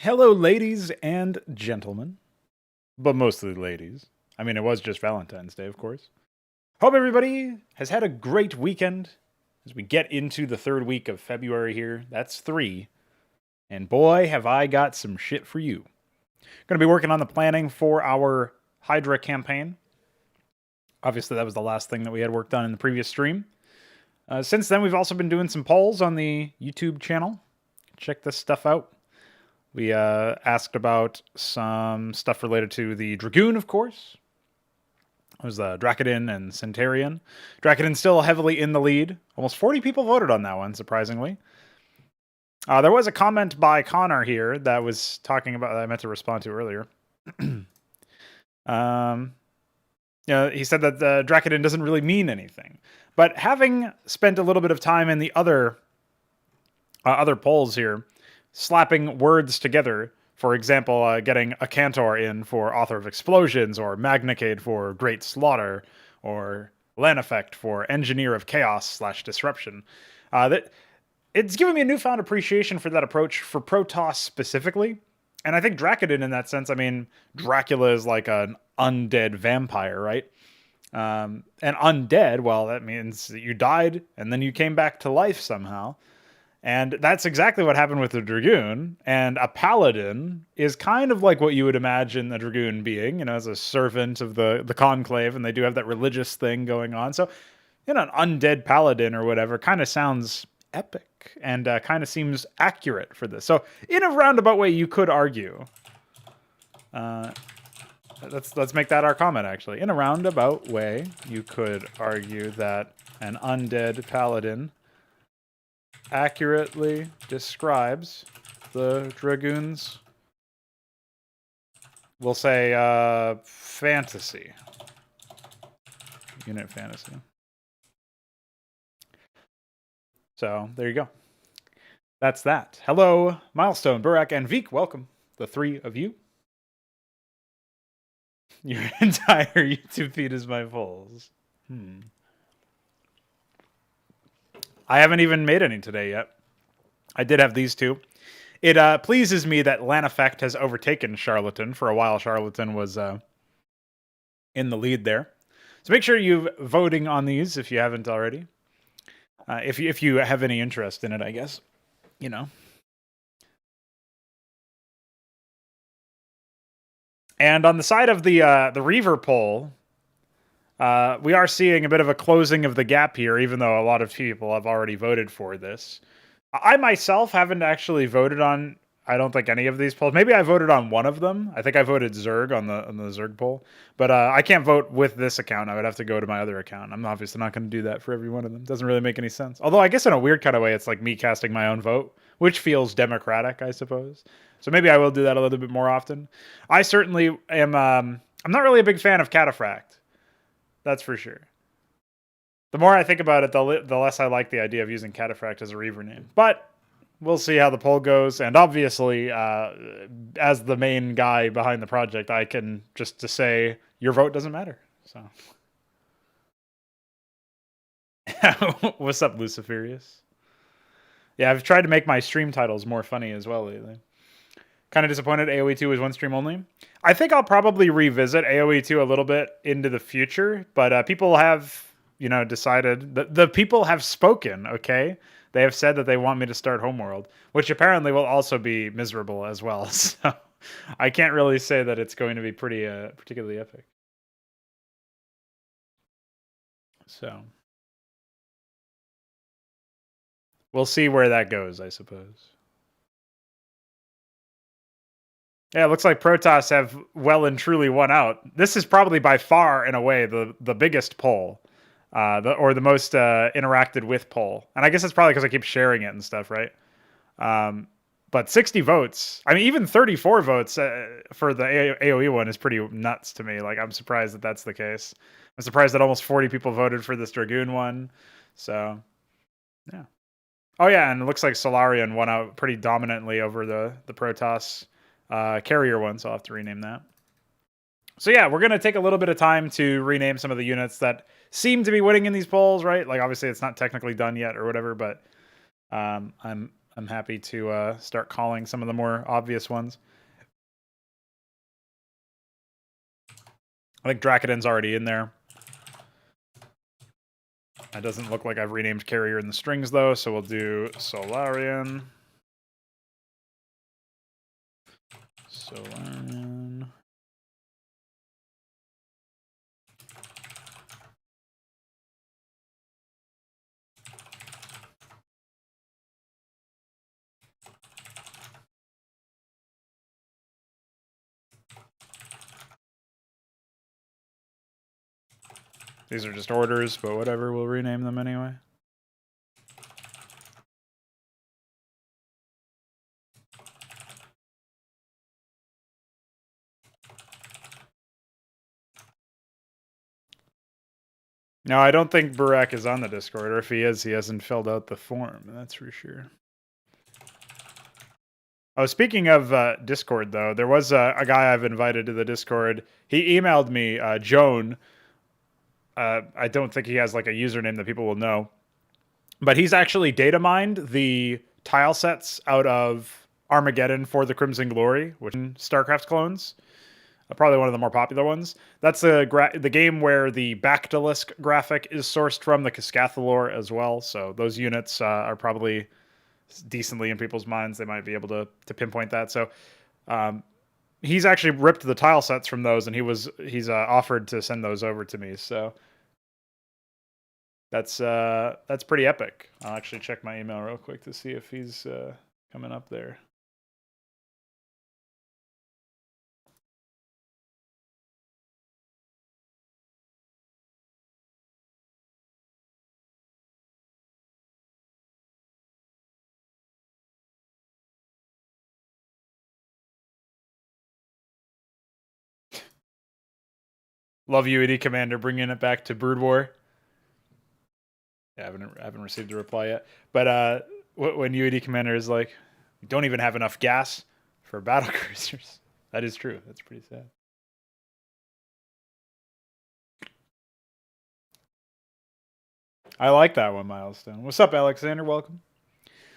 Hello, ladies and gentlemen, but mostly ladies. I mean, it was just Valentine's Day, of course. Hope everybody has had a great weekend as we get into the third week of February here. That's three. And boy, have I got some shit for you. Going to be working on the planning for our HYDRA campaign. Obviously, that was the last thing that we had worked on in the previous stream. Since then, we've also been doing some polls on the YouTube channel. Check this stuff out. We asked about some stuff related to the Dragoon, of course. It was Drakadin and Centurion. Drakadin still heavily in the lead. Almost 40 people voted on that one, surprisingly. There was a comment by Connor here that was talking about that I meant to respond to earlier. He said that the Drakadin doesn't really mean anything. But having spent a little bit of time in the other polls here, slapping words together, for example, getting a Cantor in for Author of Explosions, or Magnacade for Great Slaughter, or Laneffect for Engineer of Chaos / Disruption. It's given me a newfound appreciation for that approach for Protoss specifically. And I think Drakadin, in that sense, I mean, Dracula is like an undead vampire, right? And undead, well, that means that you died and then you came back to life somehow. And that's exactly what happened with the Dragoon. And a paladin is kind of like what you would imagine the Dragoon being, you know, as a servant of the Conclave, and they do have that religious thing going on. So, you know, an undead paladin or whatever kind of sounds epic and kind of seems accurate for this. So, in a roundabout way, you could argue. Let's make that our comment, actually. In a roundabout way, you could argue that an undead paladin accurately describes the Dragoon's, we'll say, fantasy. Unit fantasy. So, there you go. That's that. Hello, Milestone, Burak, and Veek. Welcome, the three of you. Your entire YouTube feed is my polls. I haven't even made any today yet. I did have these two. It pleases me that Laneffect has overtaken Charlatan. For a while, Charlatan was in the lead there. So make sure you're voting on these if you haven't already. If you have any interest in it, I guess. You know. And on the side of the Reaver poll, we are seeing a bit of a closing of the gap here, even though a lot of people have already voted for this. I myself haven't actually voted on, I don't think, any of these polls. Maybe I voted on one of them. I think I voted Zerg on the Zerg poll. But I can't vote with this account. I would have to go to my other account. I'm obviously not going to do that for every one of them. Doesn't really make any sense. Although I guess in a weird kind of way, it's like me casting my own vote, which feels democratic, I suppose. So maybe I will do that a little bit more often. I certainly am, I'm not really a big fan of Cataphract. That's for sure. The more I think about it, the less I like the idea of using Cataphract as a Reaver name. But we'll see how the poll goes. And obviously, as the main guy behind the project, I can just to say your vote doesn't matter. So, what's up, Luciferius? Yeah, I've tried to make my stream titles more funny as well lately. Kind of disappointed AoE 2 is one stream only. I think I'll probably revisit AoE 2 a little bit into the future, but people have, you know, decided, the people have spoken, okay? They have said that they want me to start Homeworld, which apparently will also be miserable as well. So I can't really say that it's going to be pretty particularly epic. So we'll see where that goes, I suppose. Yeah, it looks like Protoss have well and truly won out. This is probably by far, in a way, the biggest poll, or the most interacted with poll. And I guess it's probably because I keep sharing it and stuff, right? But 60 votes, I mean, even 34 votes for the AoE one is pretty nuts to me. Like, I'm surprised that that's the case. I'm surprised that almost 40 people voted for this Dragoon one. So, yeah. Oh, yeah, and it looks like Solarian won out pretty dominantly over the Protoss carrier one, so I'll have to rename that. So yeah, we're going to take a little bit of time to rename some of the units that seem to be winning in these polls, right? Like, obviously it's not technically done yet or whatever, but I'm I'm happy to start calling some of the more obvious ones. I think Dracodon's already in there. It doesn't look like I've renamed Carrier in the strings, though, so we'll do Solarian. Solarian. These are just orders, but whatever, we'll rename them anyway. No, I don't think Burak is on the Discord, or if he is, he hasn't filled out the form, that's for sure. Oh, speaking of Discord, though, there was a guy I've invited to the Discord. He emailed me, Joan. I don't think he has like a username that people will know. But he's actually data mined the tile sets out of Armageddon for the Crimson Glory, which is Starcraft clones. Probably one of the more popular ones. That's the game where the Bactalisk graphic is sourced from the Cascathalor as well. So those units are probably decently in people's minds. They might be able to pinpoint that. So he's actually ripped the tile sets from those, and he's offered to send those over to me. So that's pretty epic. I'll actually check my email real quick to see if he's coming up there. Love you, ED Commander, bringing it back to Brood War. Yeah, I haven't received a reply yet. But when UED Commander is like, we don't even have enough gas for battle cruisers. That is true. That's pretty sad. I like that one, Milestone. What's up, Alexander? Welcome.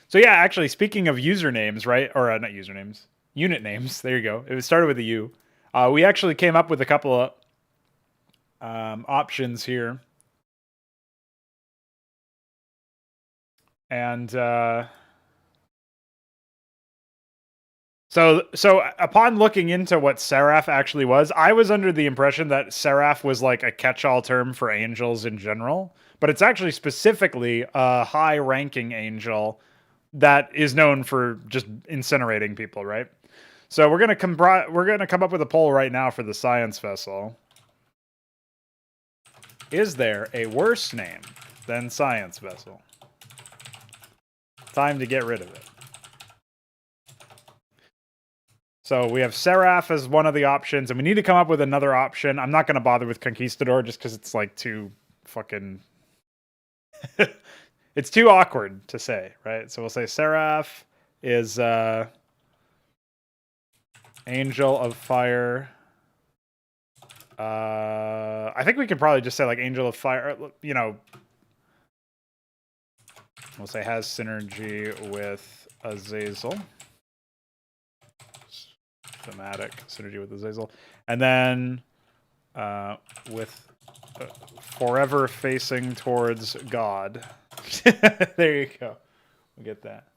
So yeah, actually, speaking of usernames, right? Or not usernames, unit names. There you go. It started with a U. We actually came up with a couple of options here. And so upon looking into what Seraph actually was, I was under the impression that Seraph was like a catch-all term for angels in general, but it's actually specifically a high-ranking angel that is known for just incinerating people, right? So we're gonna come up with a poll right now for the science vessel. Is there a worse name than science vessel? Time to get rid of it. So we have Seraph as one of the options, and we need to come up with another option. I'm not going to bother with Conquistador just because it's like too fucking... it's too awkward to say, right? So we'll say Seraph is Angel of Fire. I think we could probably just say like Angel of Fire, you know. We'll say has synergy with Azazel. Thematic synergy with Azazel. And then with forever facing towards God. There you go. We'll get that.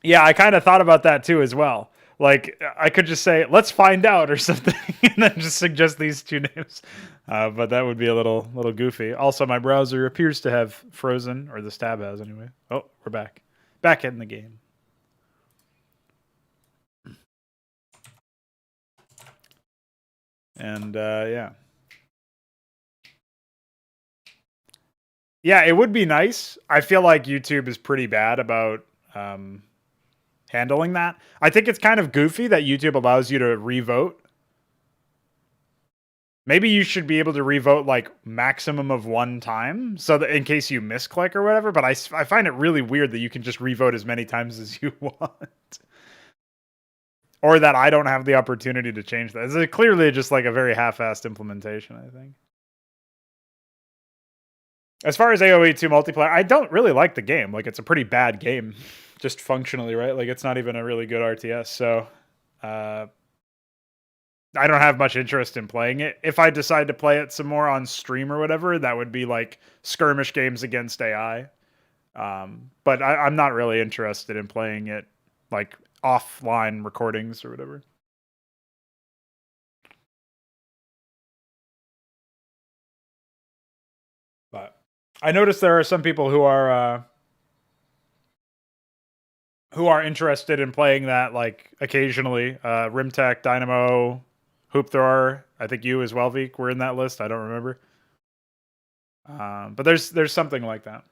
Yeah, I kind of thought about that too as well. Like, I could just say, let's find out or something, and then just suggest these two names. But that would be a little goofy. Also, my browser appears to have frozen, or this tab has anyway. Oh, we're back. Back in the game. And, yeah. Yeah, it would be nice. I feel like YouTube is pretty bad about handling that. I think it's kind of goofy that YouTube allows you to revote. Maybe you should be able to revote like maximum of one time, so that in case you misclick or whatever. But I find it really weird that you can just revote as many times as you want, or that I don't have the opportunity to change that. It's clearly just like a very half-assed implementation, I think. As far as AoE 2 multiplayer, I don't really like the game. Like, it's a pretty bad game, just functionally, right? Like, it's not even a really good RTS. So, uh, I don't have much interest in playing it. If I decide to play it some more on stream or whatever, that would be like skirmish games against AI. But I'm not really interested in playing it like offline recordings or whatever. But I noticed there are some people who are interested in playing that like occasionally. Rimtech, Dynamo, Hoop Thrower. I think you as well, Veek, were in that list. I don't remember. But there's something like that.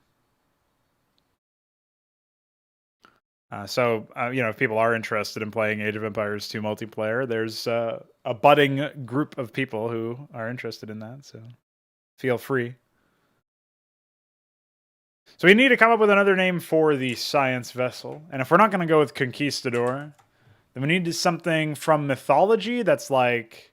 If people are interested in playing Age of Empires 2 multiplayer, there's a budding group of people who are interested in that. So feel free. So we need to come up with another name for the science vessel. And if we're not going to go with Conquistador, then we need something from mythology that's like,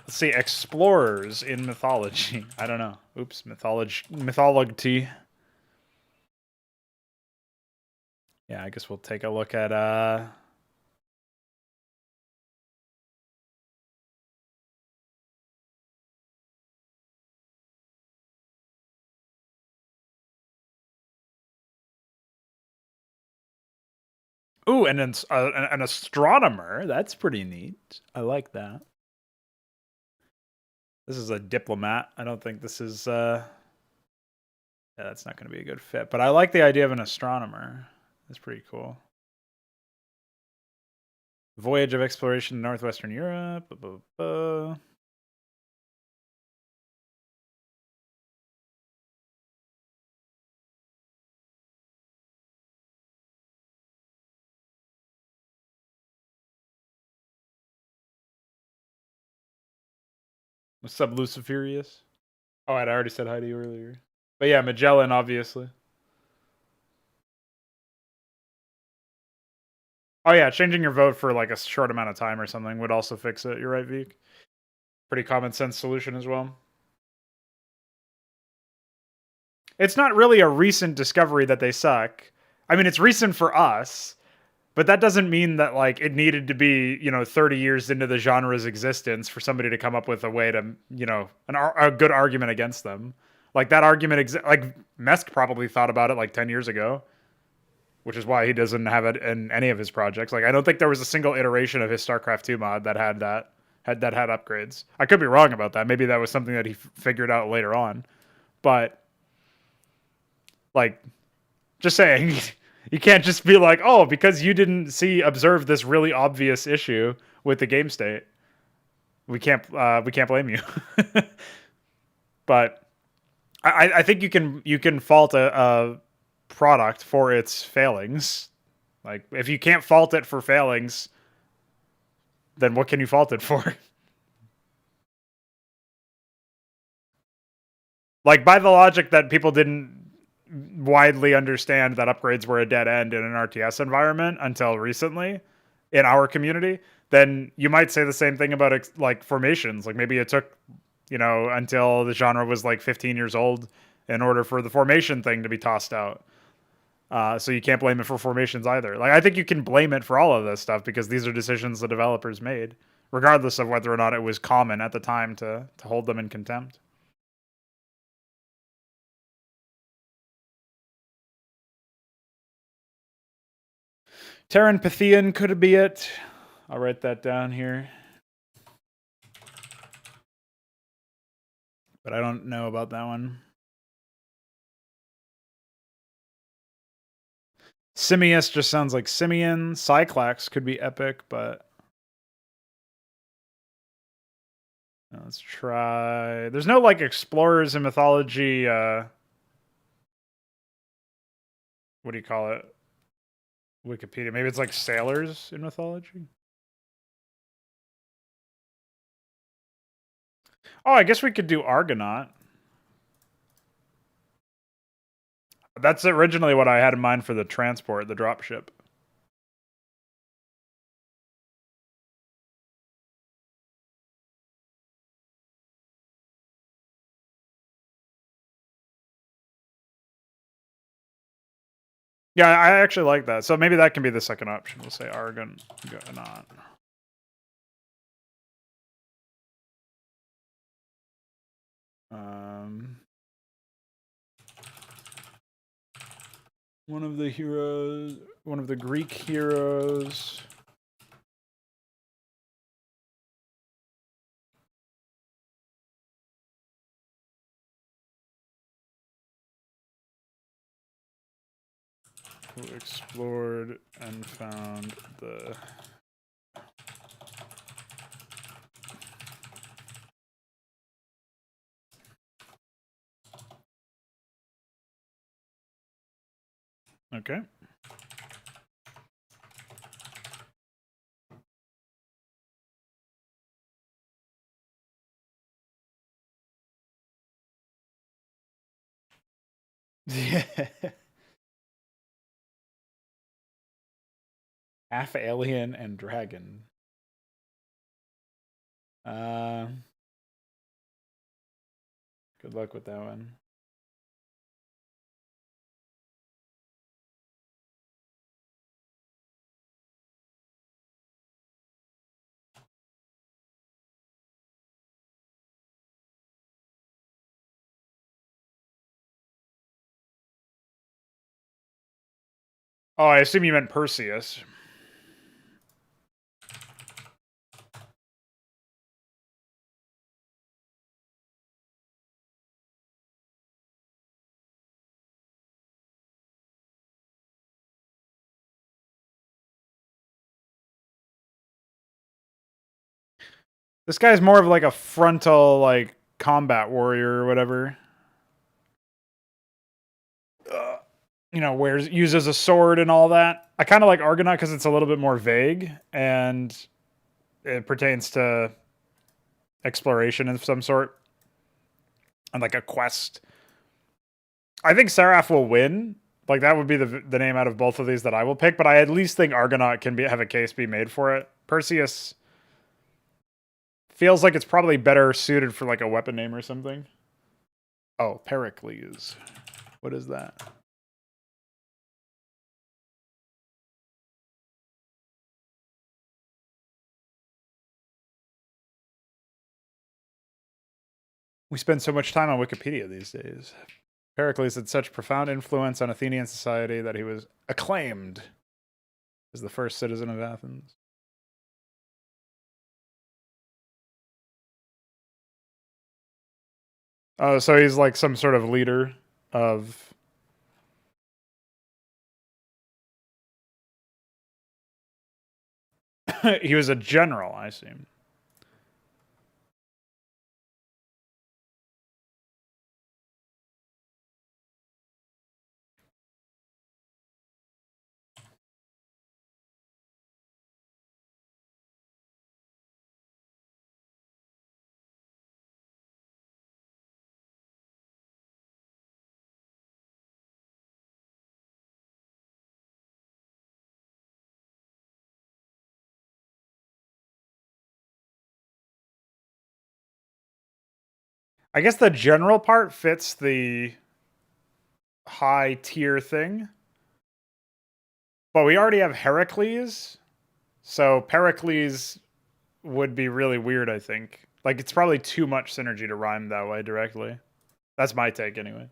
let's see, explorers in mythology. I don't know. Oops, mythology. Yeah, I guess we'll take a look at ooh, and an astronomer. That's pretty neat. I like that. This is a diplomat. I don't think this is yeah, that's not going to be a good fit, but I like the idea of an astronomer. That's pretty cool. Voyage of exploration in northwestern Europe. What's up, Luciferius? Oh, I'd already said hi to you earlier. But yeah, Magellan, obviously. Oh yeah, changing your vote for like a short amount of time or something would also fix it. You're right, Veek. Pretty common sense solution as well. It's not really a recent discovery that they suck. I mean, it's recent for us, but that doesn't mean that like it needed to be, 30 years into the genre's existence for somebody to come up with a way to, a good argument against them. Like that argument, like Mesk probably thought about it like 10 years ago, which is why he doesn't have it in any of his projects. Like I don't think there was a single iteration of his StarCraft 2 mod that had upgrades. I could be wrong about that. Maybe that was something that he figured out later on. But like just saying, you can't just be like, "Oh, because you didn't observe this really obvious issue with the game state, we can't blame you." But I think you can fault a product for its failings. Like if you can't fault it for failings, then what can you fault it for? Like by the logic that people didn't widely understand that upgrades were a dead end in an RTS environment until recently in our community, then you might say the same thing about like formations. Like maybe it took, until the genre was like 15 years old in order for the formation thing to be tossed out. So you can't blame it for formations either. Like I think you can blame it for all of this stuff because these are decisions the developers made, regardless of whether or not it was common at the time to hold them in contempt. Terran Pythian could be it. I'll write that down here. But I don't know about that one. Simius just sounds like Simeon. Cyclax could be epic, but let's try. There's no like explorers in mythology. What do you call it? Wikipedia. Maybe it's like sailors in mythology. Oh, I guess we could do Argonaut. That's originally what I had in mind for the transport, the dropship. Yeah, I actually like that. So maybe that can be the second option. We'll say Argon not. One of the heroes, one of the Greek heroes. Who explored and found the okay. Half alien and dragon. Good luck with that one. Oh, I assume you meant Perseus. This guy's more of like a frontal, like, combat warrior or whatever. You know, uses a sword and all that. I kind of like Argonaut because it's a little bit more vague and it pertains to exploration of some sort and like a quest. I think Seraph will win. Like that would be the name out of both of these that I will pick, but I at least think Argonaut can have a case be made for it. Perseus feels like it's probably better suited for like a weapon name or something. Oh, Pericles. What is that? We spend so much time on Wikipedia these days. Pericles had such profound influence on Athenian society that he was acclaimed as the first citizen of Athens. Oh, so he's like some sort of leader of. He was a general, I assume. I guess the general part fits the high tier thing. But we already have Heracles, so Pericles would be really weird, I think. Like it's probably too much synergy to rhyme that way directly. That's my take anyway.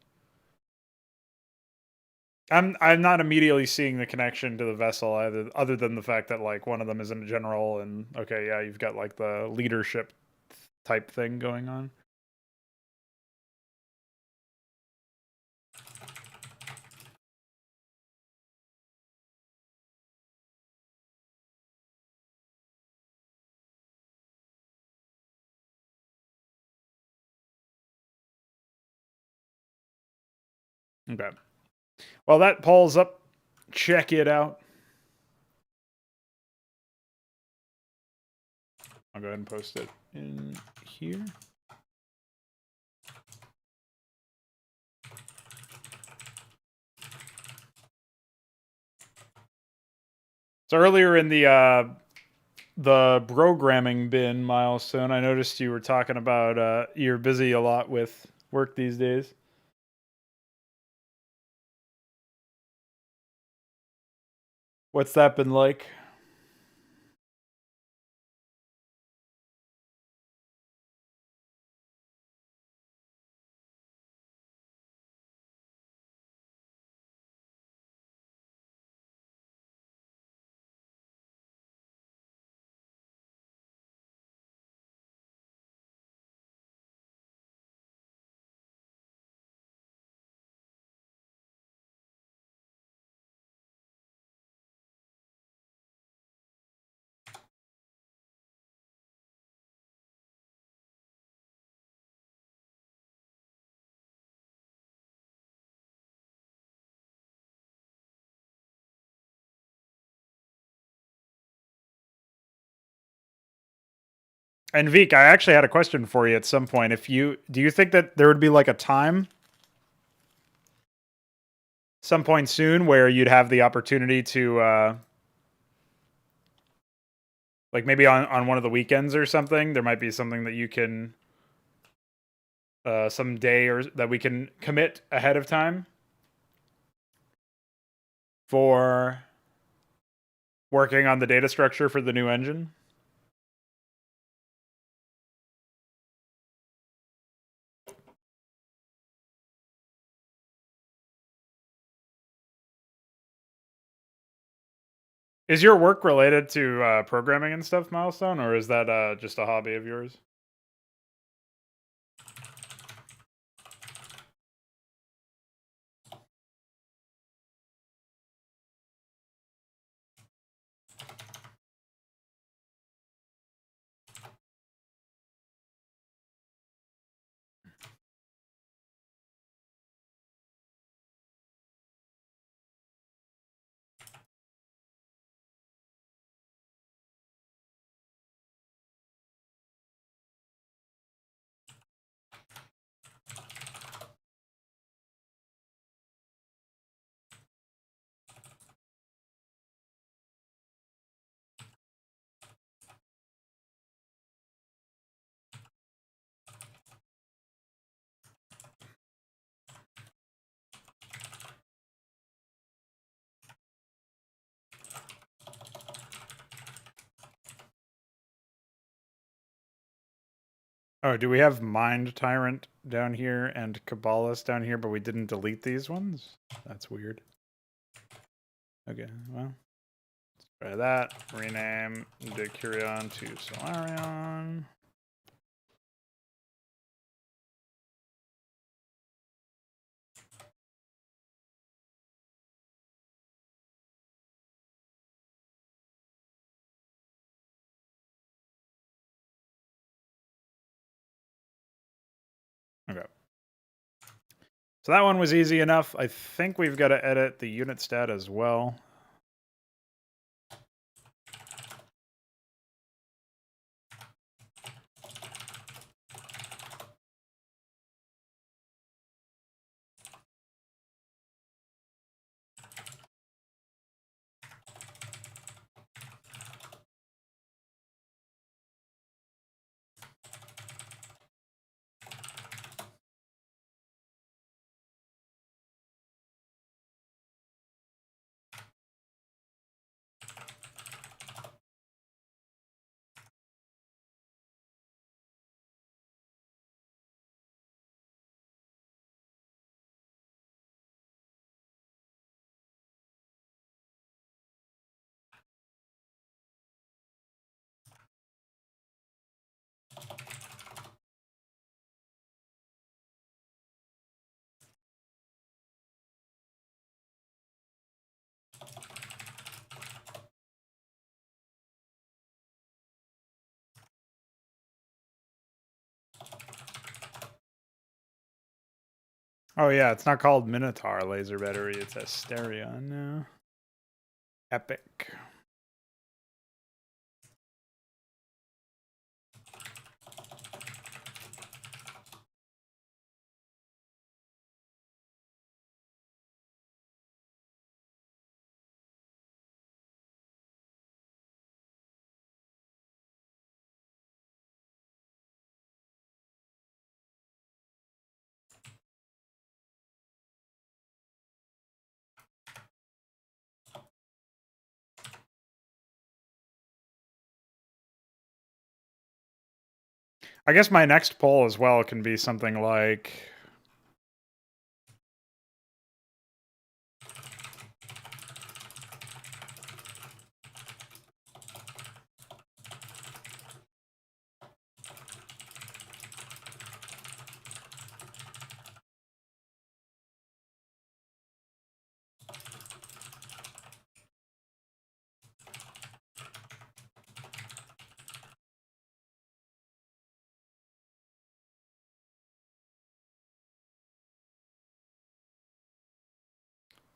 I'm not immediately seeing the connection to the vessel either, other than the fact that like one of them is a general and okay, yeah, you've got like the leadership type thing going on. Okay. Well, that polls up. Check it out. I'll go ahead and post it in here. So earlier in the programming bin milestone, I noticed you were talking about you're busy a lot with work these days. What's that been like? And Veek, I actually had a question for you at some point. If you do you think that there would be like a time some point soon where you'd have the opportunity to like maybe on one of the weekends or something, there might be something that you can some day or that we can commit ahead of time for working on the data structure for the new engine? Is your work related to programming and stuff, Milestone, or is that just a hobby of yours? Oh, do we have Mind Tyrant down here and Kabbalist down here, but we didn't delete these ones? That's weird. Okay, well, let's try that. Rename Decurion to Solarion. Okay. So that one was easy enough. I think we've got to edit the unit stat as well. Oh yeah, it's not called Minotaur laser battery, it's Asterion now. Epic. I guess my next poll as well can be something like...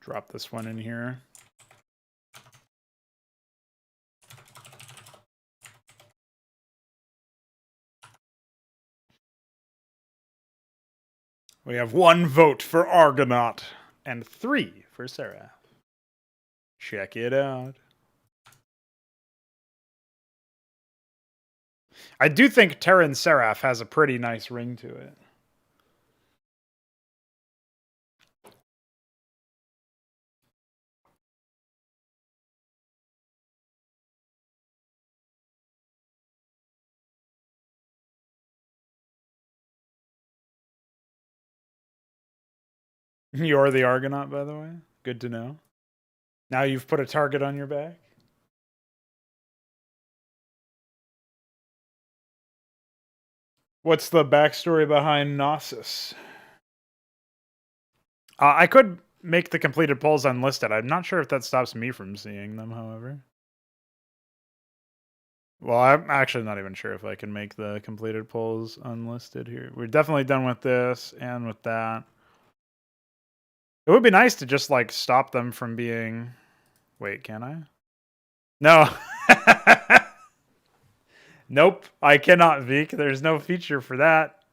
Drop this one in here. We have 1 vote for Argonaut and 3 for Seraph. Check it out. I do think Terran Seraph has a pretty nice ring to it. You're the Argonaut, by the way. Good to know. Now you've put a target on your back. What's the backstory behind Gnosis? I could make the completed polls unlisted. I'm not sure if that stops me from seeing them, however. Well, I'm actually not even sure if I can make the completed polls unlisted here. We're definitely done with this and with that. It would be nice to just, like, stop them from being... Wait, can I? No. Nope, I cannot, Veek. There's no feature for that.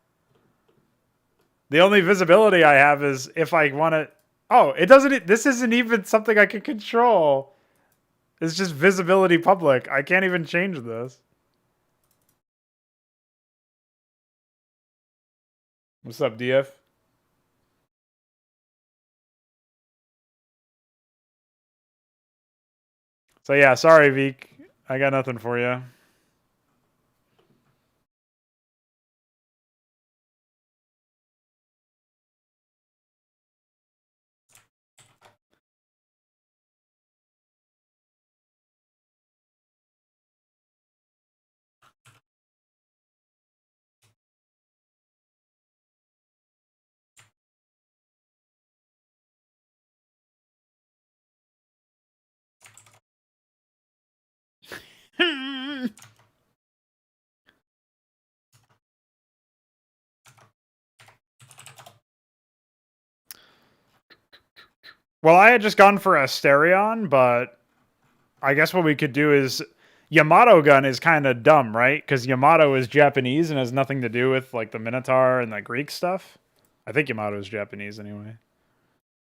The only visibility I have is if I want to... Oh, it doesn't... This isn't even something I can control. It's just visibility public. I can't even change this. What's up, DF? So yeah, sorry, Veek. I got nothing for you. Well, I had just gone for Asterion, but I guess what we could do is... Yamato gun is kind of dumb, right? Because Yamato is Japanese and has nothing to do with, like, the Minotaur and the Greek stuff. I think Yamato is Japanese anyway.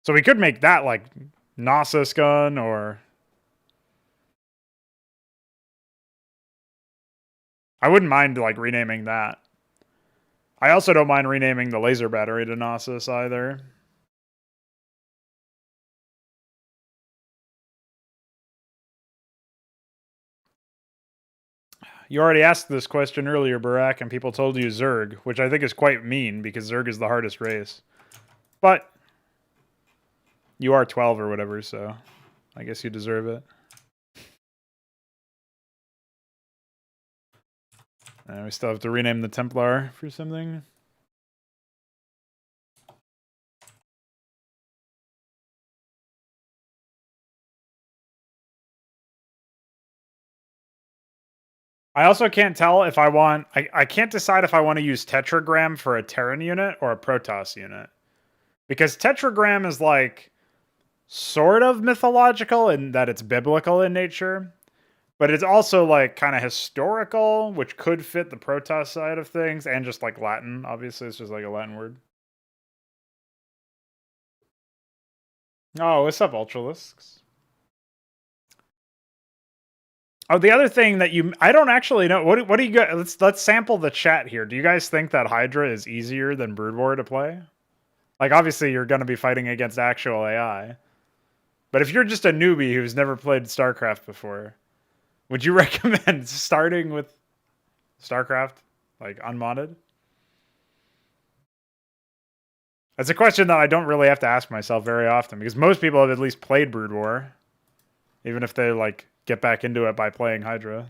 So we could make that, like, Gnosis gun or... I wouldn't mind, like, renaming that. I also don't mind renaming the laser battery to Gnosis either. You already asked this question earlier, Barak, and people told you Zerg, which I think is quite mean because Zerg is the hardest race. But you are 12 or whatever, so I guess you deserve it. We still have to rename the Templar for something. I also can't tell if I want... I can't decide if I want to use Tetragram for a Terran unit or a Protoss unit. Because Tetragram is, like, sort of mythological in that it's biblical in nature. But it's also, like, kind of historical, which could fit the Protoss side of things. And just, like, Latin. Obviously, it's just, like, a Latin word. Oh, what's up, Ultralisks? Oh, the other thing that I don't actually know. What do you guys... Let's sample the chat here. Do you guys think that HYDRA is easier than Brood War to play? Like, obviously, you're going to be fighting against actual AI. But if you're just a newbie who's never played StarCraft before, would you recommend starting with StarCraft? like unmodded? That's a question that I don't really have to ask myself very often because most people have at least played Brood War, even if they like get back into it by playing Hydra,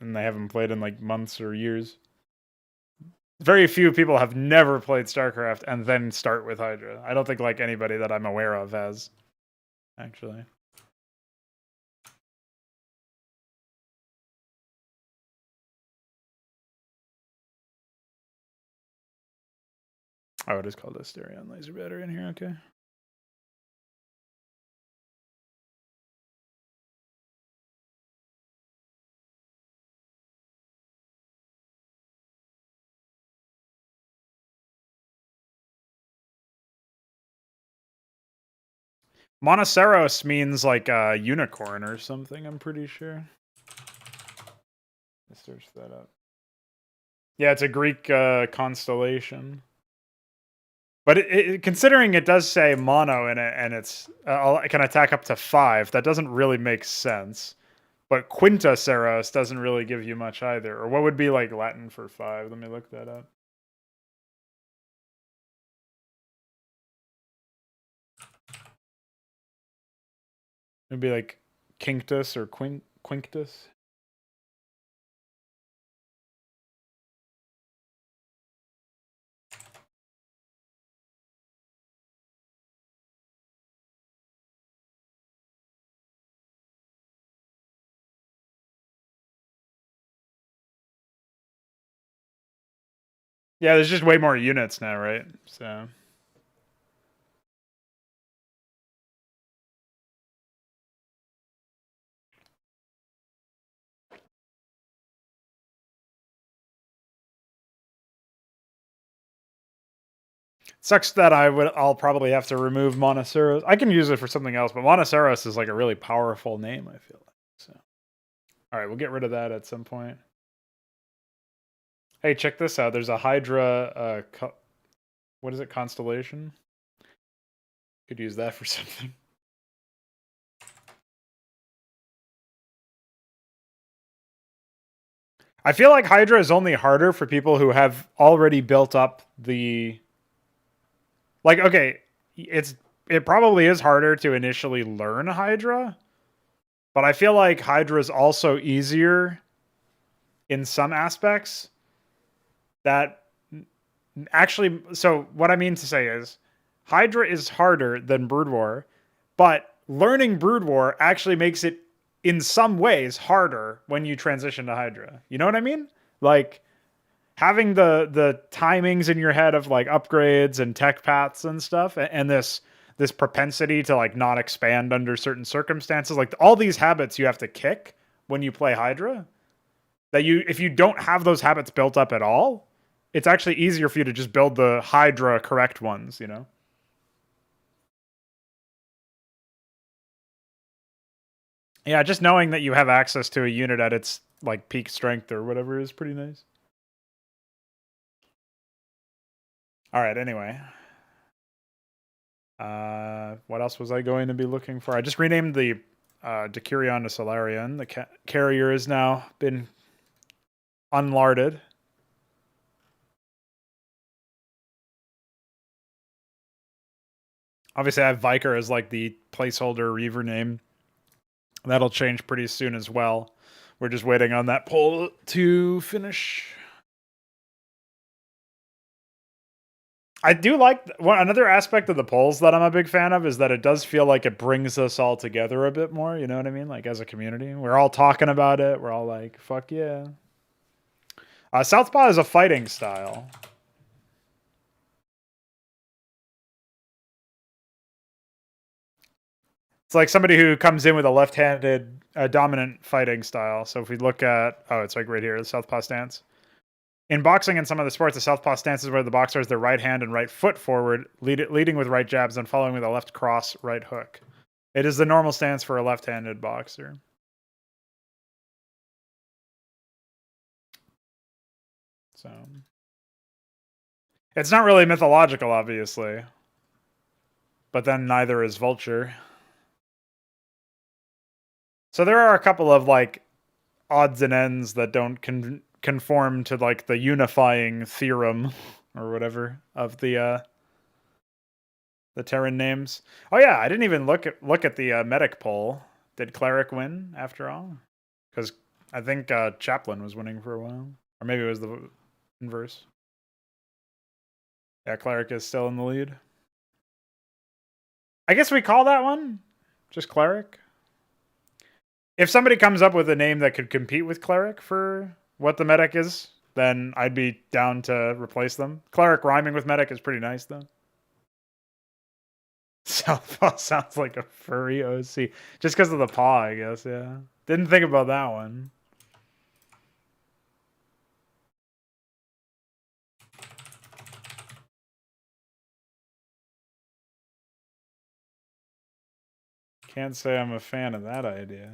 and they haven't played in like months or years. Very few people have never played StarCraft and then start with Hydra. I don't think like anybody that I'm aware of has, actually. Oh, it is called a Asterion laser battery in here. Okay. Monoceros means like a unicorn or something, I'm pretty sure. Let's search that up. Yeah, it's a Greek constellation. But considering it does say mono in it and it can attack up to 5, that doesn't really make sense. But Quintaceros doesn't really give you much either. Or what would be like Latin for 5? Let me look that up. It'd be like Quinctus or Quinctus. Yeah, there's just way more units now, right? So sucks that I'll probably have to remove Monoceros. I can use it for something else, but Monoceros is like a really powerful name, I feel like. So all right, we'll get rid of that at some point. Hey, check this out. There's a Hydra what is it? Constellation? Could use that for something. I feel like Hydra is only harder for people who have already built up the like okay, it probably is harder to initially learn Hydra, but I feel like Hydra is also easier in some aspects that actually, so what I mean to say is Hydra is harder than Brood War, but learning Brood War actually makes it in some ways harder when you transition to Hydra. You know what I mean? Like having the timings in your head of like upgrades and tech paths and stuff, and this propensity to like not expand under certain circumstances, like all these habits you have to kick when you play Hydra. That if you don't have those habits built up at all, it's actually easier for you to just build the Hydra correct ones, you know? Yeah, just knowing that you have access to a unit at its like peak strength or whatever is pretty nice. All right, anyway. What else was I going to be looking for? I just renamed the Decurion to Solarian. The carrier has now been unlarded. Obviously, I have Viker as like the placeholder Reaver name. That'll change pretty soon as well. We're just waiting on that poll to finish. I do like another aspect of the polls that I'm a big fan of is that it does feel like it brings us all together a bit more. You know what I mean? Like as a community, we're all talking about it. We're all like, "Fuck yeah!" Southpaw is a fighting style. It's like somebody who comes in with a left-handed dominant fighting style. So if we look at, it's like right here, the Southpaw stance. In boxing and some other sports, the Southpaw stance is where the boxer has their right hand and right foot forward, leading with right jabs and following with a left cross, right hook. It is the normal stance for a left-handed boxer. So it's not really mythological, obviously. But then neither is Vulture. So there are a couple of like odds and ends that don't conform to like the unifying theorem or whatever of the Terran names. Oh yeah, I didn't even look at the medic poll. Did cleric win after all? Because I think chaplain was winning for a while, or maybe it was the inverse. Yeah, cleric is still in the lead. I guess we call that one just cleric. If somebody comes up with a name that could compete with cleric for what the medic is, then I'd be down to replace them. Cleric rhyming with medic is pretty nice, though. Southpaw sounds like a furry OC. Just because of the paw, I guess, yeah. Didn't think about that one. Can't say I'm a fan of that idea.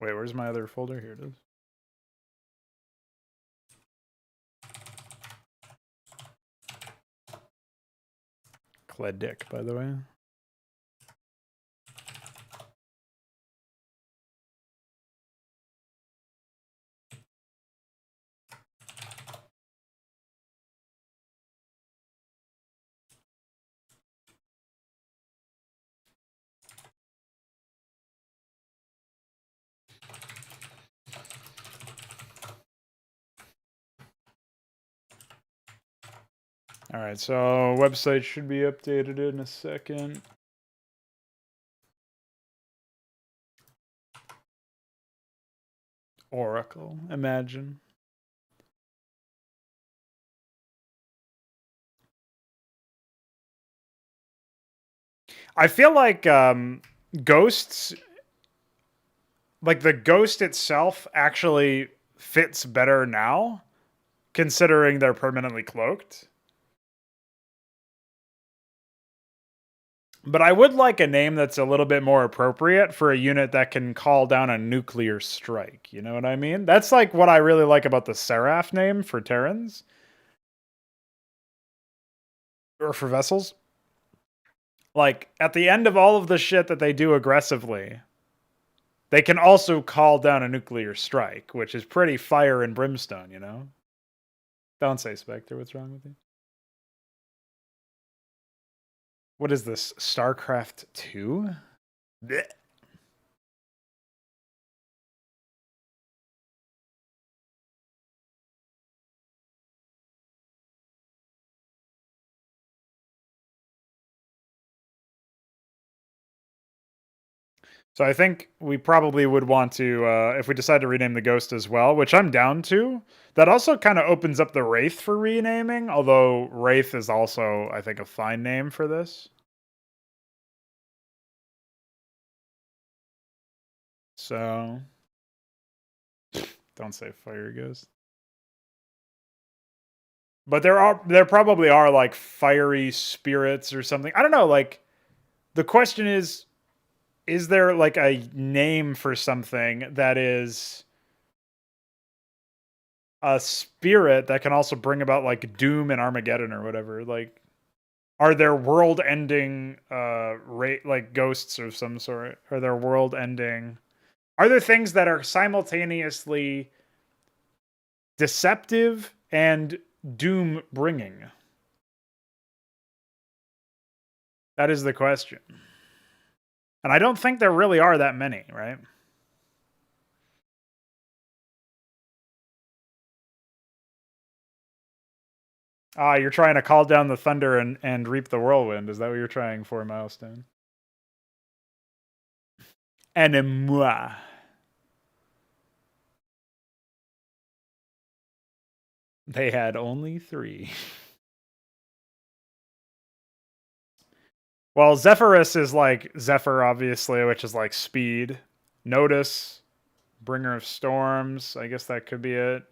Wait, where's my other folder? Here it is. Cled dick, by the way. All right, so website should be updated in a second. Oracle, imagine. I feel like ghosts, like the ghost itself, actually fits better now, considering they're permanently cloaked. But I would like a name that's a little bit more appropriate for a unit that can call down a nuclear strike. You know what I mean? That's like what I really like about the Seraph name for Terrans. Or for vessels. Like, at the end of all of the shit that they do aggressively, they can also call down a nuclear strike, which is pretty fire and brimstone, you know? Don't say Spectre, what's wrong with you? What is this? StarCraft 2? Blech. So I think we probably would want to, if we decide to rename the Ghost as well, which I'm down to, that also kind of opens up the Wraith for renaming, although Wraith is also, I think, a fine name for this. So, don't say Fire Ghost. But there probably are like fiery spirits or something. I don't know, like the question is there like a name for something that is a spirit that can also bring about like doom and Armageddon or whatever? Like, are there world-ending like ghosts of some sort? Are there world-ending? Are there things that are simultaneously deceptive and doom-bringing? That is the question. And I don't think there really are that many, right? Ah, you're trying to call down the thunder and reap the whirlwind. Is that what you're trying for, Milestone? Enema. They had only 3. Well, Zephyrus is like Zephyr, obviously, which is like speed. Notice, Bringer of Storms. I guess that could be it.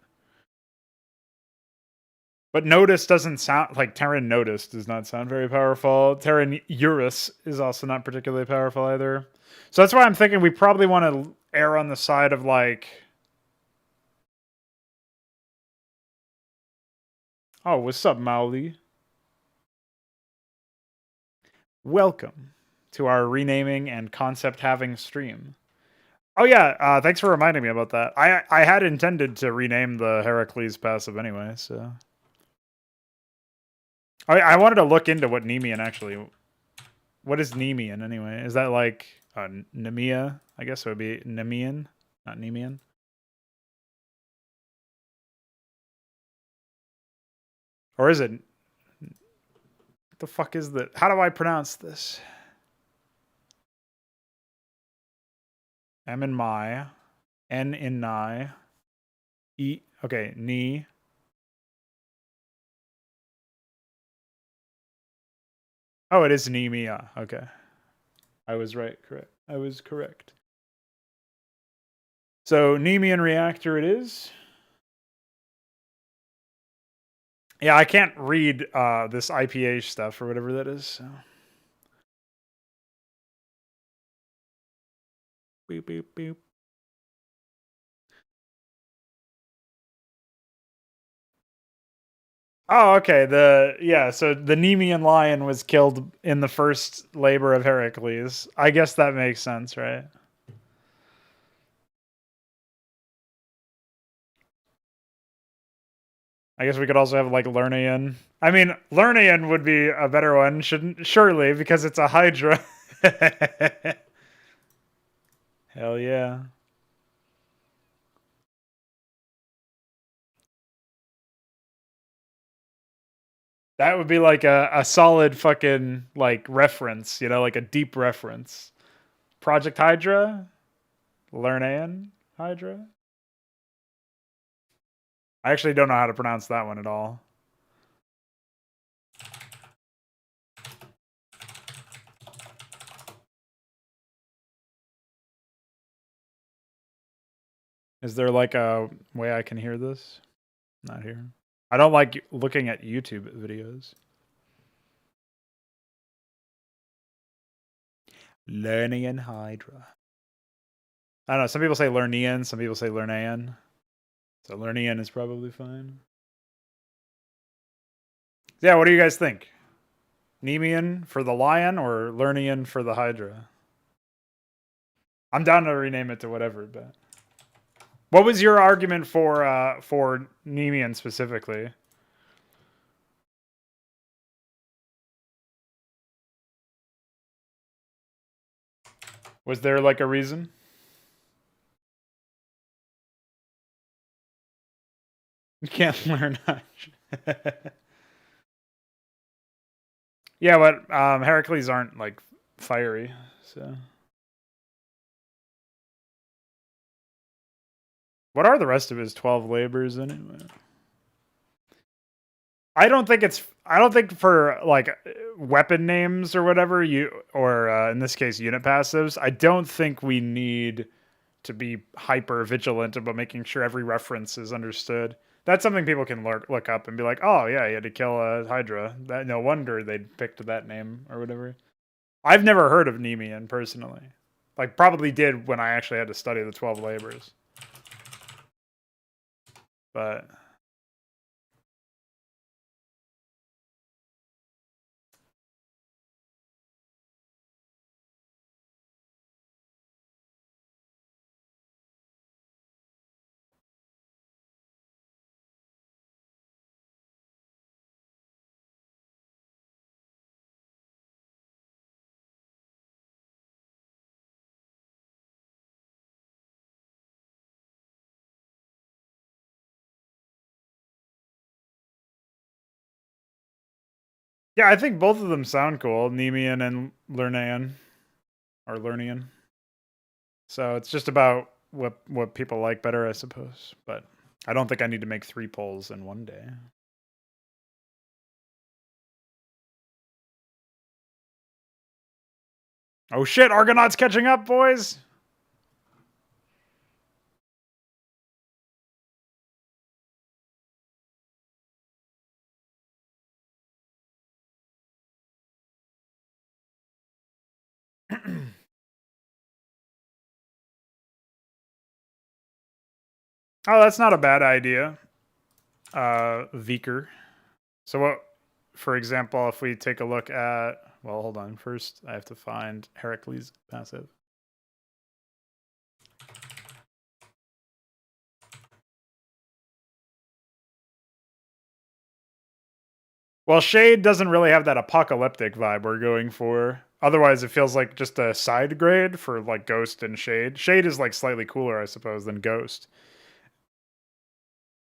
But Notice doesn't sound like Terran Notice does not sound very powerful. Terran Eurus is also not particularly powerful either. So that's why I'm thinking we probably want to err on the side of like, oh, what's up, Mauli? Welcome to our renaming and concept having stream. Oh yeah, thanks for reminding me about that. I had intended to rename the Heracles passive anyway, so I wanted to look into what Nemean actually. What is Nemean anyway? Is that like Nemea? I guess it would be Nemean, not Nemean. Or is it? What the fuck is that? How do I pronounce this? M in my, N in nigh, E. Okay, knee. Oh, it is Nemea. Okay, I was right. Correct. I was correct. So Nemean reactor it is. Yeah, I can't read this IPA stuff or whatever that is. So. Boop, boop, boop. Oh, okay. So the Nemean lion was killed in the first labor of Heracles. I guess that makes sense, right? I guess we could also have like Lernaean. I mean, Lernaean would be a better one, shouldn't surely, because it's a Hydra. Hell yeah. That would be like a solid fucking like reference, like a deep reference. Project Hydra? Lernaean Hydra? I actually don't know how to pronounce that one at all. Is there like a way I can hear this? Not here. I don't like looking at YouTube videos. Lernaean Hydra. I don't know. Some people say Lernaean, some people say Lernaean. So Lernaean is probably fine. Yeah, what do you guys think? Nemean for the lion or Lernaean for the Hydra? I'm down to rename it to whatever, but what was your argument for Nemean specifically? Was there like a reason? You can't learn much. Yeah, but Heracles aren't like fiery, so. What are the rest of his 12 labors anyway? I don't think for like weapon names or whatever in this case unit passives, I don't think we need to be hyper vigilant about making sure every reference is understood. That's something people can look up and be like, "Oh yeah, you had to kill a Hydra." No wonder they picked that name or whatever. I've never heard of Nemean personally. Like probably did when I actually had to study the 12 labors. But yeah, I think both of them sound cool, Nemean and Lernaean or Lernian. So it's just about what people like better, I suppose. But I don't think I need to make 3 polls in one day. Oh shit, Argonaut's catching up, boys! Oh, that's not a bad idea. Viker. So what, for example, if we take a look at Well, hold on. First, I have to find Heracles passive. Well, Shade doesn't really have that apocalyptic vibe we're going for. Otherwise, it feels like just a side grade for like Ghost and Shade. Shade is like slightly cooler, I suppose, than Ghost.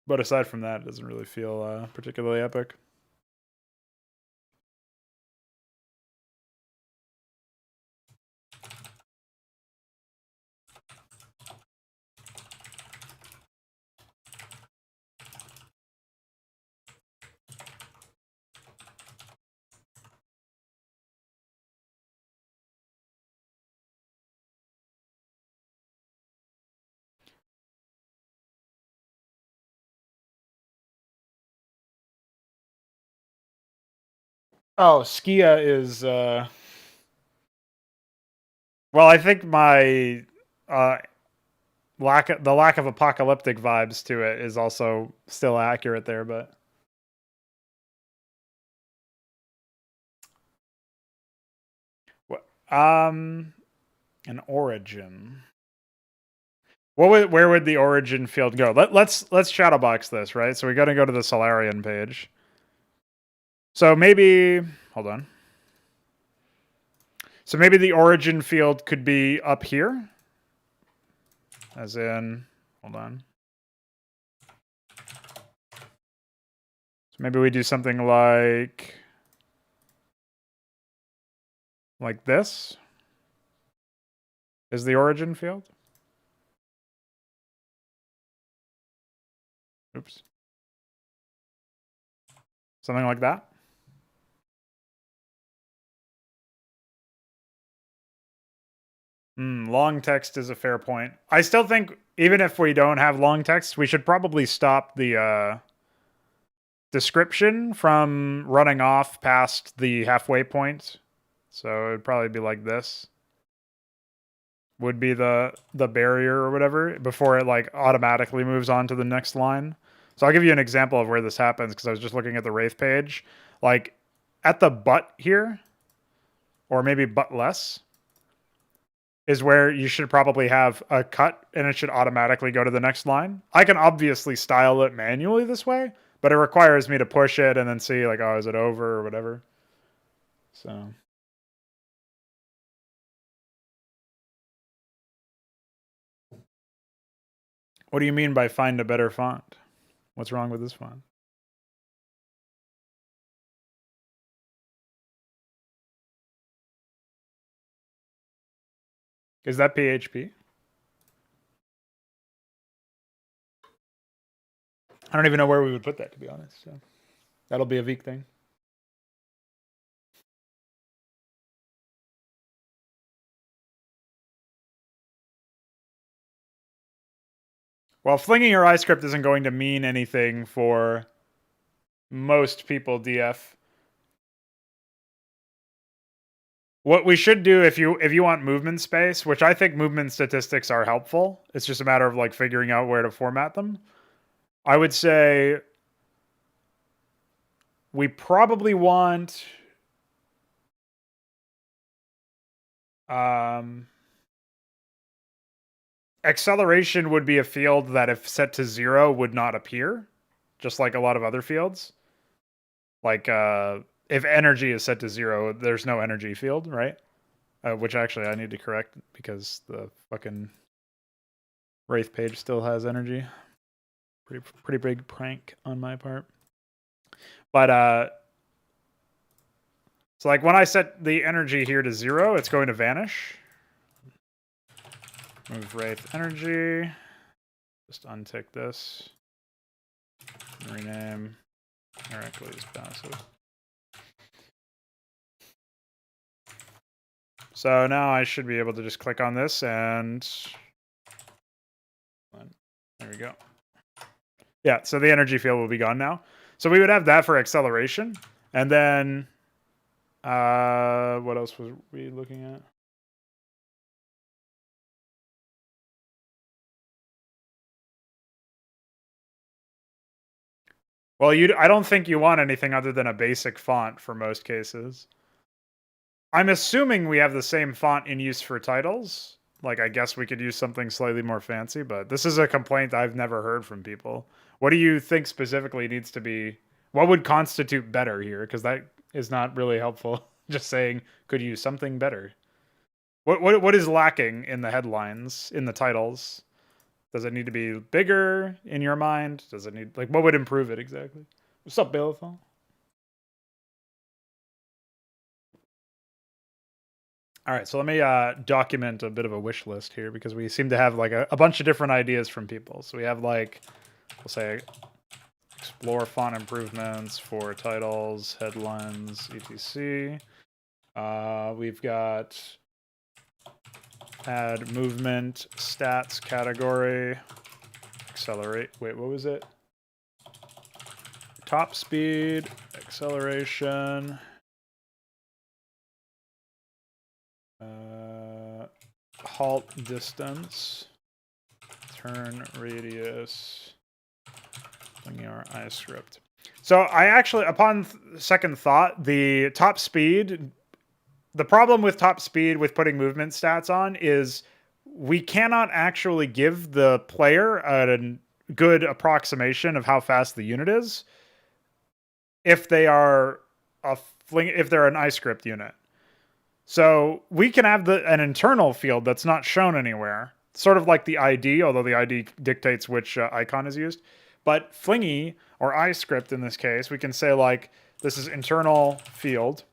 But aside from that, it doesn't really feel particularly epic. Oh, Skia is well, I think my uh the lack of apocalyptic vibes to it is also still accurate there, but um an origin. Where would the origin field go? Let's shadowbox this, right? So we got to go to the Solarian page. So maybe hold on. So maybe the origin field could be up here. As in, hold on. So maybe we do something like this. Is the origin field? Oops. Something like that. Long text is a fair point. I still think even if we don't have long text, we should probably stop the description from running off past the halfway point. So it'd probably be like this. Would be the barrier or whatever before it like automatically moves on to the next line. So I'll give you an example of where this happens because I was just looking at the Wraith page. Like at the but here, or maybe but less, is where you should probably have a cut and it should automatically go to the next line. I can obviously style it manually this way, but it requires me to push it and then see like, oh, is it over or whatever. So what do you mean by find a better font? What's wrong with this font? Is that PHP? I don't even know where we would put that, to be honest. So that'll be a Veek thing. Well, flinging your iScript isn't going to mean anything for most people, DF. What we should do if you want movement space, which I think movement statistics are helpful, it's just a matter of like figuring out where to format them. I would say we probably want acceleration would be a field that if set to 0 would not appear, just like a lot of other fields. Like if energy is set to 0, there's no energy field, right? Which actually I need to correct because the fucking Wraith page still has energy. Pretty big prank on my part. But so like when I set the energy here to 0, it's going to vanish. Move Wraith energy. Just untick this. Rename Heracles passive. So now I should be able to just click on this and there we go. Yeah, so the energy field will be gone now. So we would have that for acceleration. And then what else was we looking at? Well, I don't think you want anything other than a basic font for most cases. I'm assuming we have the same font in use for titles. Like, I guess we could use something slightly more fancy, but this is a complaint I've never heard from people. What do you think specifically needs to be? What would constitute better here? Because that is not really helpful. Just saying, could use something better. What is lacking in the headlines, in the titles? Does it need to be bigger in your mind? Does it need like what would improve it exactly? What's up, Baleful? All right, so let me document a bit of a wish list here because we seem to have like a bunch of different ideas from people. So we have like, we'll say, explore font improvements for titles, headlines, etc. We've got add movement stats category, accelerate. Wait, what was it? Top speed, acceleration. Halt distance, turn radius, linear I script. So I actually, upon second thought, the top speed, the problem with top speed with putting movement stats on is we cannot actually give the player a good approximation of how fast the unit is if they are if they're an iScript unit. So we can have an internal field that's not shown anywhere, sort of like the ID, although the ID dictates which icon is used. But Flingy, or iScript in this case, we can say like, this is internal field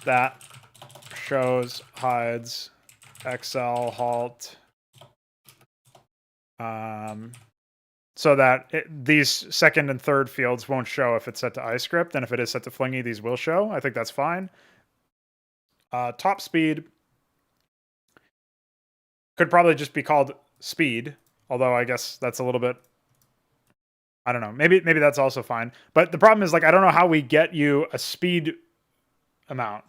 that shows, hides, XL, halt, so that these second and third fields won't show if it's set to iScript, and if it is set to Flingy, these will show. I think that's fine. Top speed could probably just be called speed, although I guess that's a little bit, I don't know. Maybe that's also fine. But the problem is like I don't know how we get you a speed amount.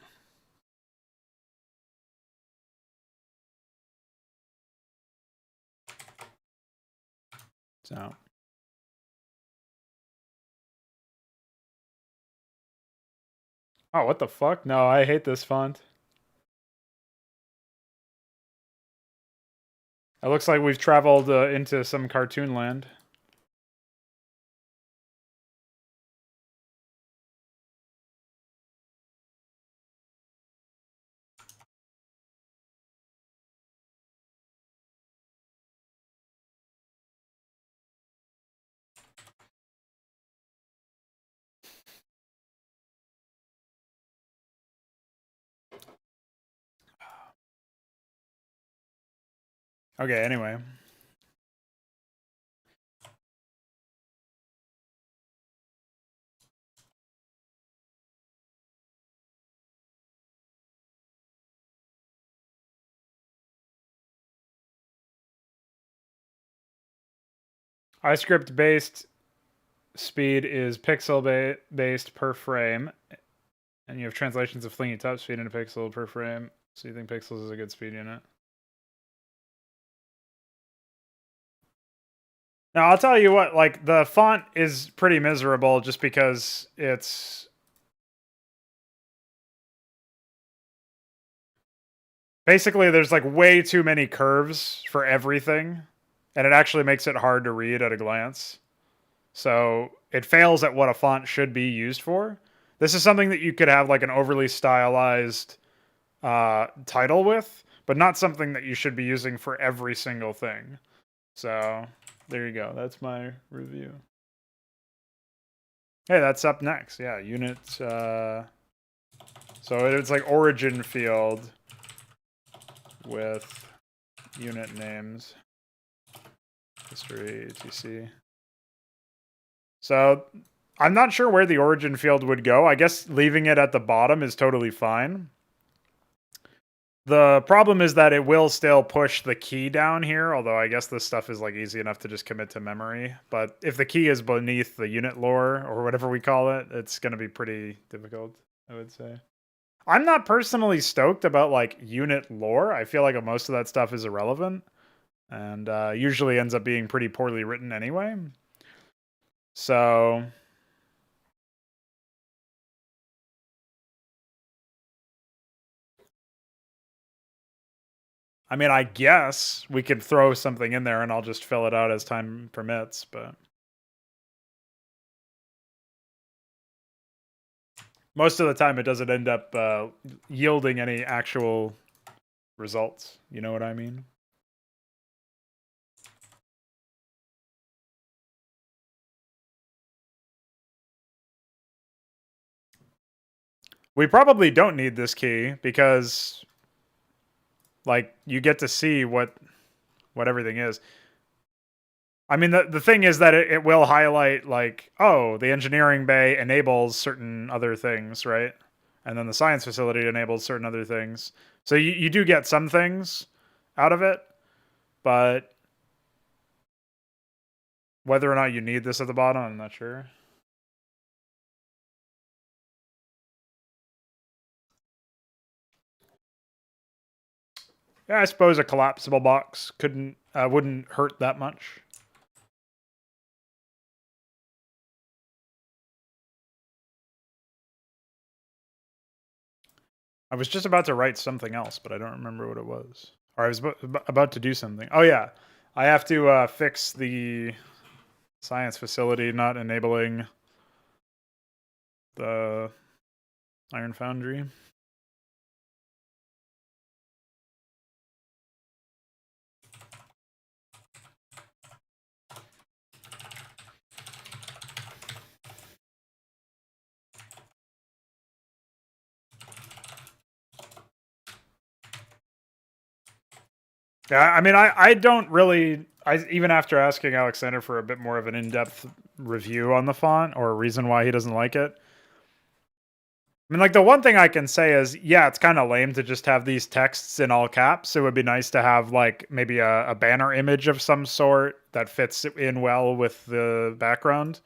So oh, what the fuck? No, I hate this font. It looks like we've traveled into some cartoon land. Okay, anyway. iScript based speed is pixel based per frame, and you have translations of Flingy top speed into pixel per frame. So you think pixels is a good speed unit? Now I'll tell you what, like the font is pretty miserable just because it's basically there's like way too many curves for everything, and it actually makes it hard to read at a glance. So it fails at what a font should be used for. This is something that you could have like an overly stylized title with, but not something that you should be using for every single thing. So there you go. That's my review. Hey, that's up next. Yeah, unit. So it's like origin field with unit names, history, etc. So I'm not sure where the origin field would go. I guess leaving it at the bottom is totally fine. The problem is that it will still push the key down here, although I guess this stuff is like easy enough to just commit to memory. But if the key is beneath the unit lore or whatever we call it, it's going to be pretty difficult, I would say. I'm not personally stoked about like unit lore. I feel like most of that stuff is irrelevant and usually ends up being pretty poorly written anyway. So I mean, I guess we could throw something in there and I'll just fill it out as time permits, but most of the time it doesn't end up yielding any actual results. You know what I mean? We probably don't need this key because, like, you get to see what everything is. I mean, the thing is that it will highlight, like, oh, the engineering bay enables certain other things, right? And then the science facility enables certain other things. So you do get some things out of it, but whether or not you need this at the bottom, I'm not sure. Yeah, I suppose a collapsible box wouldn't hurt that much. I was just about to write something else, but I don't remember what it was. Or I was about to do something. Oh yeah, I have to fix the science facility not enabling the iron foundry. Yeah, I mean, I don't really. Even after asking Alexander for a bit more of an in-depth review on the font or a reason why he doesn't like it. I mean, like, the one thing I can say is, yeah, it's kind of lame to just have these texts in all caps. It would be nice to have, like, maybe a banner image of some sort that fits in well with the background.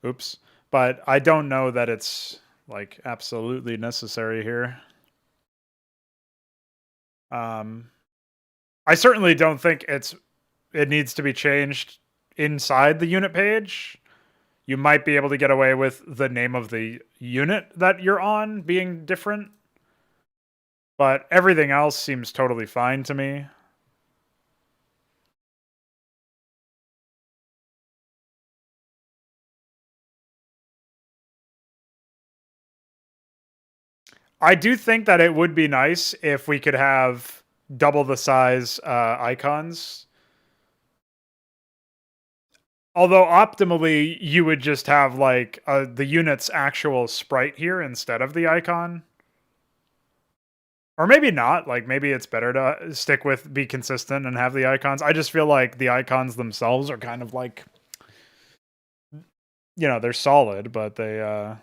Oops. But I don't know that it's, like, absolutely necessary here. I certainly don't think it needs to be changed inside the unit page. You might be able to get away with the name of the unit that you're on being different, but everything else seems totally fine to me. I do think that it would be nice if we could have double the size icons. Although optimally, you would just have like the unit's actual sprite here instead of the icon. Or maybe not. Like, maybe it's better to stick with, be consistent and have the icons. I just feel like the icons themselves are kind of like, they're solid, but they,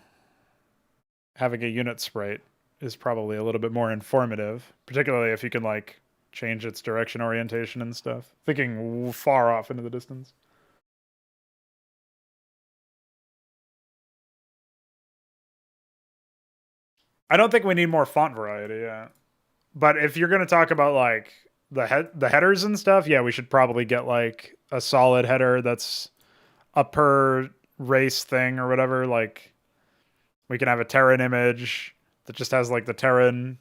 having a unit sprite is probably a little bit more informative, particularly if you can, like, change its direction orientation and stuff. Thinking far off into the distance. I don't think we need more font variety, yeah. But if you're going to talk about, like, the headers and stuff, yeah, we should probably get, like, a solid header that's a per race thing or whatever. Like, we can have a Terran image that just has, like, the Terran,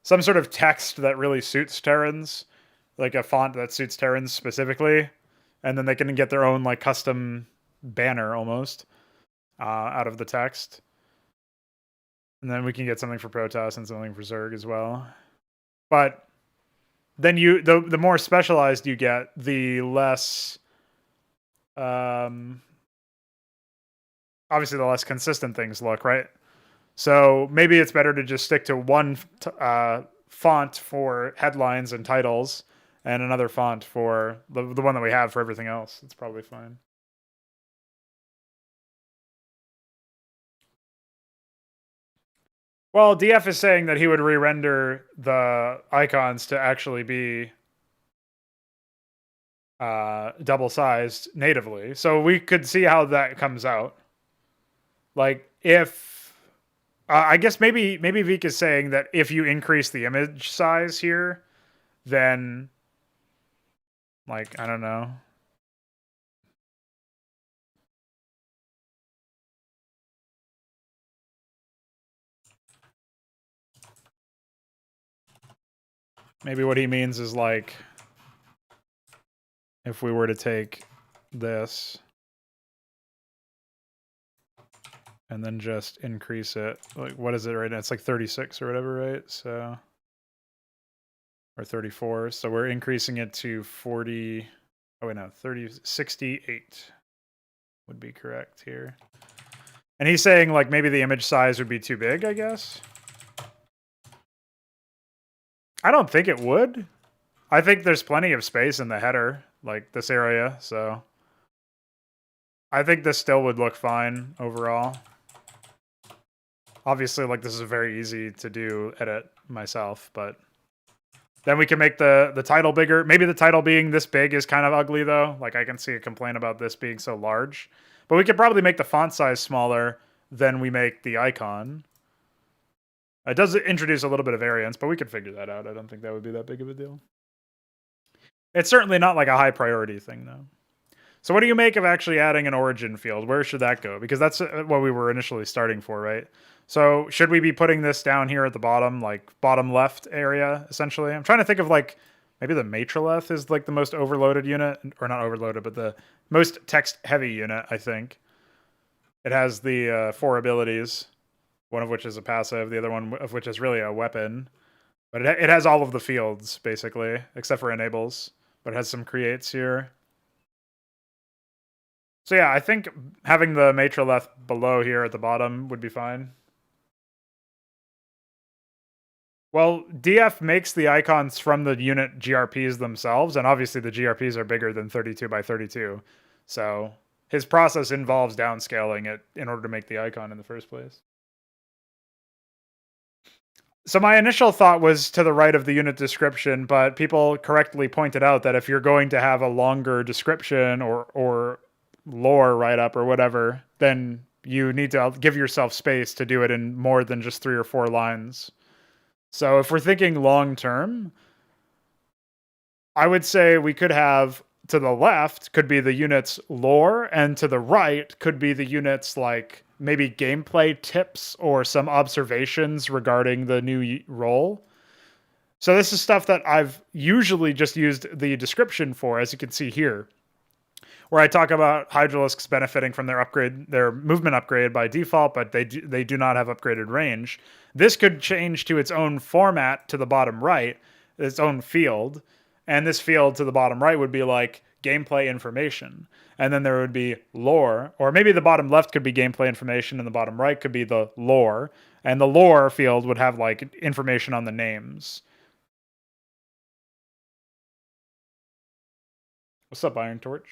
some sort of text that really suits Terrans, like a font that suits Terrans specifically, and then they can get their own, like, custom banner almost out of the text. And then we can get something for Protoss and something for Zerg as well. But then the more specialized you get, the less obviously the less consistent things look, right? So maybe it's better to just stick to one font for headlines and titles and another font for the one that we have for everything else. It's probably fine. Well, DF is saying that he would re-render the icons to actually be double-sized natively. So we could see how that comes out. Like, if I guess maybe Vik is saying that if you increase the image size here, then, like, I don't know. Maybe what he means is like, if we were to take this and then just increase it, like what is it right now? It's like 36 or whatever, right? So, or 34. So we're increasing it to 40. Oh wait, no, 68 would be correct here. And he's saying like maybe the image size would be too big, I guess. I don't think it would. I think there's plenty of space in the header, like this area, so I think this still would look fine overall. Obviously, like this is very easy to do edit myself, but then we can make the title bigger. Maybe the title being this big is kind of ugly though. Like I can see a complaint about this being so large. But we could probably make the font size smaller than we make the icon. It does introduce a little bit of variance, but we could figure that out. I don't think that would be that big of a deal. It's certainly not like a high priority thing though. So what do you make of actually adding an origin field? Where should that go? Because that's what we were initially starting for, right? So should we be putting this down here at the bottom, like bottom left area, essentially? I'm trying to think of like, maybe the matrolith is like the most overloaded unit, or not overloaded, but the most text heavy unit, I think. It has the 4 abilities, one of which is a passive, the other one of which is really a weapon. But it has all of the fields, basically, except for enables. But it has some creates here. So yeah, I think having the matrolith below here at the bottom would be fine. Well, DF makes the icons from the unit GRPs themselves, and obviously the GRPs are bigger than 32 by 32. So his process involves downscaling it in order to make the icon in the first place. So my initial thought was to the right of the unit description, but people correctly pointed out that if you're going to have a longer description or lore write-up or whatever, then you need to give yourself space to do it in more than just 3 or 4 lines. So if we're thinking long term, I would say we could have to the left could be the unit's lore, and to the right could be the unit's like maybe gameplay tips or some observations regarding the new role. So this is stuff that I've usually just used the description for, as you can see here, where I talk about Hydralisks benefiting from their movement upgrade by default, but they do not have upgraded range. This could change to its own format to the bottom right, its own field, and this field to the bottom right would be like gameplay information. And then there would be lore, or maybe the bottom left could be gameplay information and the bottom right could be the lore. And the lore field would have like information on the names. What's up, Iron Torch?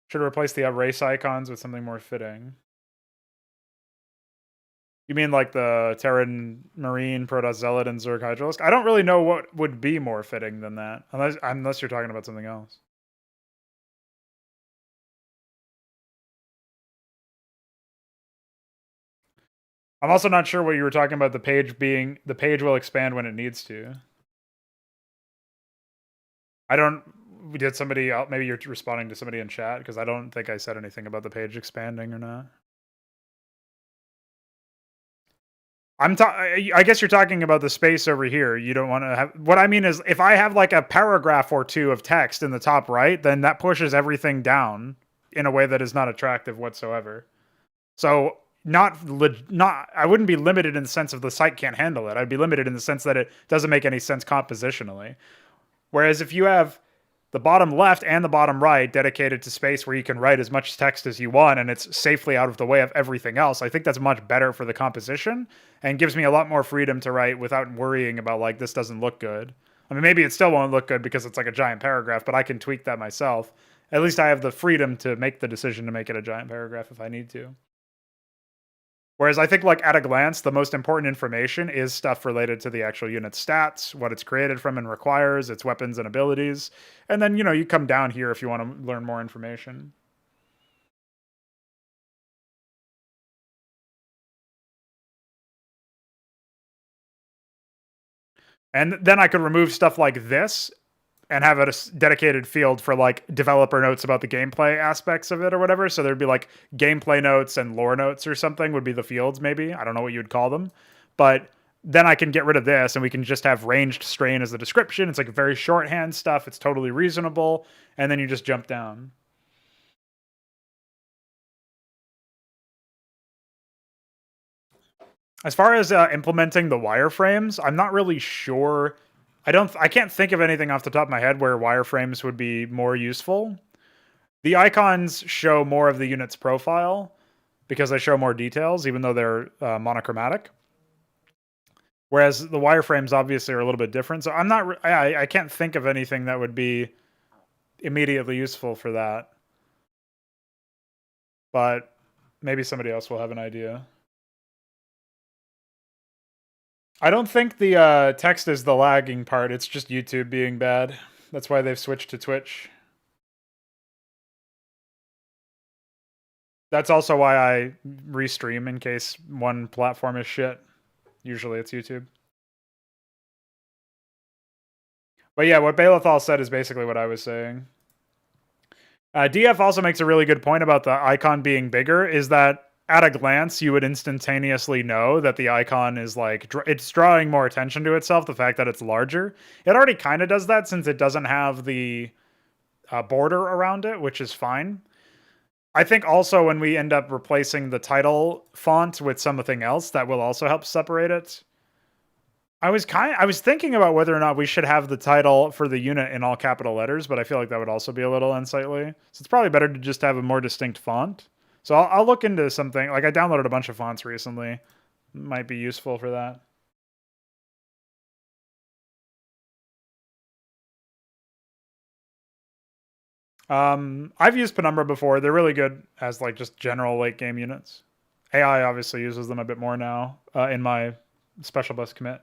Should replace the race icons with something more fitting. You mean like the Terran Marine, Protoss Zealot, and Zerg Hydralisk? I don't really know what would be more fitting than that, unless you're talking about something else. I'm also not sure what you were talking about. The page will expand when it needs to. I don't. Did somebody else? Maybe you're responding to somebody in chat, because I don't think I said anything about the page expanding or not. I guess you're talking about the space over here. You don't want to have. What I mean is, if I have like a paragraph or two of text in the top right, then that pushes everything down in a way that is not attractive whatsoever. So I wouldn't be limited in the sense of the site can't handle it. I'd be limited in the sense that it doesn't make any sense compositionally. Whereas if you have the bottom left and the bottom right dedicated to space where you can write as much text as you want and it's safely out of the way of everything else, I think that's much better for the composition and gives me a lot more freedom to write without worrying about like this doesn't look good. I mean, maybe it still won't look good because it's like a giant paragraph, but I can tweak that myself. At least I have the freedom to make the decision to make it a giant paragraph if I need to. Whereas I think like at a glance, the most important information is stuff related to the actual unit stats, what it's created from and requires, its weapons and abilities. And then, you come down here if you want to learn more information. And then I could remove stuff like this and have a dedicated field for like developer notes about the gameplay aspects of it or whatever. So there'd be like gameplay notes and lore notes or something would be the fields, maybe. I don't know what you would call them. But then I can get rid of this and we can just have ranged strain as the description. It's like very shorthand stuff. It's totally reasonable. And then you just jump down. As far as implementing the wireframes, I'm not really sure. I can't think of anything off the top of my head where wireframes would be more useful. The icons show more of the unit's profile because they show more details, even though they're monochromatic. Whereas the wireframes obviously are a little bit different. So I'm not. I can't think of anything that would be immediately useful for that. But maybe somebody else will have an idea. I don't think the text is the lagging part. It's just YouTube being bad. That's why they've switched to Twitch. That's also why I restream in case one platform is shit. Usually it's YouTube. But yeah, what Balethal said is basically what I was saying. DF also makes a really good point about the icon being bigger, is that at a glance, you would instantaneously know that the icon is like, it's drawing more attention to itself, the fact that it's larger. It already kind of does that since it doesn't have the border around it, which is fine. I think also when we end up replacing the title font with something else, that will also help separate it. I was thinking about whether or not we should have the title for the unit in all capital letters, but I feel like that would also be a little unsightly. So it's probably better to just have a more distinct font. So I'll look into something. Like I downloaded a bunch of fonts recently. Might be useful for that. I've used Penumbra before. They're really good as like just general late game units. AI obviously uses them a bit more now in my special bus commit.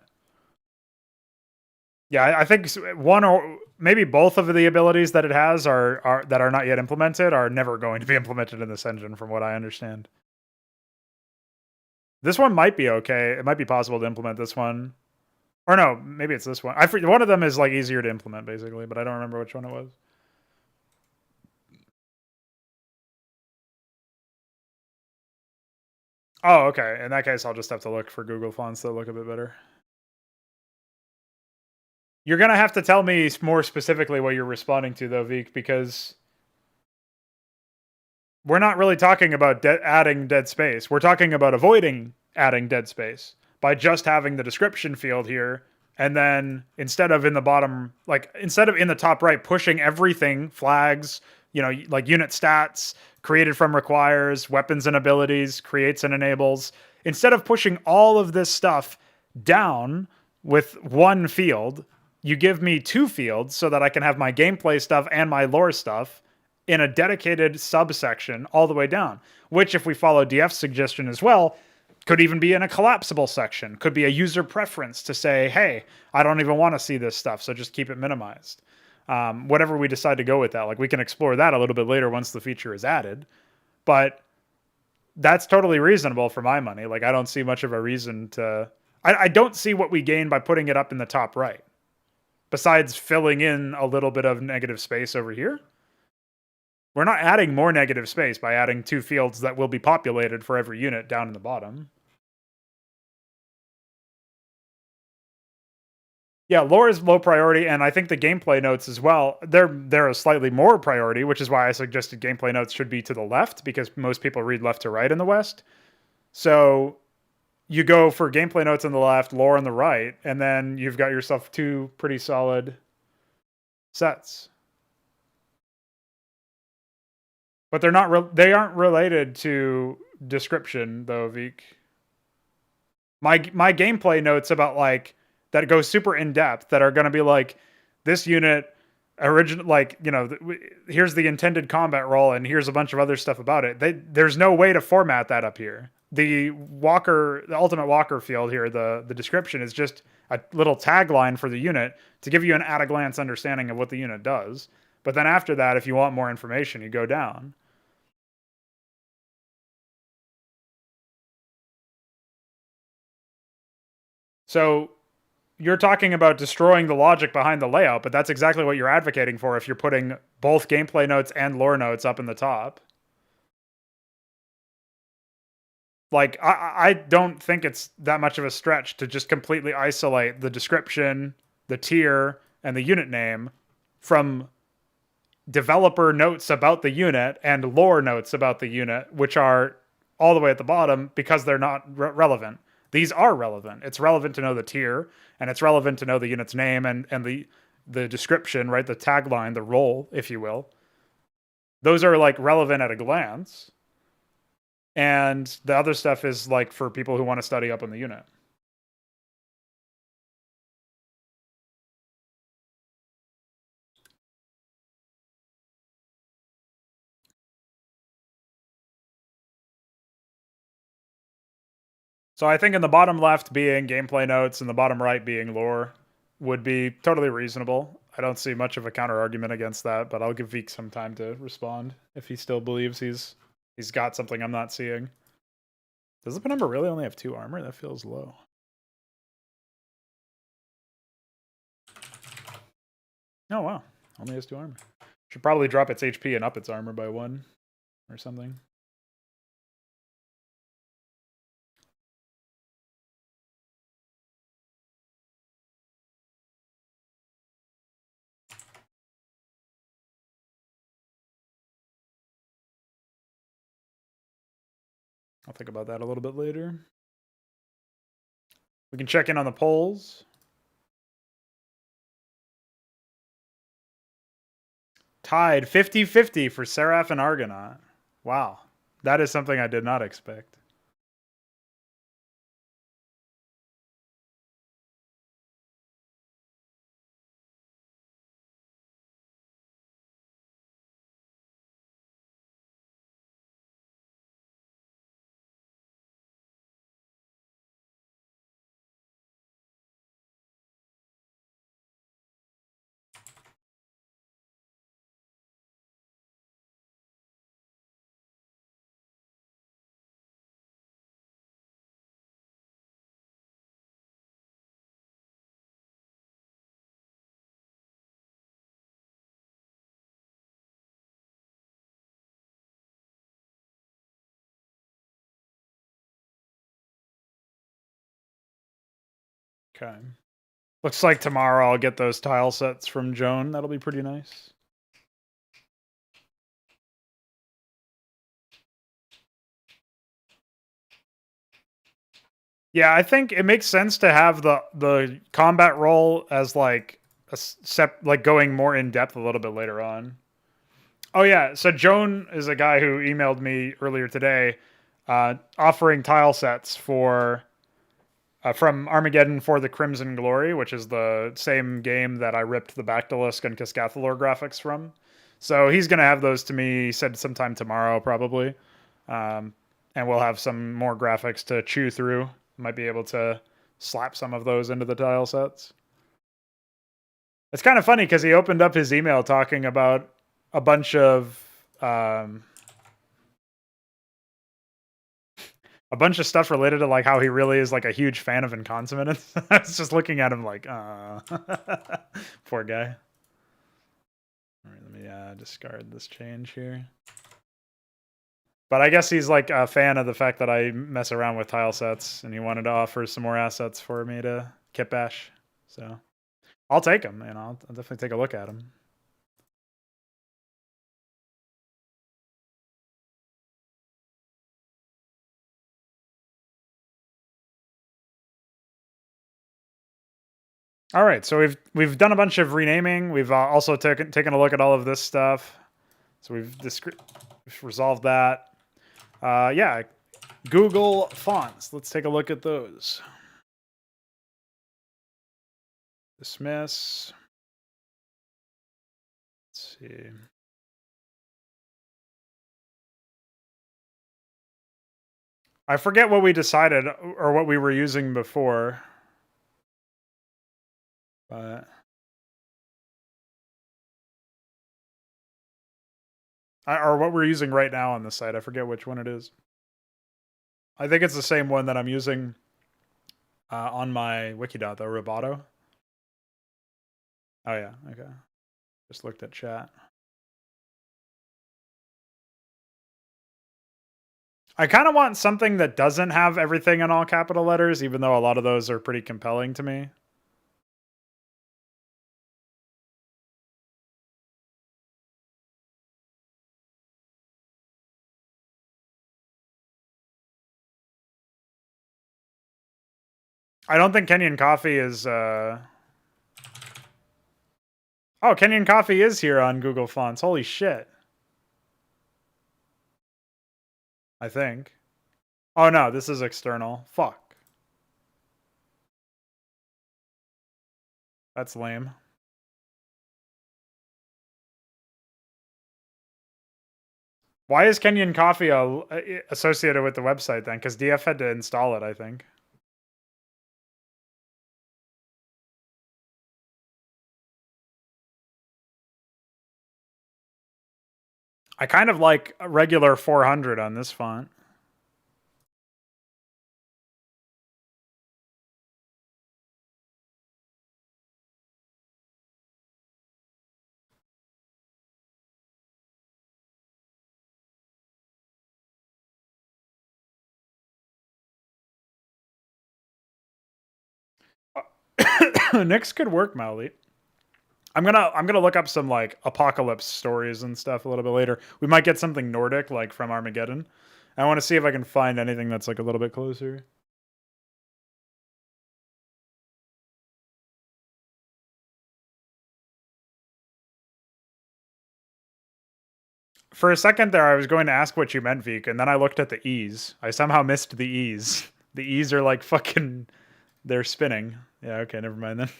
Yeah, I think one or maybe both of the abilities that it has are that are not yet implemented are never going to be implemented in this engine, from what I understand. This one might be okay. It might be possible to implement this one, or no, maybe it's this one. One of them is like easier to implement basically, but I don't remember which one it was. Oh, okay. In that case, I'll just have to look for Google fonts that look a bit better. You're gonna have to tell me more specifically what you're responding to, though, Veek, because we're not really talking about adding dead space. We're talking about avoiding adding dead space by just having the description field here. And then instead of in the bottom, like instead of in the top right, pushing everything, flags, like unit stats, created from requires, weapons and abilities, creates and enables, instead of pushing all of this stuff down with one field, you give me two fields so that I can have my gameplay stuff and my lore stuff in a dedicated subsection all the way down, which if we follow DF's suggestion as well, could even be in a collapsible section, could be a user preference to say, hey, I don't even want to see this stuff, so just keep it minimized. Whatever we decide to go with that, like we can explore that a little bit later once the feature is added, but that's totally reasonable for my money. Like I don't see much of a reason to, I don't see what we gain by putting it up in the top right, besides filling in a little bit of negative space over here. We're not adding more negative space by adding two fields that will be populated for every unit down in the bottom. Yeah, lore is low priority, and I think the gameplay notes as well, they're a slightly more priority, which is why I suggested gameplay notes should be to the left, because most people read left to right in the West. So you go for gameplay notes on the left, lore on the right, and then you've got yourself two pretty solid sets. But they aren't related to description though, Veek. My gameplay notes about like that go super in depth that are going to be like this unit original, like here's the intended combat role and here's a bunch of other stuff about it. There's no way to format that up here. The ultimate walker field here, the description is just a little tagline for the unit to give you an at a glance understanding of what the unit does. But then after that, if you want more information, you go down. So you're talking about destroying the logic behind the layout, but that's exactly what you're advocating for if you're putting both gameplay notes and lore notes up in the top. Like, I don't think it's that much of a stretch to just completely isolate the description, the tier, and the unit name from developer notes about the unit and lore notes about the unit, which are all the way at the bottom because they're not relevant. These are relevant. It's relevant to know the tier, and it's relevant to know the unit's name and the description, right? The tagline, the role, if you will. Those are like relevant at a glance. And the other stuff is like for people who want to study up on the unit. So I think in the bottom left being gameplay notes and the bottom right being lore would be totally reasonable. I don't see much of a counter argument against that, but I'll give Veek some time to respond if he still believes he's got something I'm not seeing. Does the Penumbra really only have 2 armor? That feels low. Oh wow, only has 2 armor. Should probably drop its HP and up its armor by 1 or something. I'll think about that a little bit later. We can check in on the polls. Tied 50-50 for Seraph and Argonaut. Wow. That is something I did not expect. Okay. Looks like tomorrow I'll get those tile sets from Joan. That'll be pretty nice. Yeah, I think it makes sense to have the combat role as like like going more in depth a little bit later on. Oh yeah, so Joan is a guy who emailed me earlier today, offering tile sets for from Armageddon for the Crimson Glory, which is the same game that I ripped the Bactalisk and Cascathalor graphics from. So he's going to have those to me, he said sometime tomorrow, probably. And we'll have some more graphics to chew through. Might be able to slap some of those into the tile sets. It's kind of funny because he opened up his email talking about a bunch of stuff related to like how he really is like a huge fan of Inconsummate. I was just looking at him like, poor guy. All right, let me discard this change here. But I guess he's like a fan of the fact that I mess around with tile sets, and he wanted to offer some more assets for me to kit bash. So I'll take them, and I'll definitely take a look at them. All right, so we've done a bunch of renaming. We've also taken a look at all of this stuff. So we've resolved that. Yeah, Google fonts. Let's take a look at those. Dismiss. Let's see. I forget what we decided or what we were using before. But or what we're using right now on the site. I forget which one it is. I think it's the same one that I'm using On my Wikidot, though, Roboto. Oh, yeah, okay. Just looked at chat. I kind of want something that doesn't have everything in all capital letters, even though a lot of those are pretty compelling to me. I don't think Kenyan Coffee is... Oh, Kenyan Coffee is here on Google Fonts. Holy shit. I think. Oh, no, this is external. Fuck. That's lame. Why is Kenyan Coffee associated with the website then? Because DF had to install it, I think. I kind of like a regular 400 on this font. Nyx could work, Mally. I'm gonna look up some like apocalypse stories and stuff a little bit later. We might get something Nordic like from Armageddon. I want to see if I can find anything that's like a little bit closer. For a second there, I was going to ask what you meant, Veek, and then I looked at the E's. I somehow missed the E's. The E's are like fucking... They're spinning. Yeah, okay, never mind then.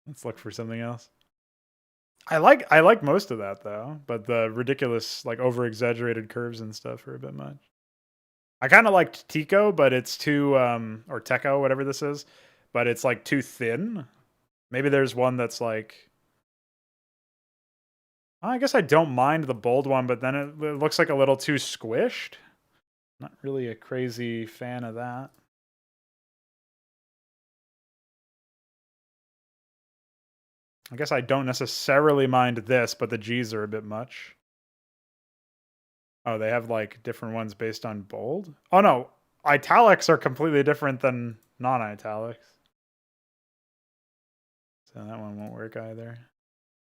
Let's look for something else. I like most of that though, but the ridiculous, like over-exaggerated curves and stuff are a bit much. I kind of liked Tico, but it's too, or Teco, whatever this is, but it's like too thin. Maybe there's one that's like... I guess I don't mind the bold one, but then it looks like a little too squished. Not really a crazy fan of that. I guess I don't necessarily mind this, but the G's are a bit much. Oh, they have like different ones based on bold? Oh no, italics are completely different than non-italics. So that one won't work either.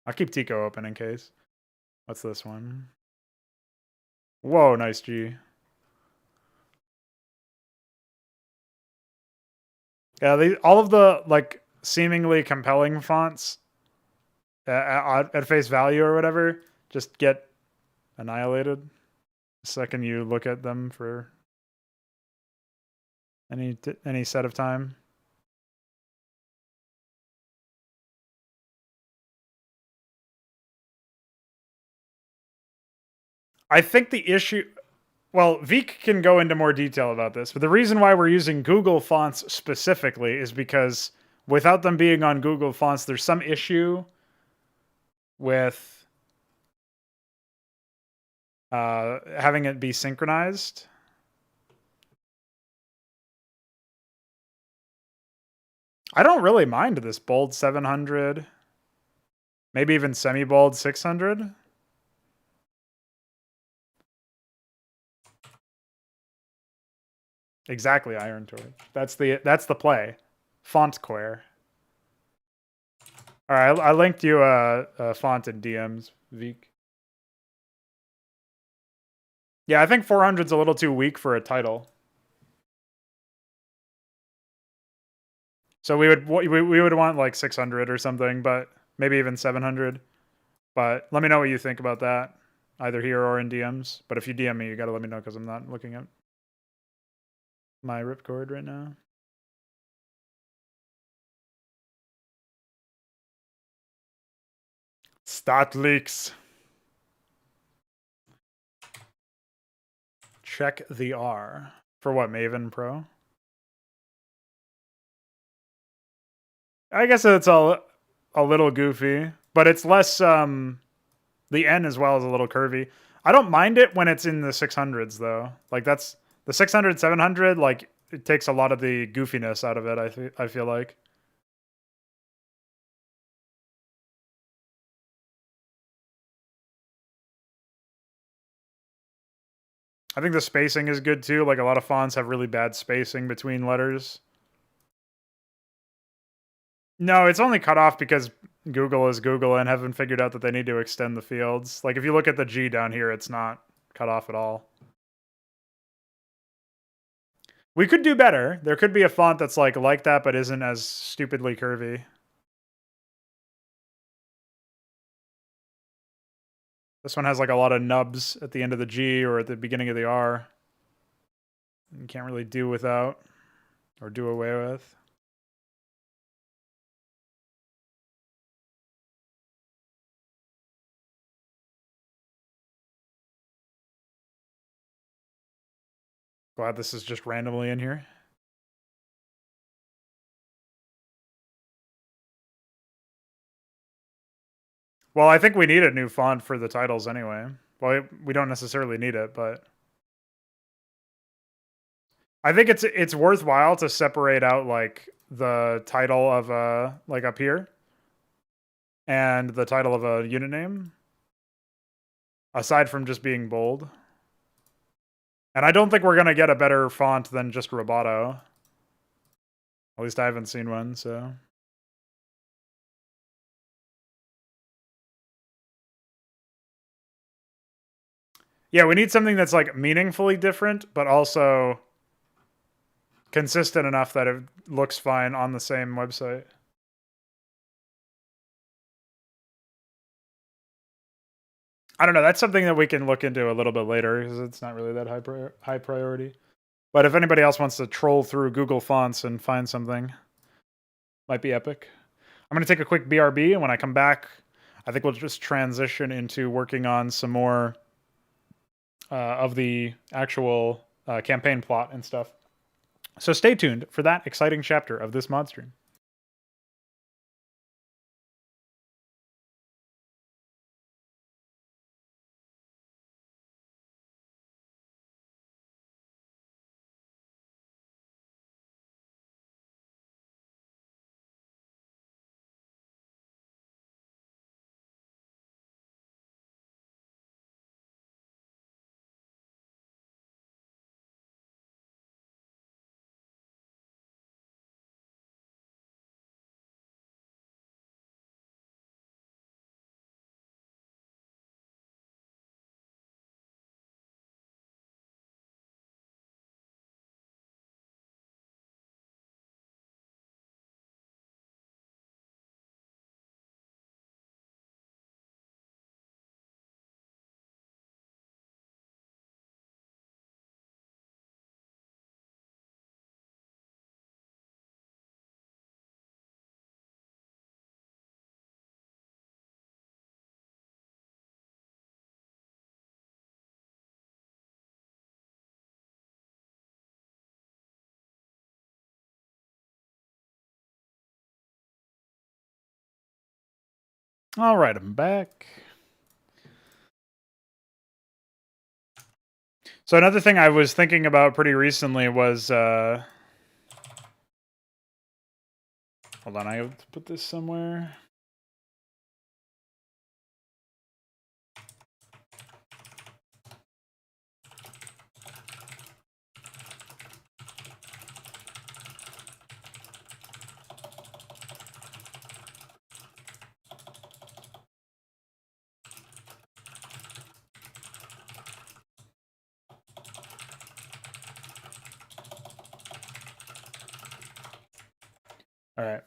I'll keep Tico open in case. What's this one? Whoa, nice G. Yeah, all of the like seemingly compelling fonts at face value or whatever just get annihilated the second you look at them for any set of time. I think the issue... Well, Veek can go into more detail about this, but the reason why we're using Google Fonts specifically is because without them being on Google Fonts, there's some issue with having it be synchronized. I don't really mind this bold 700, maybe even semi-bold 600. Exactly, Iron Torch. That's the play. Font Square. All right, I linked you a font in DMs, Veek. Yeah, I think 400's a little too weak for a title. So we would want like 600 or something, but maybe even 700. But let me know what you think about that, either here or in DMs. But if you DM me, you gotta let me know because I'm not looking at my ripcord right now. Stat leaks. Check the R. For what, Maven Pro? I guess it's a little goofy, but it's less, the N as well is a little curvy. I don't mind it when it's in the 600s though. Like that's, the 600, 700, like it takes a lot of the goofiness out of it, I feel like. I think the spacing is good too. Like a lot of fonts have really bad spacing between letters. No, it's only cut off because Google is Google and haven't figured out that they need to extend the fields. Like if you look at the G down here, it's not cut off at all. We could do better. There could be a font that's like that, but isn't as stupidly curvy. This one has like a lot of nubs at the end of the G or at the beginning of the R. You can't really do without or do away with. Glad this is just randomly in here. Well, I think we need a new font for the titles anyway. Well, we don't necessarily need it, but I think it's worthwhile to separate out like the title of like up here and the title of a unit name, aside from just being bold. And I don't think we're gonna get a better font than just Roboto. At least I haven't seen one, so. Yeah, we need something that's like meaningfully different, but also consistent enough that it looks fine on the same website. I don't know. That's something that we can look into a little bit later because it's not really that high priority. But if anybody else wants to troll through Google Fonts and find something, might be epic. I'm going to take a quick BRB, and when I come back, I think we'll just transition into working on some more of the actual campaign plot and stuff. So stay tuned for that exciting chapter of this Modstream. All right, I'm back. So another thing I was thinking about pretty recently was, hold on, I have to put this somewhere. All right.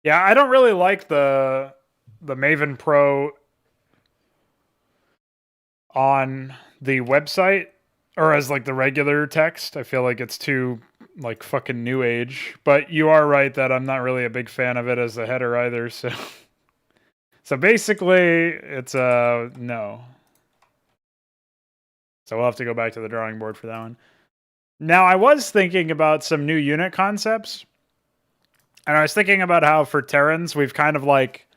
Yeah, I don't really like the Maven Pro on the website or as like the regular text. I feel like it's too like fucking new age. But you are right that I'm not really a big fan of it as a header either, so so basically it's a no. So we'll have to go back to the drawing board for that one. Now, I was thinking about some new unit concepts, and I was thinking about how for Terrans, we've kind of like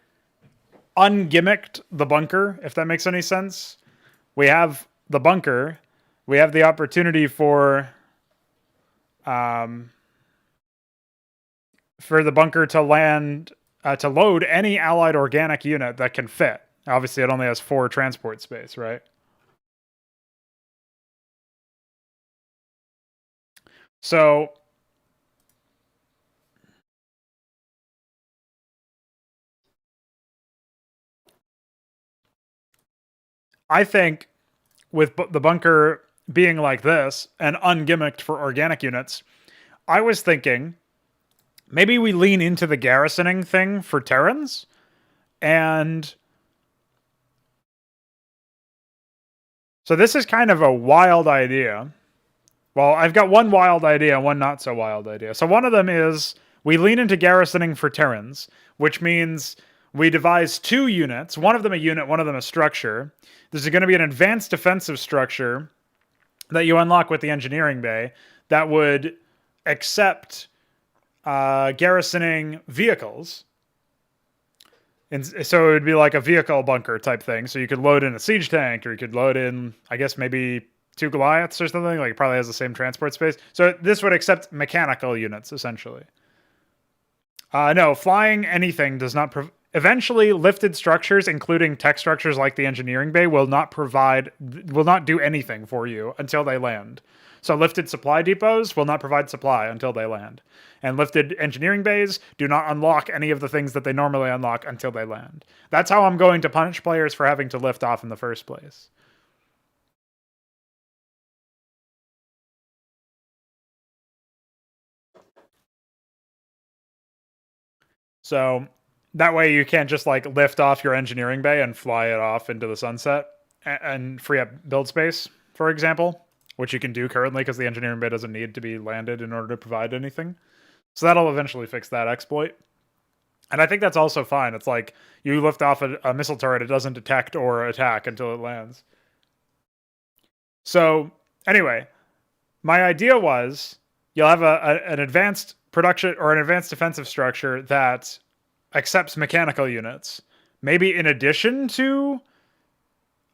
ungimmicked the bunker, if that makes any sense. We have the bunker, we have the opportunity um, for the bunker to land, to load any allied organic unit that can fit. Obviously, it only has 4 transport space, right? So I think with the bunker being like this and ungimmicked for organic units, I was thinking maybe we lean into the garrisoning thing for Terrans, and so this is kind of a wild idea. Well, I've got one wild idea and one not so wild idea. So one of them is we lean into garrisoning for Terrans, which means we devise 2 units, one of them a unit, one of them a structure. There's going to be an advanced defensive structure that you unlock with the engineering bay that would accept garrisoning vehicles. And so it would be like a vehicle bunker type thing. So you could load in a siege tank, or you could load in, I guess, maybe 2 Goliaths or something. Like, it probably has the same transport space. So this would accept mechanical units, essentially. No, flying anything does not... Eventually, lifted structures, including tech structures like the engineering bay, will not do anything for you until they land. So lifted supply depots will not provide supply until they land. And lifted engineering bays do not unlock any of the things that they normally unlock until they land. That's how I'm going to punish players for having to lift off in the first place. So that way you can't just like lift off your engineering bay and fly it off into the sunset and free up build space, for example, which you can do currently because the engineering bay doesn't need to be landed in order to provide anything. So that'll eventually fix that exploit. And I think that's also fine. It's like you lift off a missile turret, it doesn't detect or attack until it lands. So anyway, my idea was you'll have an advanced production or an advanced defensive structure that accepts mechanical units, maybe in addition to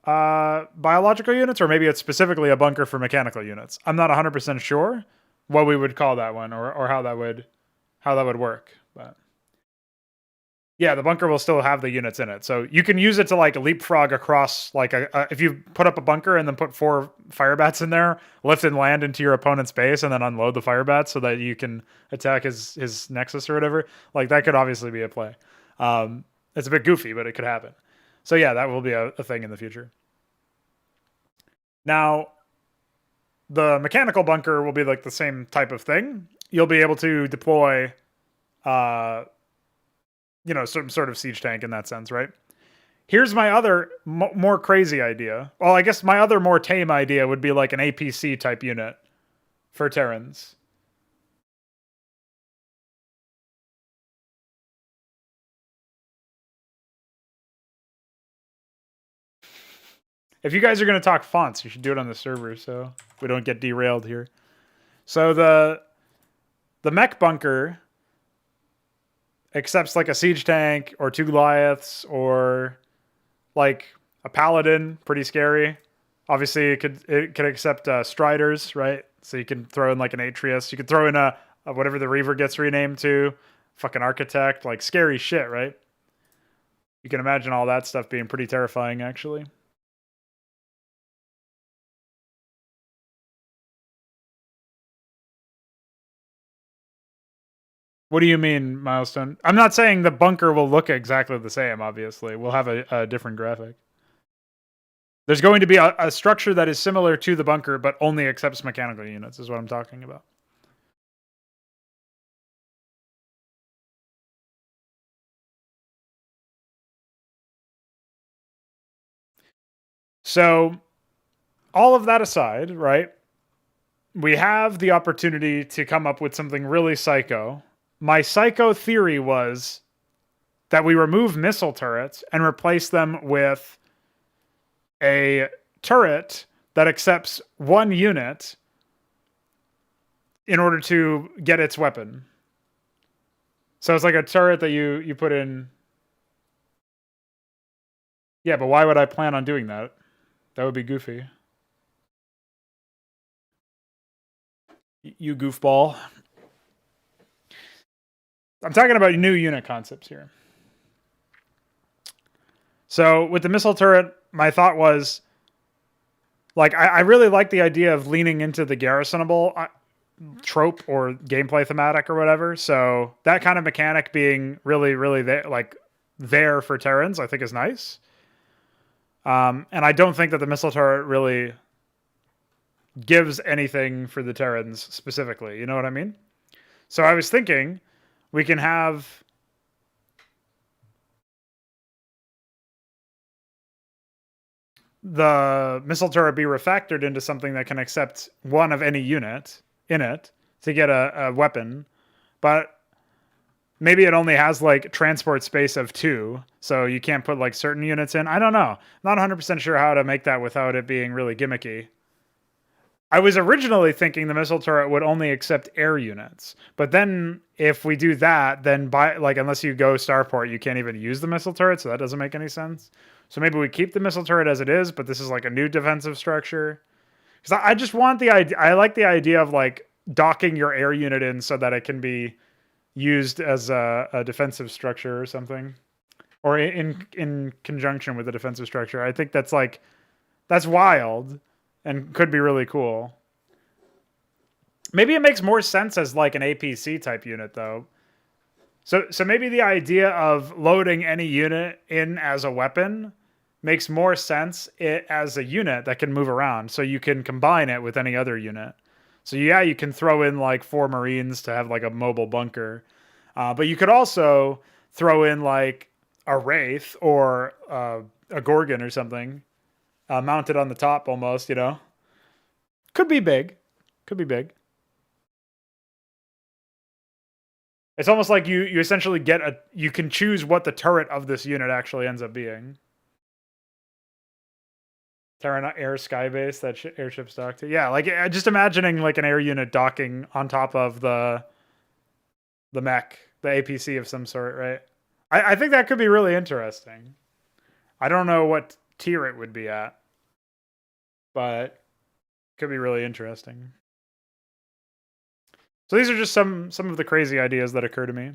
biological units, or maybe it's specifically a bunker for mechanical units. I'm not 100% sure what we would call that one, or how that would work. But yeah, the bunker will still have the units in it, so you can use it to like leapfrog across. Like if you put up a bunker and then put 4 fire bats in there, lift and land into your opponent's base, and then unload the fire bats so that you can attack his nexus or whatever. Like that could obviously be a play. It's a bit goofy, but it could happen. So yeah, that will be a thing in the future. Now, the mechanical bunker will be like the same type of thing. You'll be able to deploy, some sort of siege tank in that sense, right? Here's my other more crazy idea. Well, I guess my other more tame idea would be like an APC type unit for Terrans. If you guys are going to talk fonts, you should do it on the server so we don't get derailed here. So the mech bunker accepts like a siege tank or 2 Goliaths or like a paladin, pretty scary. Obviously, it could accept striders, right? So you can throw in like an Atreus. You could throw in a whatever the Reaver gets renamed to, fucking architect, like scary shit, right? You can imagine all that stuff being pretty terrifying, actually. What do you mean, milestone? I'm not saying the bunker will look exactly the same, obviously. We'll have a different graphic. There's going to be a structure that is similar to the bunker, but only accepts mechanical units, is what I'm talking about. So, all of that aside, right? We have the opportunity to come up with something really psycho. My psycho theory was that we remove missile turrets and replace them with a turret that accepts 1 unit in order to get its weapon. So it's like a turret that you put in. Yeah, but why would I plan on doing that? That would be goofy. You goofball. I'm talking about new unit concepts here. So with the missile turret, my thought was, like, I really like the idea of leaning into the garrisonable trope or gameplay thematic or whatever. So that kind of mechanic being really there for Terrans, I think is nice. And I don't think that the missile turret really gives anything for the Terrans specifically. You know what I mean? So I was thinking we can have the missile turret be refactored into something that can accept one of any unit in it to get a weapon, but maybe it only has like transport space of 2, so you can't put like certain units in. I don't know. Not 100% sure how to make that without it being really gimmicky. I was originally thinking the missile turret would only accept air units, but then if we do that, then unless you go starport, you can't even use the missile turret, so that doesn't make any sense. So maybe we keep the missile turret as it is, but this is like a new defensive structure. Because I just want the idea. I like the idea of like docking your air unit in so that it can be used as a defensive structure or something, or in conjunction with a defensive structure. I think that's wild and could be really cool. Maybe it makes more sense as like an APC type unit though. So maybe the idea of loading any unit in as a weapon makes more sense as a unit that can move around, so you can combine it with any other unit. So yeah, you can throw in like 4 Marines to have like a mobile bunker, but you could also throw in like a Wraith or a Gorgon or something mounted on the top almost, you know? Could be big. Could be big. It's almost like you essentially you can choose what the turret of this unit actually ends up being. Terran Air Skybase, that airships dock to. Yeah, like just imagining like an air unit docking on top of the mech, the APC of some sort, right? I think that could be really interesting. I don't know what tier it would be at, but it could be really interesting. So these are just some of the crazy ideas that occur to me.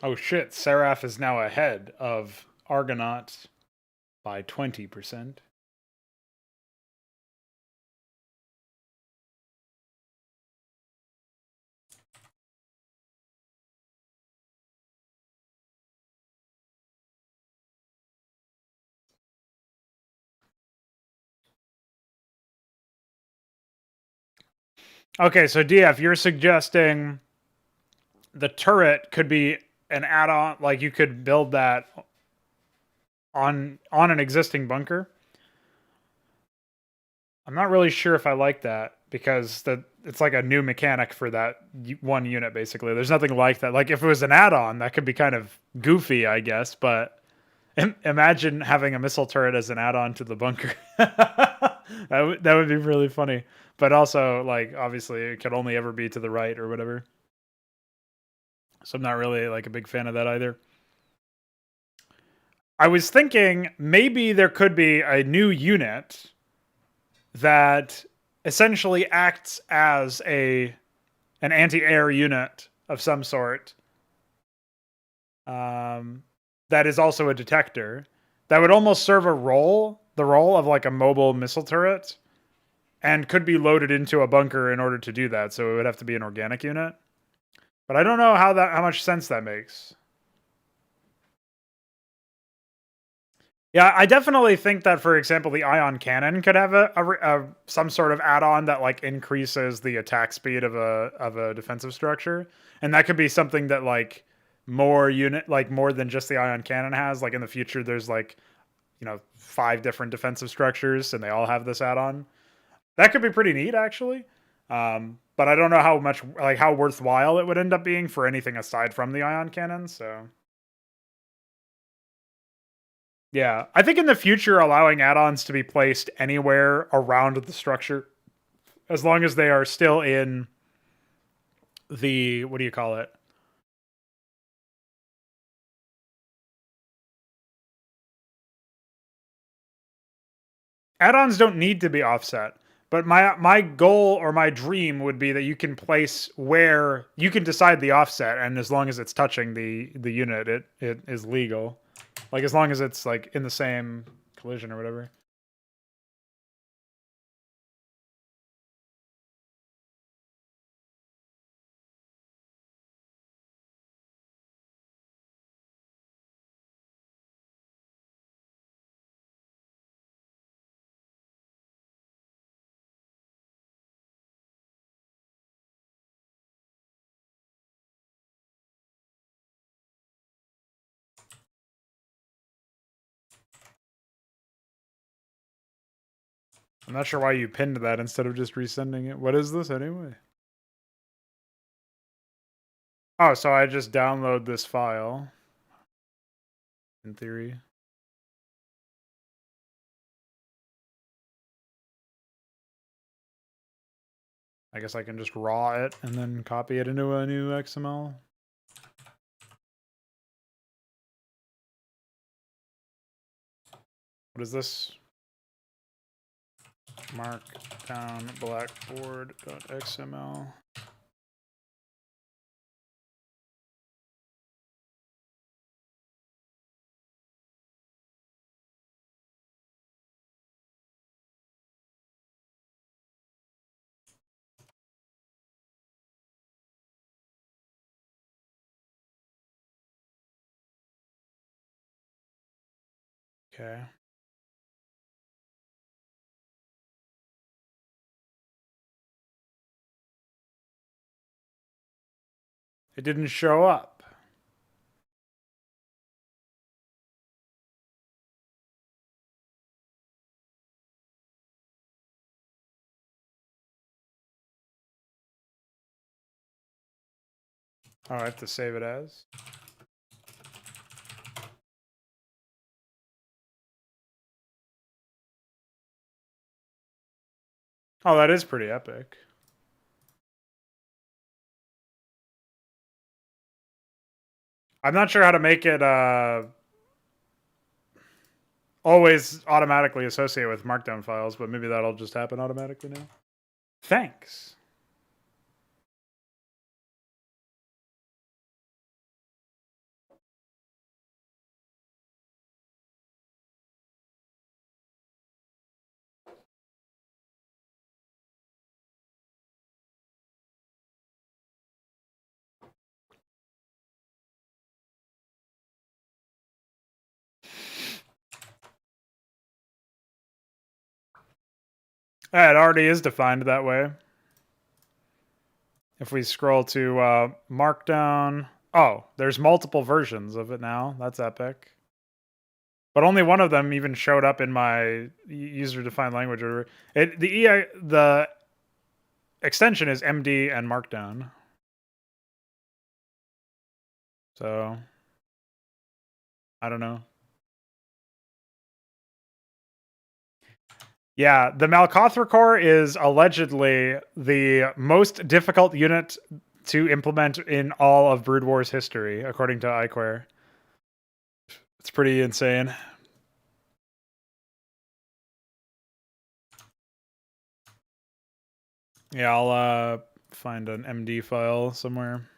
Oh shit, Seraph is now ahead of Argonaut by 20%. Okay, so DF, you're suggesting the turret could be an add-on, like you could build that on an existing bunker. I'm not really sure if I like that because it's like a new mechanic for that one unit basically. There's nothing like that. Like if it was an add-on, that could be kind of goofy, I guess, but imagine having a missile turret as an add-on to the bunker. That would be really funny. But also, like, obviously, it could only ever be to the right or whatever. So I'm not really like a big fan of that either. I was thinking maybe there could be a new unit that essentially acts as an anti-air unit of some sort. That is also a detector that would almost serve the role of like a mobile missile turret, and could be loaded into a bunker in order to do that. So it would have to be an organic unit. But I don't know how much sense that makes. Yeah, I definitely think that, for example, the ion cannon could have a some sort of add-on that like increases the attack speed of a defensive structure, and that could be something that like more than just the ion cannon has. Like in the future, there's like 5 different defensive structures, and they all have this add-on. That could be pretty neat, actually. But I don't know how worthwhile it would end up being for anything aside from the ion cannon. So yeah, I think in the future, allowing add-ons to be placed anywhere around the structure, as long as they are still in the, what do you call it? Add-ons don't need to be offset, but my goal or my dream would be that you can place where you can decide the offset, and as long as it's touching the unit, it is legal. Like as long as it's like in the same collision or whatever. I'm not sure why you pinned that instead of just resending it. What is this anyway? Oh, so I just download this file, in theory. I guess I can just raw it and then copy it into a new XML. What is this? Markdown blackboard.xml. Okay. It didn't show up. Oh, I have to save it as. Oh, that is pretty epic. I'm not sure how to make it always automatically associate with markdown files, but maybe that'll just happen automatically now. Thanks. Yeah, it already is defined that way. If we scroll to Markdown, oh, there's multiple versions of it now. That's epic. But only one of them even showed up in my user-defined language order. The extension is MD and Markdown. So I don't know. Yeah, the Malkothra core is allegedly the most difficult unit to implement in all of Brood War's history, according to iQuare. It's pretty insane. Yeah, I'll find an MD file somewhere.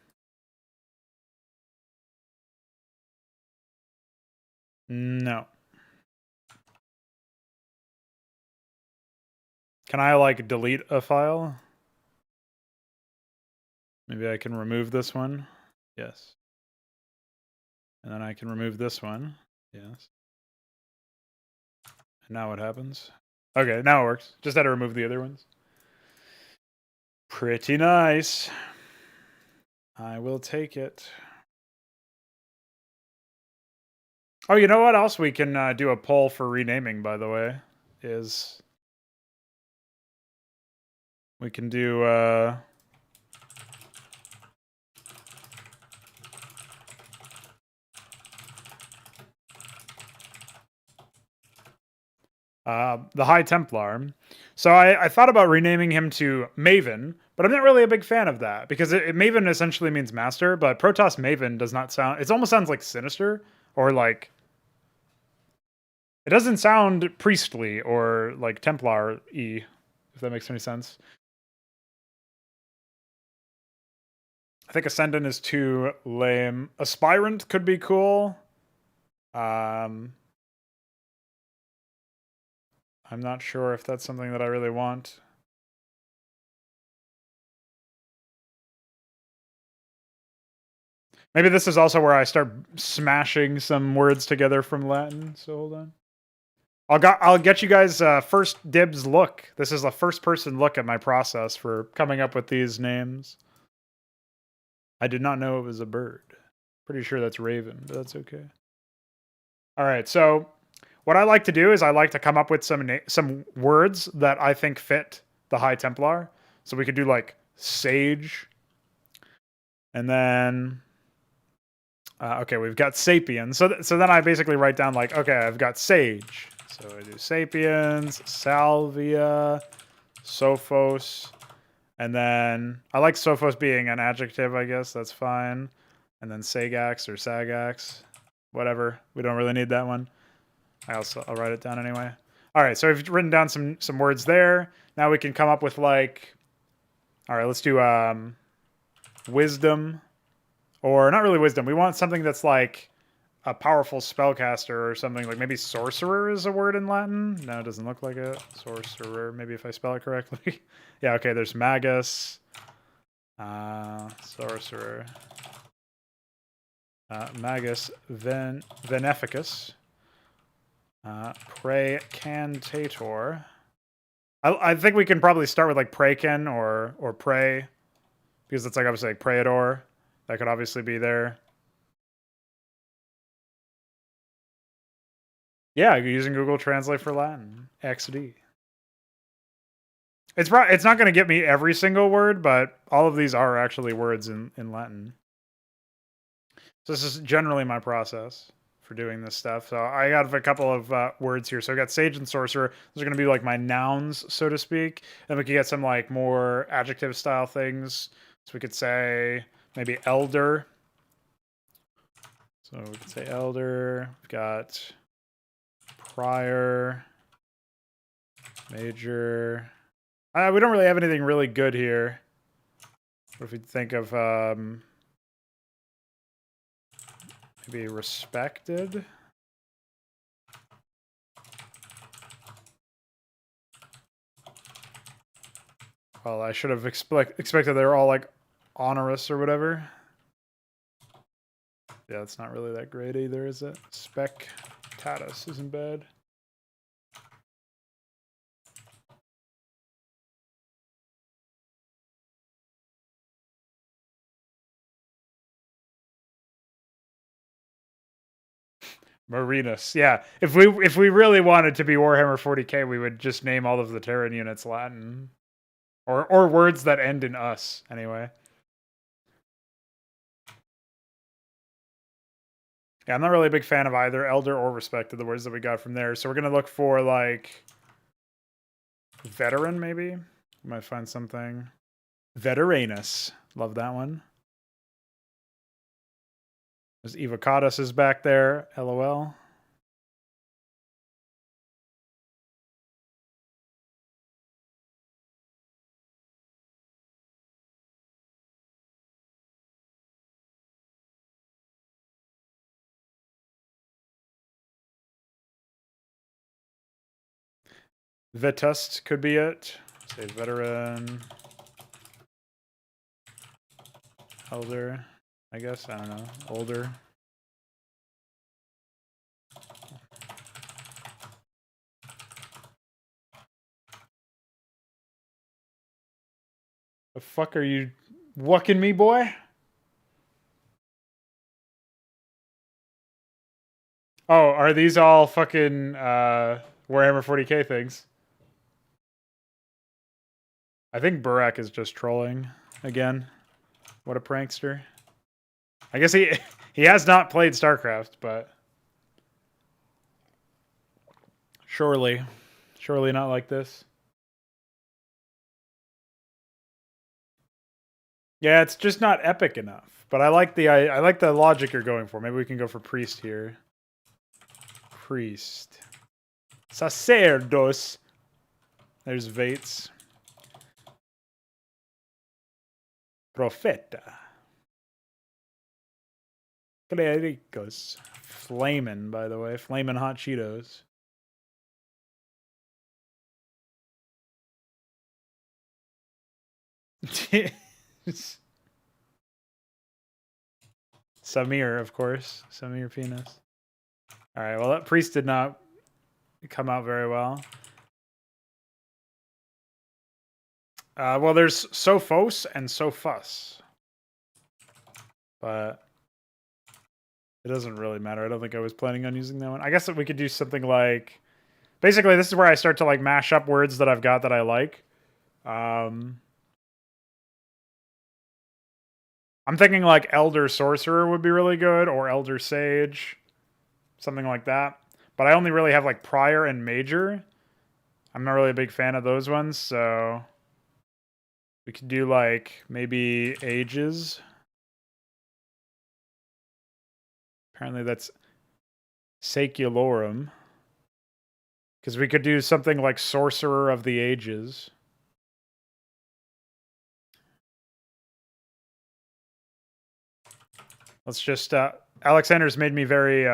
No. Can I like delete a file? Maybe I can remove this one. Yes. And then I can remove this one. Yes. And now what happens? Okay, now it works. Just had to remove the other ones. Pretty nice. I will take it. Oh, you know what else we can do a poll for renaming, by the way, is we can do the High Templar. So I thought about renaming him to Maven, but I'm not really a big fan of that because Maven essentially means master, but Protoss Maven does not sound. It almost sounds like sinister or like it doesn't sound priestly or like Templar-y, if that makes any sense. I think Ascendant is too lame. Aspirant could be cool. I'm not sure if that's something that I really want. Maybe this is also where I start smashing some words together from Latin. So hold on. I'll get you guys first dibs look. This is a first person look at my process for coming up with these names. I did not know it was a bird. Pretty sure that's raven, but that's okay. All right, so what I like to do is I like to come up with some words that I think fit the High Templar. So we could do like sage, and then okay, we've got sapiens. So then I basically write down like, okay, I've got sage. So I do sapiens, salvia, sophos, and then I like sophos being an adjective, I guess. That's fine. And then sagax or sagax, whatever. We don't really need that one. I'll write it down anyway. All right, so we've written down some words there. Now we can come up with like, all right, let's do wisdom, or not really wisdom. We want something that's like a powerful spellcaster or something. Like maybe sorcerer is a word in Latin. No, it doesn't look like it. Sorcerer. Maybe if I spell it correctly. Yeah. Okay. There's magus, sorcerer, magus veneficus. Precantator. I think we can probably start with like Praken or Pray, because it's like obviously like Praetor. That could obviously be there. Yeah, using Google Translate for Latin. XD. It's not going to get me every single word, but all of these are actually words in Latin. So this is generally my process for doing this stuff. So I got a couple of words here. So I got sage and sorcerer. Those are going to be like my nouns, so to speak. Then we could get some like more adjective style things. So we could say maybe elder. So we could say elder. We've got prior, major. We don't really have anything really good here. What if we think of maybe respected? Well, I should have expected they were all like onerous or whatever. Yeah, it's not really that great either, is it? Spectatus isn't bad. Marinus, yeah. If we really wanted to be Warhammer 40k, we would just name all of the Terran units Latin, or words that end in us. Anyway, yeah, I'm not really a big fan of either elder or respected. The words that we got from there, so we're gonna look for like veteran, maybe. We might find something. Veteranus, love that one. There's Evocatus is back there. LOL. Vetust could be it. Say veteran. Elder, I guess. I don't know. Older. The fuck are you wucking me, boy? Oh, are these all fucking Warhammer 40k things? I think Burak is just trolling again. What a prankster. I guess he has not played Starcraft, but surely not like this. Yeah, it's just not epic enough. But I like the logic you're going for. Maybe we can go for priest here. Priest. Sacerdos. There's Vates. Profeta. Clericos. Flamin', by the way. Flamin' hot Cheetos. Samir, of course. Samir penis. Alright, well, that priest did not come out very well. Well, there's Sophos and Sophus. But it doesn't really matter. I don't think I was planning on using that one. I guess that we could do something like... Basically, this is where I start to like mash up words that I've got that I like. I'm thinking like Elder Sorcerer would be really good, or Elder Sage. Something like that. But I only really have like Prior and Major. I'm not really a big fan of those ones, so... We could do like maybe Ages. Apparently that's Saculorum. Because we could do something like Sorcerer of the Ages. Let's just... Alexander's made me very...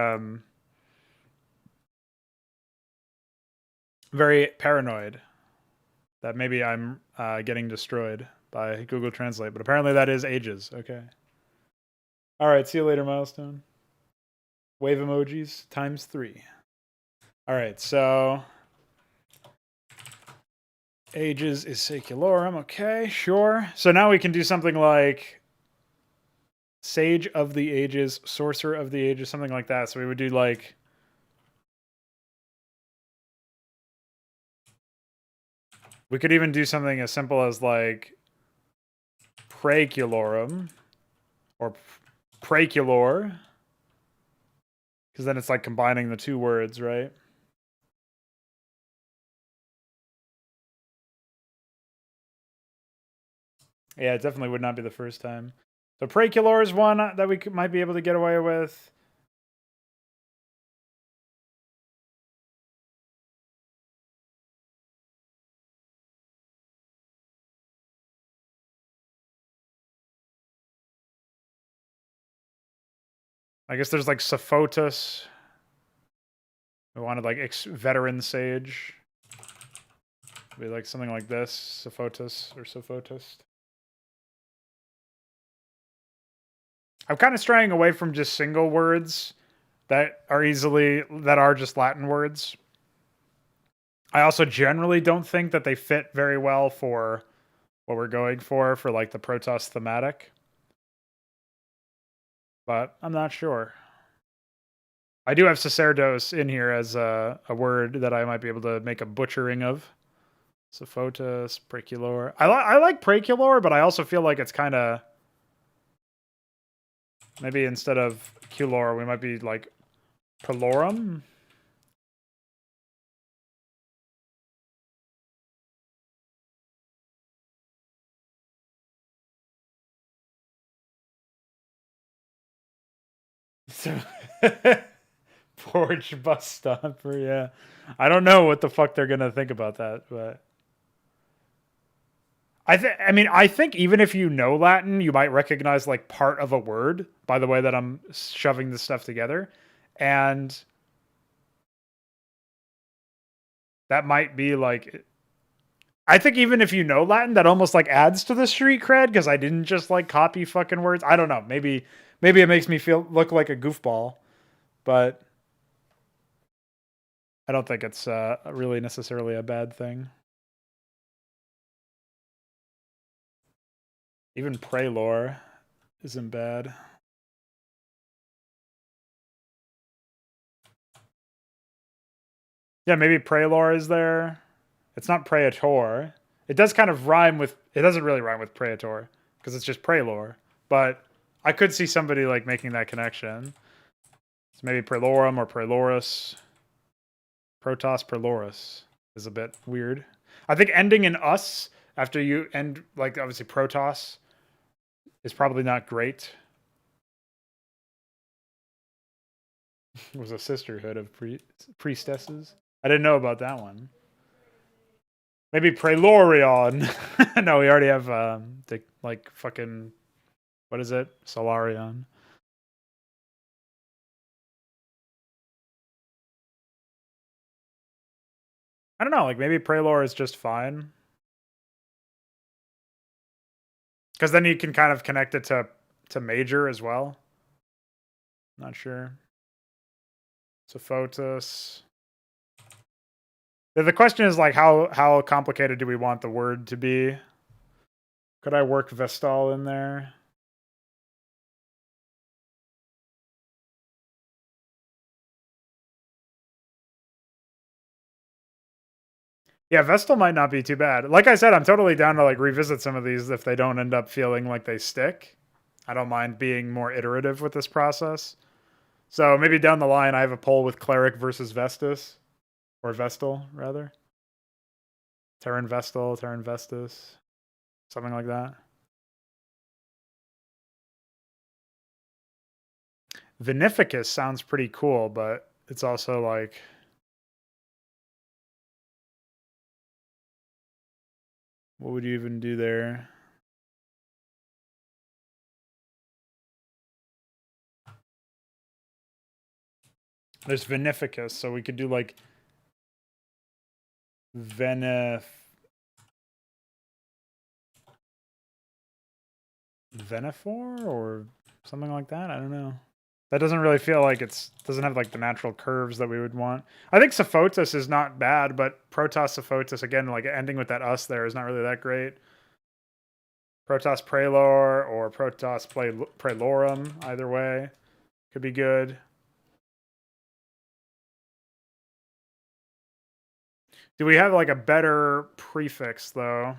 very paranoid that maybe I'm getting destroyed by Google Translate. But apparently that is Ages. Okay. All right. See you later, Milestone. Wave emojis times 3. All right. So Ages is Saculorum. Okay. Sure. So now we can do something like Sage of the Ages, Sorcerer of the Ages, something like that. So we would do like... We could even do something as simple as like Praeculorum or Praeculor, because then it's like combining the two words, right? Yeah, it definitely would not be the first time. So Praeculor is one that we might be able to get away with. I guess there's like Sophotus. We wanted like veteran sage. Be like something like this, Sophotus or Sophotist. I'm kind of straying away from just single words that are just Latin words. I also generally don't think that they fit very well for what we're going for like the Protoss thematic. But I'm not sure. I do have Sacerdos in here as a word that I might be able to make a butchering of. Sophotus, Praeculor. I like Praeculor, but I also feel like it's kind of... Maybe instead of Culor, we might be like Pelorum? So... Porch bus stomper, yeah. I don't know what the fuck they're gonna think about that, but I think even if you know Latin, you might recognize like part of a word by the way that I'm shoving this stuff together, and that might be like, I think even if you know Latin, that almost like adds to the street cred because I didn't just like copy fucking words. I don't know. Maybe it makes me look like a goofball, but I don't think it's really necessarily a bad thing. Even Prelor isn't bad. Yeah, maybe Prelor is there. It's not Praetor. It does kind of rhyme with. It doesn't really rhyme with Praetor because it's just Prelor. But I could see somebody like making that connection. So maybe Prelorum or Prelorus. Protoss Prelorus is a bit weird. I think ending in us after you end, like obviously Protoss, is probably not great. It was a sisterhood of priestesses. I didn't know about that one. Maybe Prelorion. No, we already have the like fucking, what is it? Solarion. I don't know. Like maybe Prelor is just fine because then you can kind of connect it to Major as well. Not sure. So Photos. The question is like how complicated do we want the word to be? Could I work Vestal in there? Yeah, Vestal might not be too bad. Like I said, I'm totally down to like revisit some of these if they don't end up feeling like they stick. I don't mind being more iterative with this process. So maybe down the line I have a poll with Cleric versus Vestus. Or Vestal, rather. Terran Vestal, Terran Vestus. Something like that. Vinificus sounds pretty cool, but it's also like, what would you even do there? There's Vinificus, so we could do like Veniphor or something like that. I don't know. That doesn't really feel like doesn't have like the natural curves that we would want. I think Sophotus is not bad, but Protoss Sophotus, again, like ending with that us there is not really that great. Protoss Prelor or Protoss Prelorum, either way, could be good. Do we have like a better prefix though?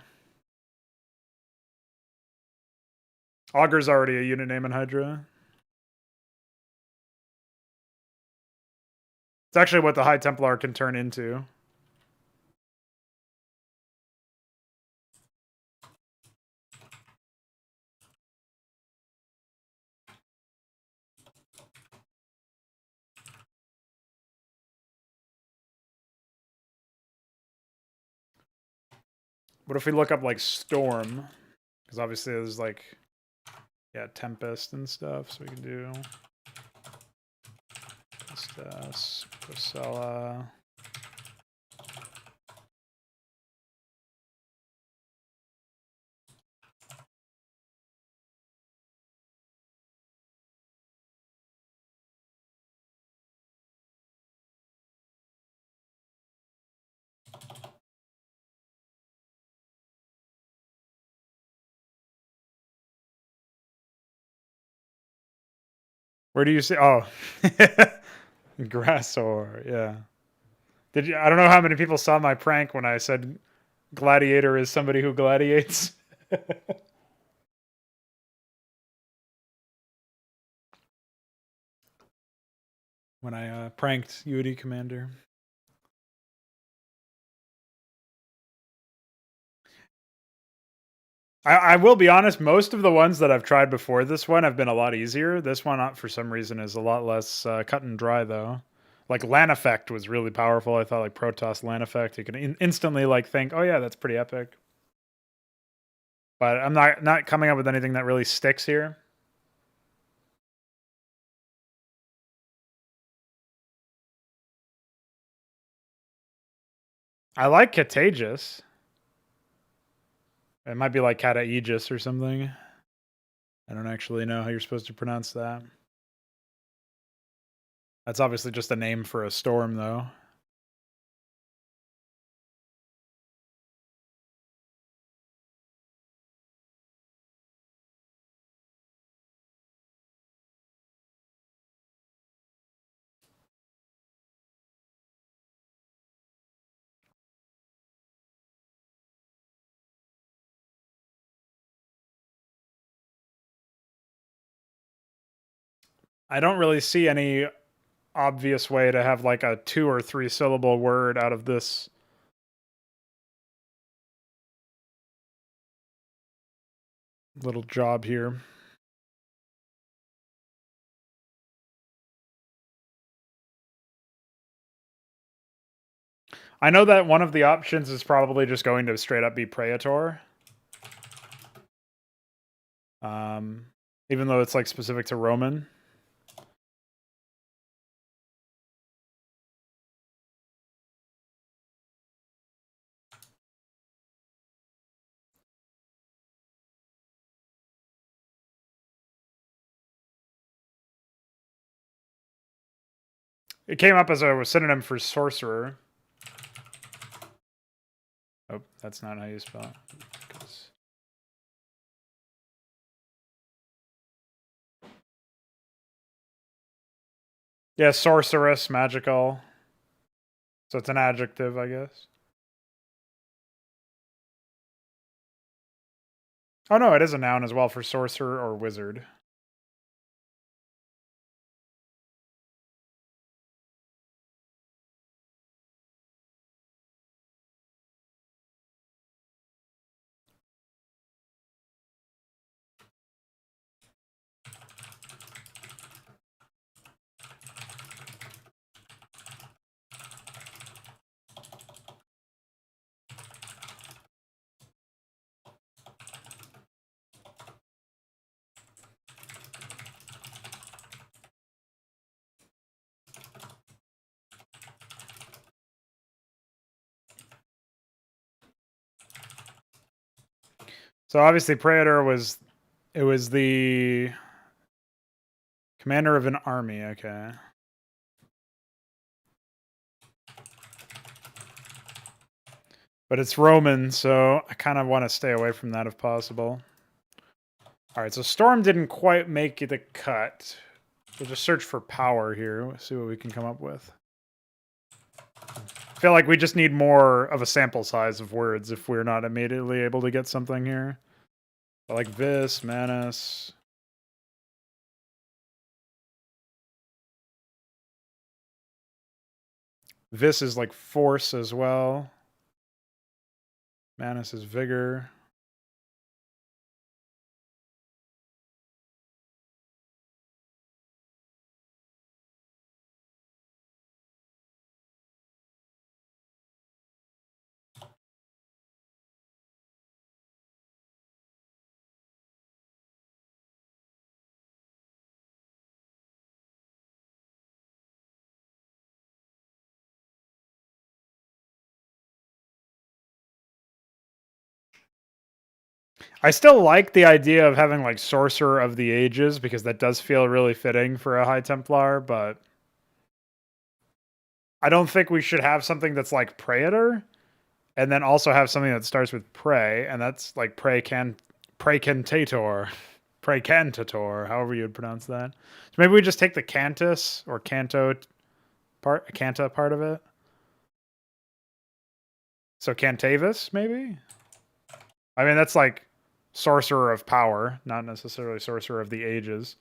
Augur's already a unit name in Hydra. It's actually what the High Templar can turn into. What if we look up like Storm? Because obviously there's like, yeah, Tempest and stuff, so we can do Pistas, Procella. Where do you see? Oh, Grassor. Yeah. Did you? I don't know how many people saw my prank when I said gladiator is somebody who gladiates. When I pranked UD Commander. I will be honest, most of the ones that I've tried before this one have been a lot easier. This one, for some reason, is a lot less cut and dry, though. Like Land Effect was really powerful. I thought like Protoss Land Effect, you can instantly like think, oh yeah, that's pretty epic. But I'm not coming up with anything that really sticks here. I like contagious. It might be like Cataegis or something. I don't actually know how you're supposed to pronounce that. That's obviously just a name for a storm, though. I don't really see any obvious way to have like a 2 or 3 syllable word out of this little job here. I know that one of the options is probably just going to straight up be Praetor. Even though it's like specific to Roman. It came up as a synonym for sorcerer. Oh, that's not how you spell it. Yeah, sorceress, magical. So it's an adjective, I guess. Oh no, it is a noun as well for sorcerer or wizard. So obviously Praetor was the commander of an army, okay. But it's Roman, so I kind of want to stay away from that if possible. All right, so Storm didn't quite make the cut. We'll just search for power here. We'll see what we can come up with. I feel like we just need more of a sample size of words if we're not immediately able to get something here. I like Vis, Manus. Vis is like force as well. Manus is vigor. I still like the idea of having like Sorcerer of the Ages because that does feel really fitting for a High Templar, but I don't think we should have something that's like Praetor and then also have something that starts with Prey, and that's like Precantator, Precantator, however you would pronounce that. So maybe we just take the Cantus or Canto part, Canta part of it. So Cantavis, maybe? I mean, that's like Sorcerer of Power, not necessarily Sorcerer of the Ages.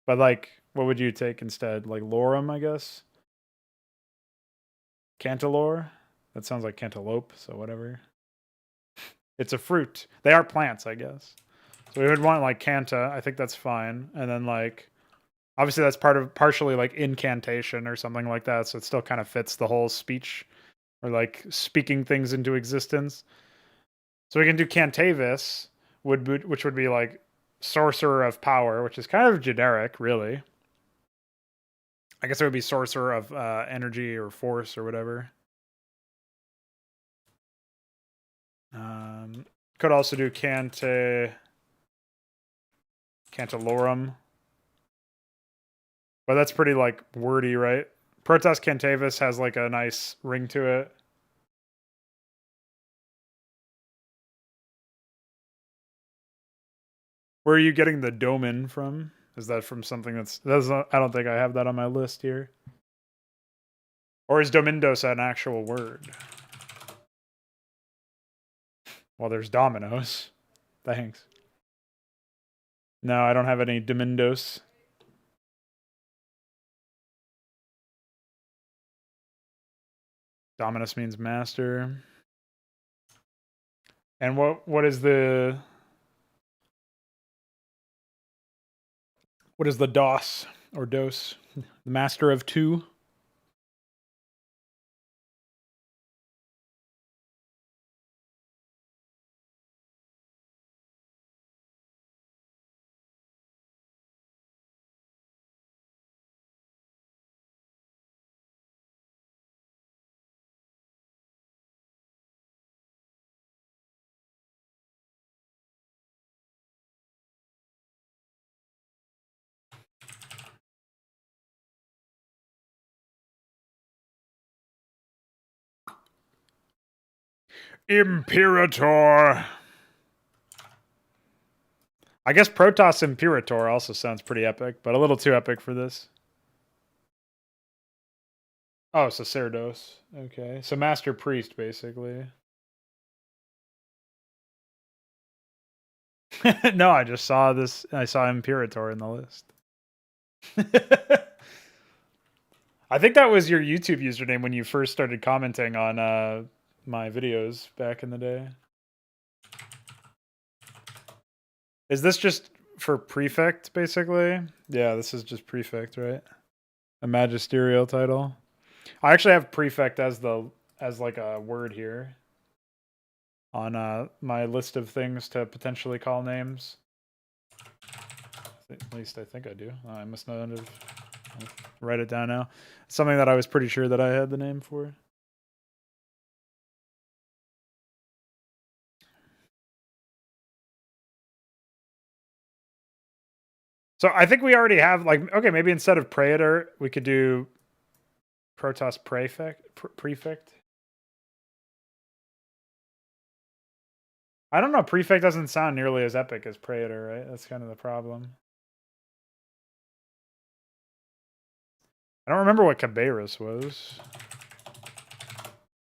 But like, what would you take instead? Like Lorem, I guess? Cantalore? That sounds like cantaloupe, so whatever. It's a fruit. They are plants, I guess. So we would want like Canta. I think that's fine. And then like, obviously that's partially like incantation or something like that. So it still kind of fits the whole speech or like speaking things into existence. So we can do Cantavis, which would be like sorcerer of power, which is kind of generic, really. I guess it would be sorcerer of energy or force or whatever. Could also do Cantalorum. But that's pretty, like, wordy, right? Protoss Cantavis has, like, a nice ring to it. Where are you getting the Domin from? Is that from something that's not, I don't think I have that on my list here. Or is Domindos an actual word? Well, there's Dominoes. Thanks. No, I don't have any Domindos. Dominus means master. And what is the DOS or DOS? The master of two? Imperator. I guess Protoss Imperator also sounds pretty epic, but a little too epic for this. Oh, Sacerdos. Okay. So Master Priest, basically. No, I just saw this. I saw Imperator in the list. I think that was your YouTube username when you first started commenting on my videos back in the day. Is this just for Prefect, basically? Yeah, this is just Prefect, right? A magisterial title. I actually have Prefect as like a word here on my list of things to potentially call names. At least I think I do. I must not have. I'll write it down now. It's something that I was pretty sure that I had the name for. So I think we already have, like, okay, maybe instead of Praetor, we could do Protoss Prefect. I don't know. Prefect doesn't sound nearly as epic as Praetor, right? That's kind of the problem. I don't remember what Cabeirus was.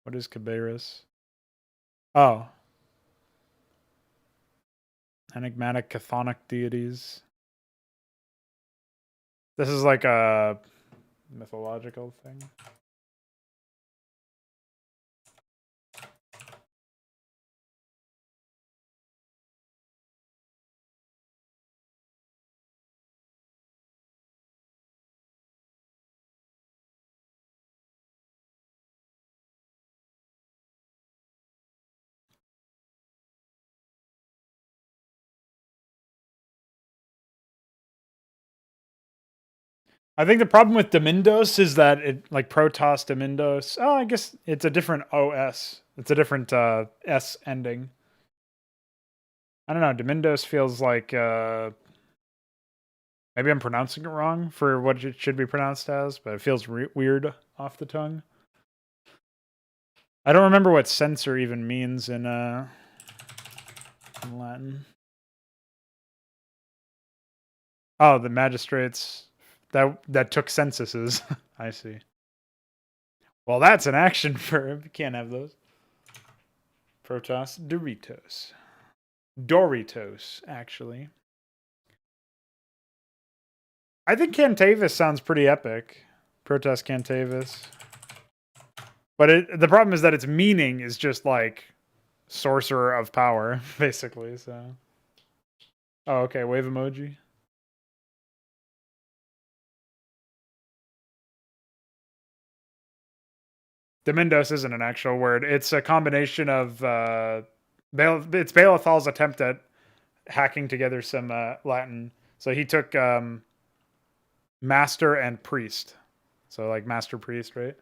What is Cabeirus? Oh. Enigmatic chthonic deities. This is like a mythological thing. I think the problem with Domindos is that it, like Protoss Domindos. Oh, I guess it's a different OS. It's a different S ending. I don't know. Domindos feels like maybe I'm pronouncing it wrong for what it should be pronounced as, but it feels weird off the tongue. I don't remember what censor even means in Latin. Oh, the magistrates that took censuses. I see. Well, that's an action verb. You can't have those. Protoss Doritos. Doritos, actually. I think Cantavis sounds pretty epic. Protoss Cantavis. But the problem is that its meaning is just like sorcerer of power, basically. So. Oh, okay. Wave emoji. Domindos isn't an actual word. It's a combination of it's Balathal's attempt at hacking together some Latin. So he took master and priest. So like master priest, right?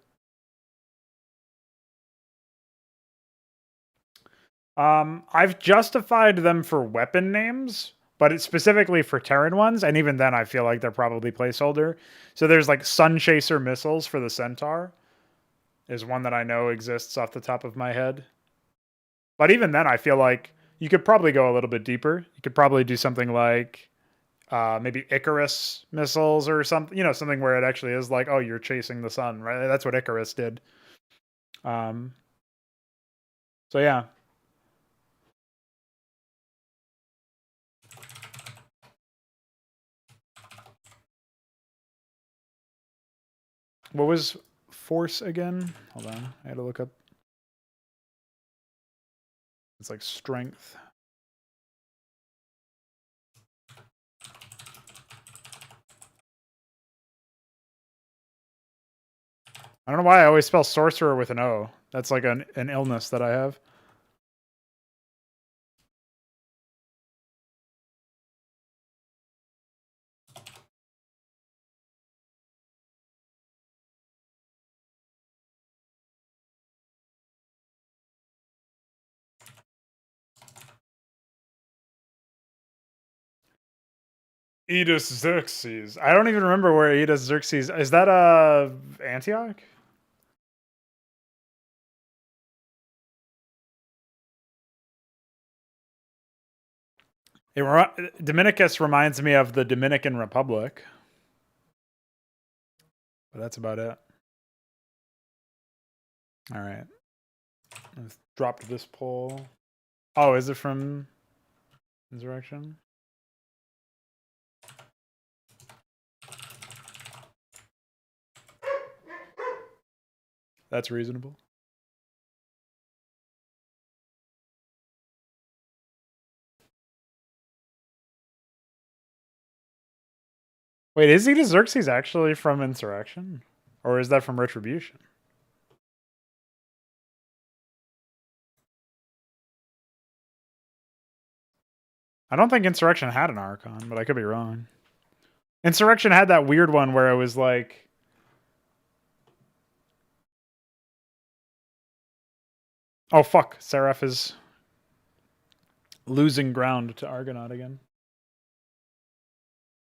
I've justified them for weapon names, but it's specifically for Terran ones, and even then I feel like they're probably placeholder. So there's like Sun Chaser missiles for the Centaur, is one that I know exists off the top of my head. But even then I feel like you could probably go a little bit deeper. You could probably do something like maybe Icarus missiles or something, something where it actually is like, oh, you're chasing the sun, right? That's what Icarus did. So yeah. What was force again? Hold on, I had to look up. It's like strength. I don't know why I always spell sorcerer with an O. That's like an illness that I have. Edus Xerxes. I don't even remember where Edus Xerxes is. That Antioch? Dominicus reminds me of the Dominican Republic, but that's about it. All right, I've dropped this poll. Oh, is it from Insurrection? That's reasonable. Wait, is Edus Xerxes actually from Insurrection? Or is that from Retribution? I don't think Insurrection had an Archon, but I could be wrong. Insurrection had that weird one where it was like... Oh, fuck. Seraph is losing ground to Argonaut again.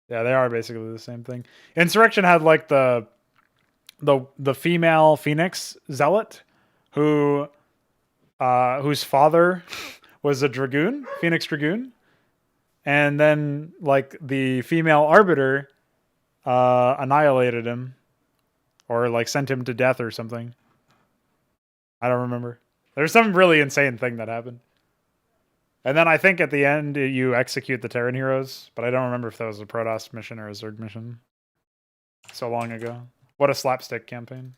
Yeah, they are basically the same thing. Insurrection had like the female Phoenix Zealot whose father was a Dragoon, Phoenix Dragoon. And then like the female Arbiter annihilated him or like sent him to death or something. I don't remember. There's some really insane thing that happened. And then I think at the end you execute the Terran heroes, but I don't remember if that was a Protoss mission or a Zerg mission. So long ago. What a slapstick campaign.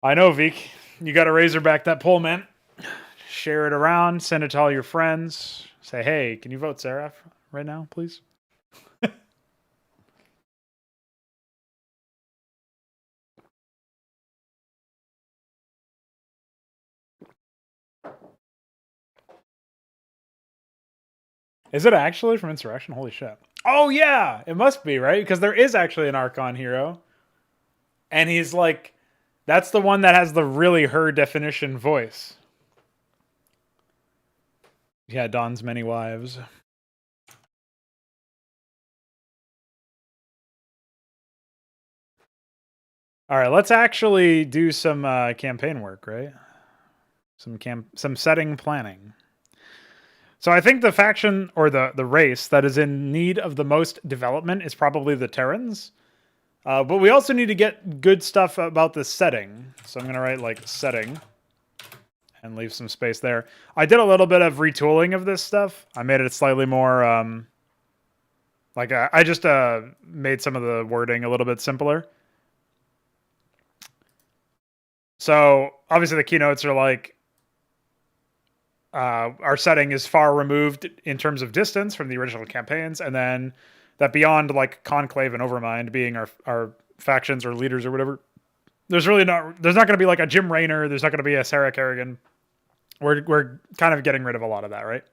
I know, Veek. You got to razorback that poll, man. Share it around. Send it to all your friends. Say, hey, can you vote Seraph right now, please? Is it actually from Insurrection? Holy shit. Oh, yeah. It must be, right? Because there is actually an Archon hero. And he's like, that's the one that has the really her definition voice. Yeah, Dawn's many wives. All right, let's actually do some campaign work, right? Some setting planning. So I think the faction or the race that is in need of the most development is probably the Terrans. But we also need to get good stuff about the setting. So I'm going to write like setting and leave some space there. I did a little bit of retooling of this stuff. I made it slightly more I just made some of the wording a little bit simpler. So obviously the keynotes are like our setting is far removed in terms of distance from the original campaigns, and then that beyond like Conclave and Overmind being our factions or leaders or whatever, there's not going to be like a Jim Raynor, there's not going to be a Sarah Kerrigan. We're kind of getting rid of a lot of that, right?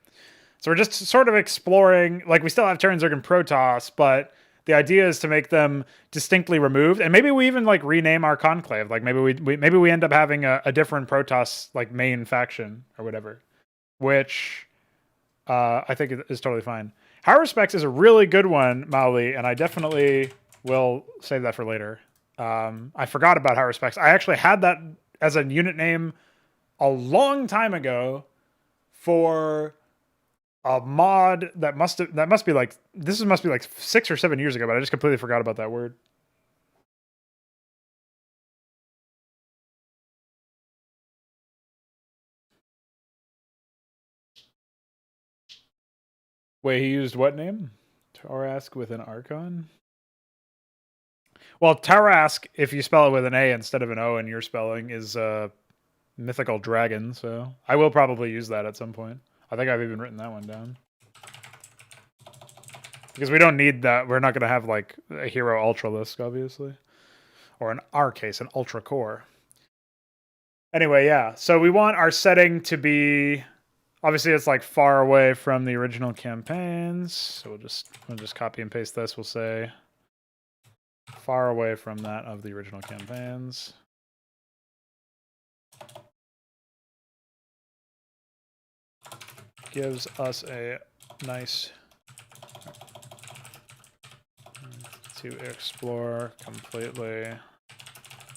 So we're just sort of exploring, like we still have Terran Zerg and Protoss, but The idea is to make them distinctly removed, and maybe we even like rename our conclave. Like maybe we end up having a different Protoss like main faction or whatever, which I think is totally fine. High Respects is a really good one, Mauli, and I definitely will save that for later. I forgot about High Respects. I actually had that as a unit name a long time ago for a mod that must be like 6 or 7 years ago, but I just completely forgot about that word. Wait, he used what name? Tarask with an Archon? Well, Tarask, if you spell it with an A instead of an O in your spelling, is a mythical dragon, so I will probably use that at some point. I think I've even written that one down. Because we don't need that. We're not going to have like a hero ultralisk, obviously. Or in our case, an ultra core. Anyway, yeah. So we want our setting to be, obviously it's like far away from the original campaigns. So we'll just copy and paste this. We'll say far away from that of the original campaigns. Gives us a nice to explore completely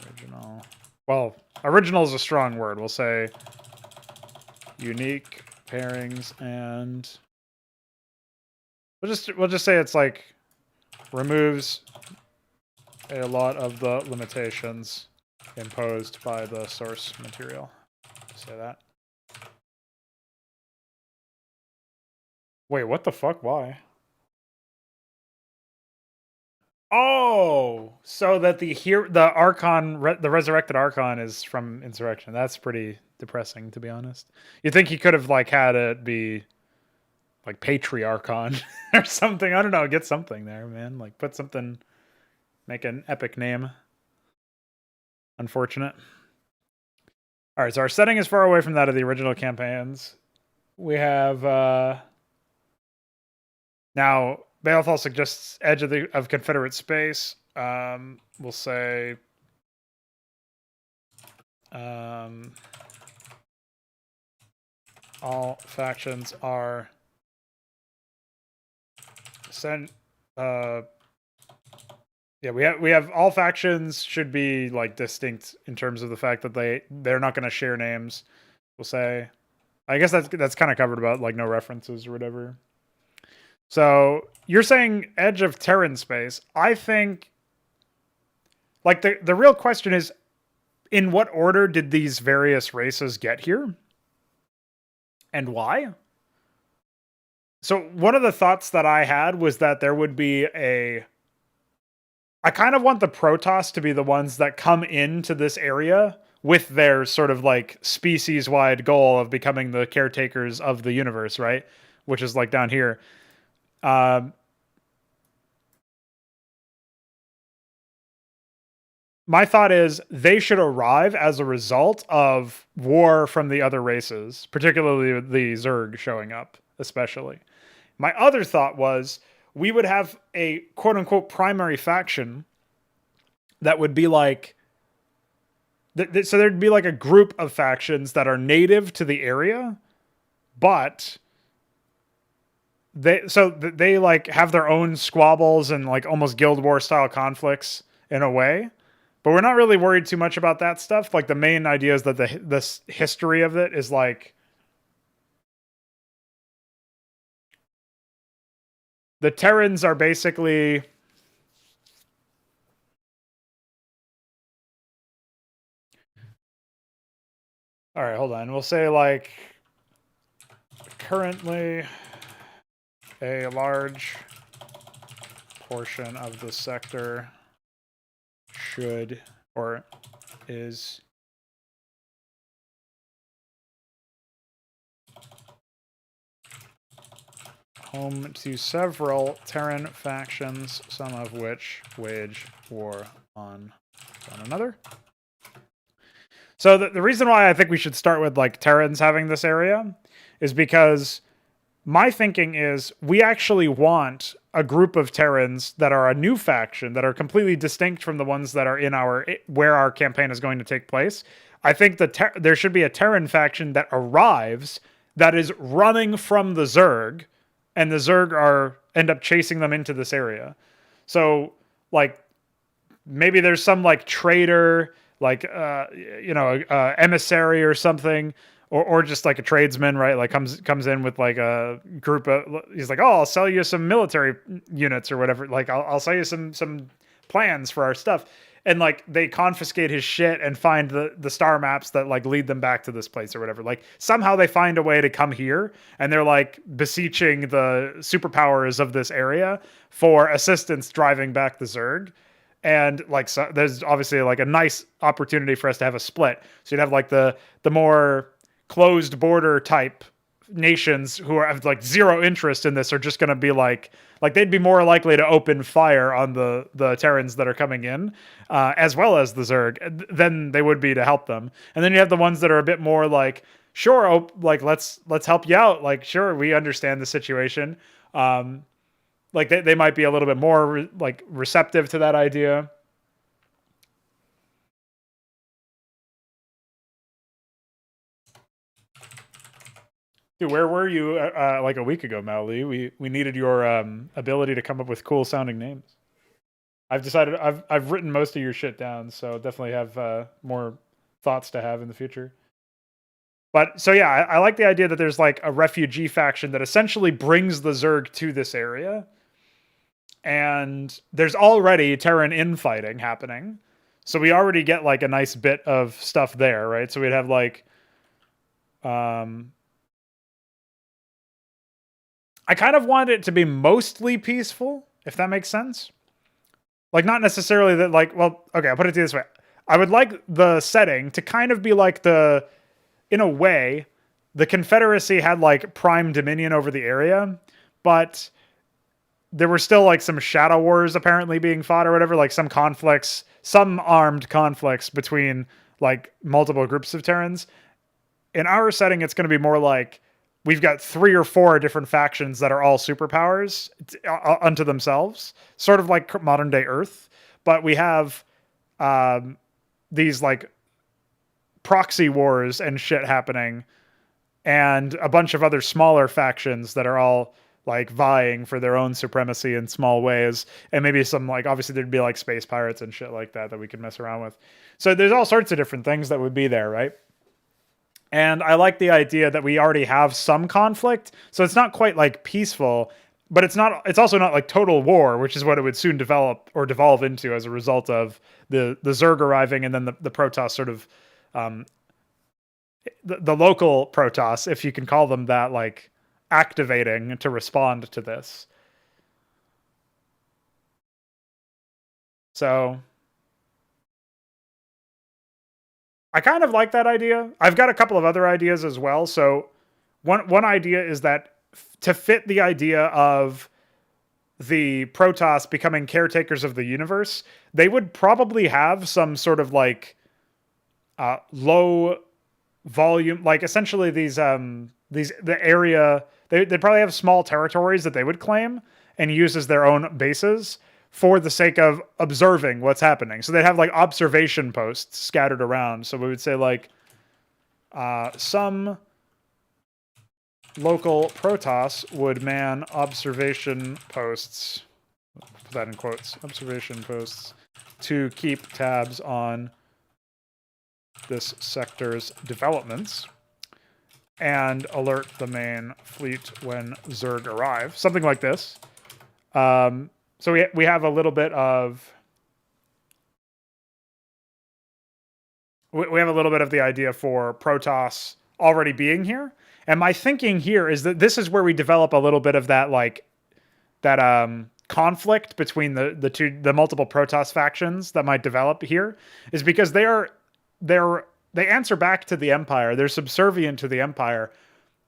original. Well, original is a strong word. We'll say unique pairings, and we'll just say it's like removes a lot of the limitations imposed by the source material. Say that. Wait, what the fuck? Why? Oh, so that the Archon, the resurrected Archon is from Insurrection. That's pretty depressing, to be honest. You'd think he could have like had it be like Patriarchon or something. I don't know. Get something there, man. Like put something, make an epic name. Unfortunate. All right, so our setting is far away from that of the original campaigns. We have now. Balefall suggests edge of Confederate space. We'll say all factions are sent. Yeah, we have all factions should be like distinct in terms of the fact that they're not going to share names. We'll say, I guess that's kind of covered about like no references or whatever. So you're saying edge of Terran space. I think like the real question is, in what order did these various races get here? And why? So one of the thoughts that I had was that there would be I kind of want the Protoss to be the ones that come into this area with their sort of like species-wide goal of becoming the caretakers of the universe, right? Which is like down here. My thought is they should arrive as a result of war from the other races, particularly the Zerg showing up, especially. My other thought was we would have a quote-unquote primary faction that would be like... So there'd be like a group of factions that are native to the area, but... They like have their own squabbles and like almost Guild War style conflicts in a way, but we're not really worried too much about that stuff. Like the main idea is that this history of it is like the Terrans are basically all right. Hold on. We'll say like currently a large portion of the sector should or is home to several Terran factions, some of which wage war on one another. So the reason why I think we should start with like Terrans having this area is because my thinking is we actually want a group of Terrans that are a new faction that are completely distinct from the ones that are in where our campaign is going to take place. I think there should be a Terran faction that arrives that is running from the Zerg, and the Zerg end up chasing them into this area. So like maybe there's some like traitor, like emissary or something, or just like a tradesman, right? Like comes in with like a group of, he's like, oh, I'll sell you some military units or whatever. Like I'll sell you some plans for our stuff. And like they confiscate his shit and find the star maps that like lead them back to this place or whatever. Like somehow they find a way to come here, and they're like beseeching the superpowers of this area for assistance driving back the Zerg. And like so there's obviously like a nice opportunity for us to have a split. So you'd have like the more closed border type nations who have like zero interest in this are just going to be like they'd be more likely to open fire on the Terrans that are coming in, as well as the Zerg, than they would be to help them. And then you have the ones that are a bit more like, sure, like let's help you out. Like, sure, we understand the situation. Like they might be a little bit more like receptive to that idea. Dude, where were you like a week ago, Mali? We needed your ability to come up with cool sounding names. I've written most of your shit down, so definitely have more thoughts to have in the future. But so yeah, I like the idea that there's like a refugee faction that essentially brings the Zerg to this area. And there's already Terran infighting happening. So we already get like a nice bit of stuff there, right? So we'd have like I kind of want it to be mostly peaceful, if that makes sense. Like not necessarily that like, well, okay, I'll put it this way. I would like the setting to kind of be like in a way, the Confederacy had like prime dominion over the area, but there were still like some shadow wars apparently being fought or whatever, like some conflicts, some armed conflicts between like multiple groups of Terrans. In our setting, it's going to be more like we've got 3 or 4 different factions that are all superpowers unto themselves, sort of like modern day Earth. But we have these like proxy wars and shit happening, and a bunch of other smaller factions that are all like vying for their own supremacy in small ways. And maybe some like, obviously there'd be like space pirates and shit like that we could mess around with. So there's all sorts of different things that would be there, right? And I like the idea that we already have some conflict. So it's not quite like peaceful, but it's also not like total war, which is what it would soon develop or devolve into as a result of the Zerg arriving, and then the Protoss sort of the local Protoss, if you can call them that, like activating to respond to this. So I kind of like that idea. I've got a couple of other ideas as well. So one idea is that to fit the idea of the Protoss becoming caretakers of the universe, they would probably have some sort of like low volume, like essentially the area, they'd probably have small territories that they would claim and use as their own bases for the sake of observing what's happening. So they'd have like observation posts scattered around. So we would say like some local Protoss would man observation posts, put that in quotes, observation posts, to keep tabs on this sector's developments and alert the main fleet when Zerg arrive. Something like this. So we have a little bit of... We have a little bit of the idea for Protoss already being here. And my thinking here is that this is where we develop a little bit of that, like, that conflict between the multiple Protoss factions that might develop here, is because they answer back to the Empire. They're subservient to the Empire.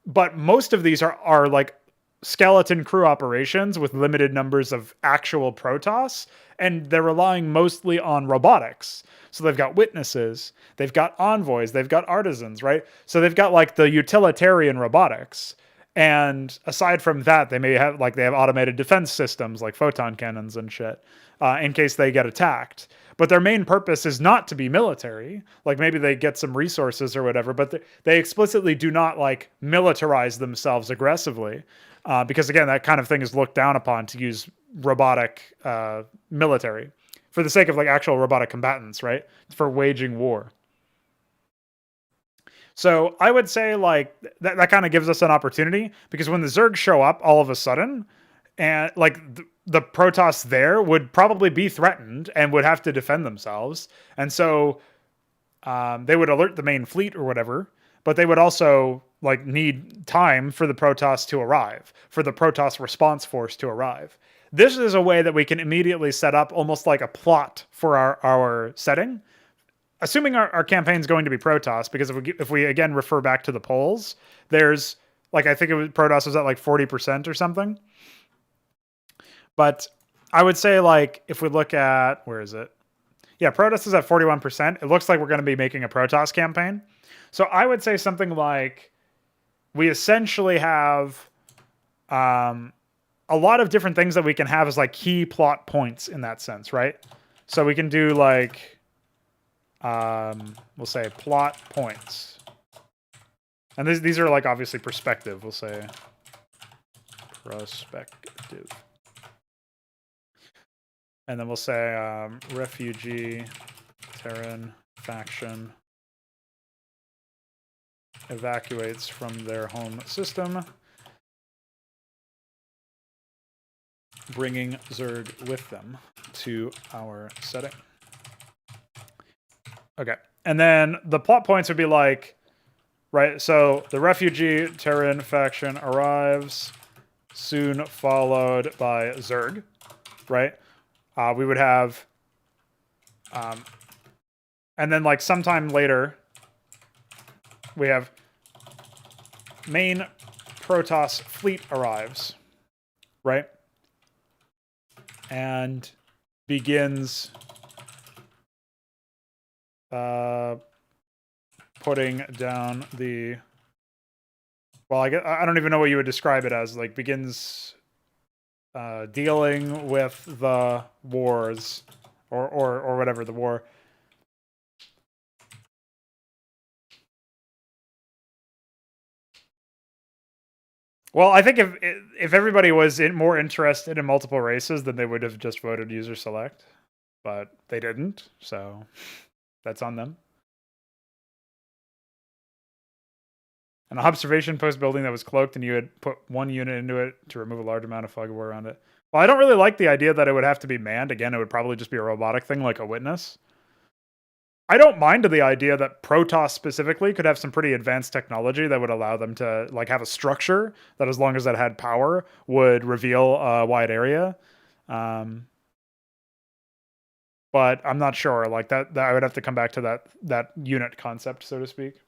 But most of these are like skeleton crew operations with limited numbers of actual Protoss, and they're relying mostly on robotics. So they've got witnesses, they've got envoys, they've got artisans, right? So they've got like the utilitarian robotics. And aside from that, they may have they have automated defense systems like photon cannons and shit in case they get attacked. But their main purpose is not to be military. Like maybe they get some resources or whatever, but they explicitly do not like militarize themselves aggressively because again, that kind of thing is looked down upon to use robotic military for the sake of like actual robotic combatants, right? For waging war. So I would say like that kind of gives us an opportunity because when the Zerg show up all of a sudden, and like the Protoss there would probably be threatened and would have to defend themselves, and so they would alert the main fleet or whatever, but they would also like need time for the Protoss to arrive, for the Protoss response force to arrive. This is a way that we can immediately set up almost like a plot for our setting. Assuming our campaign is going to be Protoss, because if we again refer back to the polls, there's like I think Protoss was at like 40% or something. But I would say like if we look at where is it? Yeah, Protoss is at 41%. It looks like we're going to be making a Protoss campaign. So I would say something like we essentially have a lot of different things that we can have as like key plot points in that sense, right? So we can do like we'll say plot points. And these are like obviously perspective. We'll say perspective. And then we'll say refugee, Terran faction evacuates from their home system, bringing Zerg with them to our setting. Okay. And then the plot points would be like, right, so the refugee Terran faction arrives, soon followed by Zerg, right? We would have, and then like sometime later, we have main Protoss fleet arrives, right? And begins putting down the, well, I don't even know what you would describe it as, like begins dealing with the wars or whatever the war. Well, I think if everybody was more interested in multiple races, then they would have just voted user select, but they didn't, so that's on them. An observation post building that was cloaked and you had put one unit into it to remove a large amount of fog of war around it. Well, I don't really like the idea that it would have to be manned. Again, it would probably just be a robotic thing like a witness. I don't mind the idea that Protoss specifically could have some pretty advanced technology that would allow them to like have a structure that, as long as that had power, would reveal a wide area. But I'm not sure. Like that I would have to come back to that unit concept, so to speak.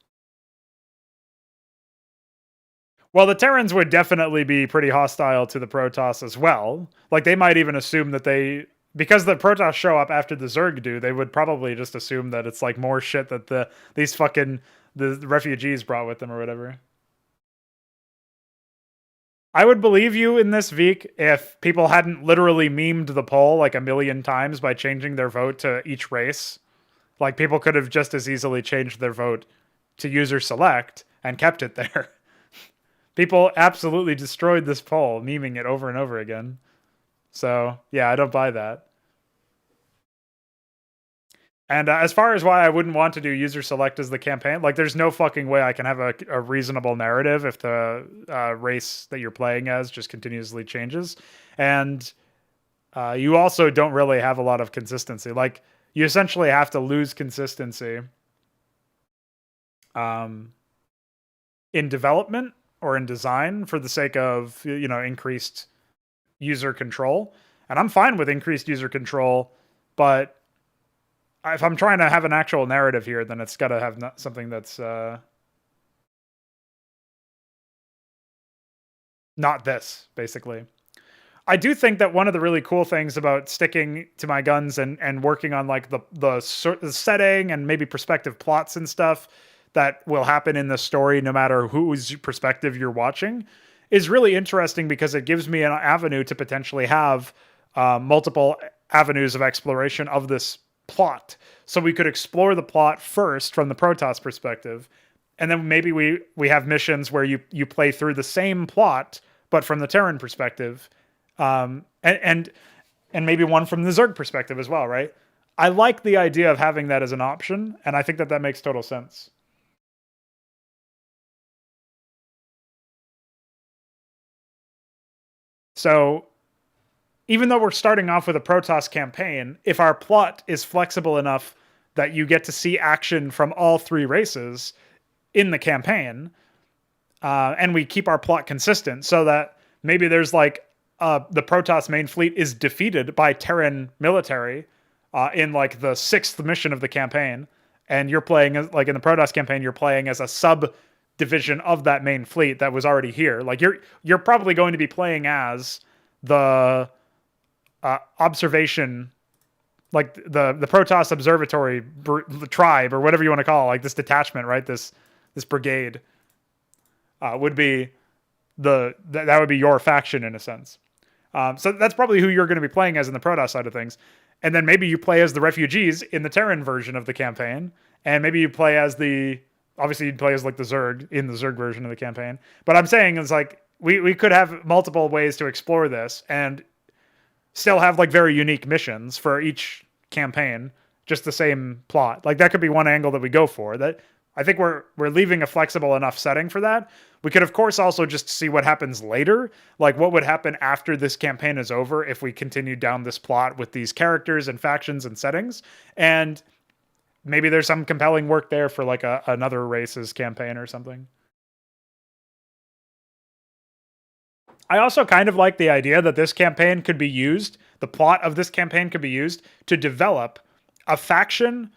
Well, the Terrans would definitely be pretty hostile to the Protoss as well. Like they might even assume that because the Protoss show up after the Zerg do, they would probably just assume that it's like more shit that the refugees brought with them or whatever. I would believe you in this, Veek, if people hadn't literally memed the poll like a million times by changing their vote to each race. Like people could have just as easily changed their vote to user select and kept it there. People absolutely destroyed this poll, memeing it over and over again. So, yeah, I don't buy that. And as far as why I wouldn't want to do user select as the campaign, like there's no fucking way I can have a reasonable narrative if the race that you're playing as just continuously changes. And you also don't really have a lot of consistency. Like you essentially have to lose consistency in development or in design for the sake of, increased user control. And I'm fine with increased user control, but if I'm trying to have an actual narrative here, then it's got to have something that's not this, basically. I do think that one of the really cool things about sticking to my guns and working on like the setting and maybe perspective plots and stuff that will happen in the story, no matter whose perspective you're watching, is really interesting because it gives me an avenue to potentially have multiple avenues of exploration of this plot. So we could explore the plot first from the Protoss perspective, and then maybe we have missions where you play through the same plot but from the Terran perspective, and maybe one from the Zerg perspective as well, right? I like the idea of having that as an option, and I think that makes total sense. So even though we're starting off with a Protoss campaign, if our plot is flexible enough that you get to see action from all three races in the campaign, and we keep our plot consistent so that maybe there's like the Protoss main fleet is defeated by Terran military in like the 6th mission of the campaign, and you're playing as, like in the Protoss campaign, you're playing as a sub division of that main fleet that was already here. Like you're probably going to be playing as the observation, like the Protoss observatory tribe or whatever you want to call it, like this detachment, right? This brigade would be that would be your faction in a sense. So that's probably who you're going to be playing as in the Protoss side of things. And then maybe you play as the refugees in the Terran version of the campaign, and maybe you play as obviously you'd play as like the Zerg in the Zerg version of the campaign. But I'm saying is like we could have multiple ways to explore this and still have like very unique missions for each campaign, just the same plot. Like that could be one angle that we go for. That I think we're leaving a flexible enough setting for that. We could of course also just see what happens later, like what would happen after this campaign is over if we continue down this plot with these characters and factions and settings, and maybe there's some compelling work there for like another race's campaign or something. I also kind of like the idea that this campaign could be used, the plot of this campaign could be used to develop a faction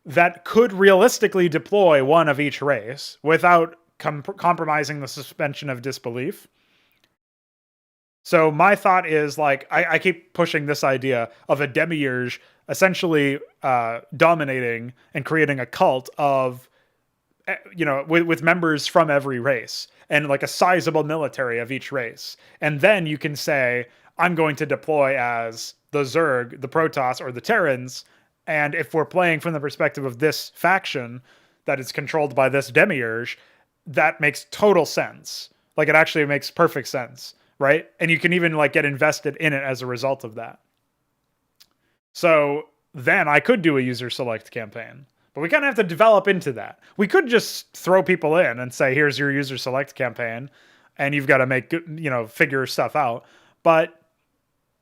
that could realistically deploy one of each race without compromising the suspension of disbelief. So my thought is like, I keep pushing this idea of a demiurge essentially dominating and creating a cult of, with members from every race and like a sizable military of each race. And then you can say, I'm going to deploy as the Zerg, the Protoss, or the Terrans. And if we're playing from the perspective of this faction that is controlled by this demiurge, that makes total sense. Like it actually makes perfect sense, right? And you can even like get invested in it as a result of that. So then I could do a user select campaign. But we kind of have to develop into that. We could just throw people in and say, here's your user select campaign, and you've got to make, figure stuff out. But,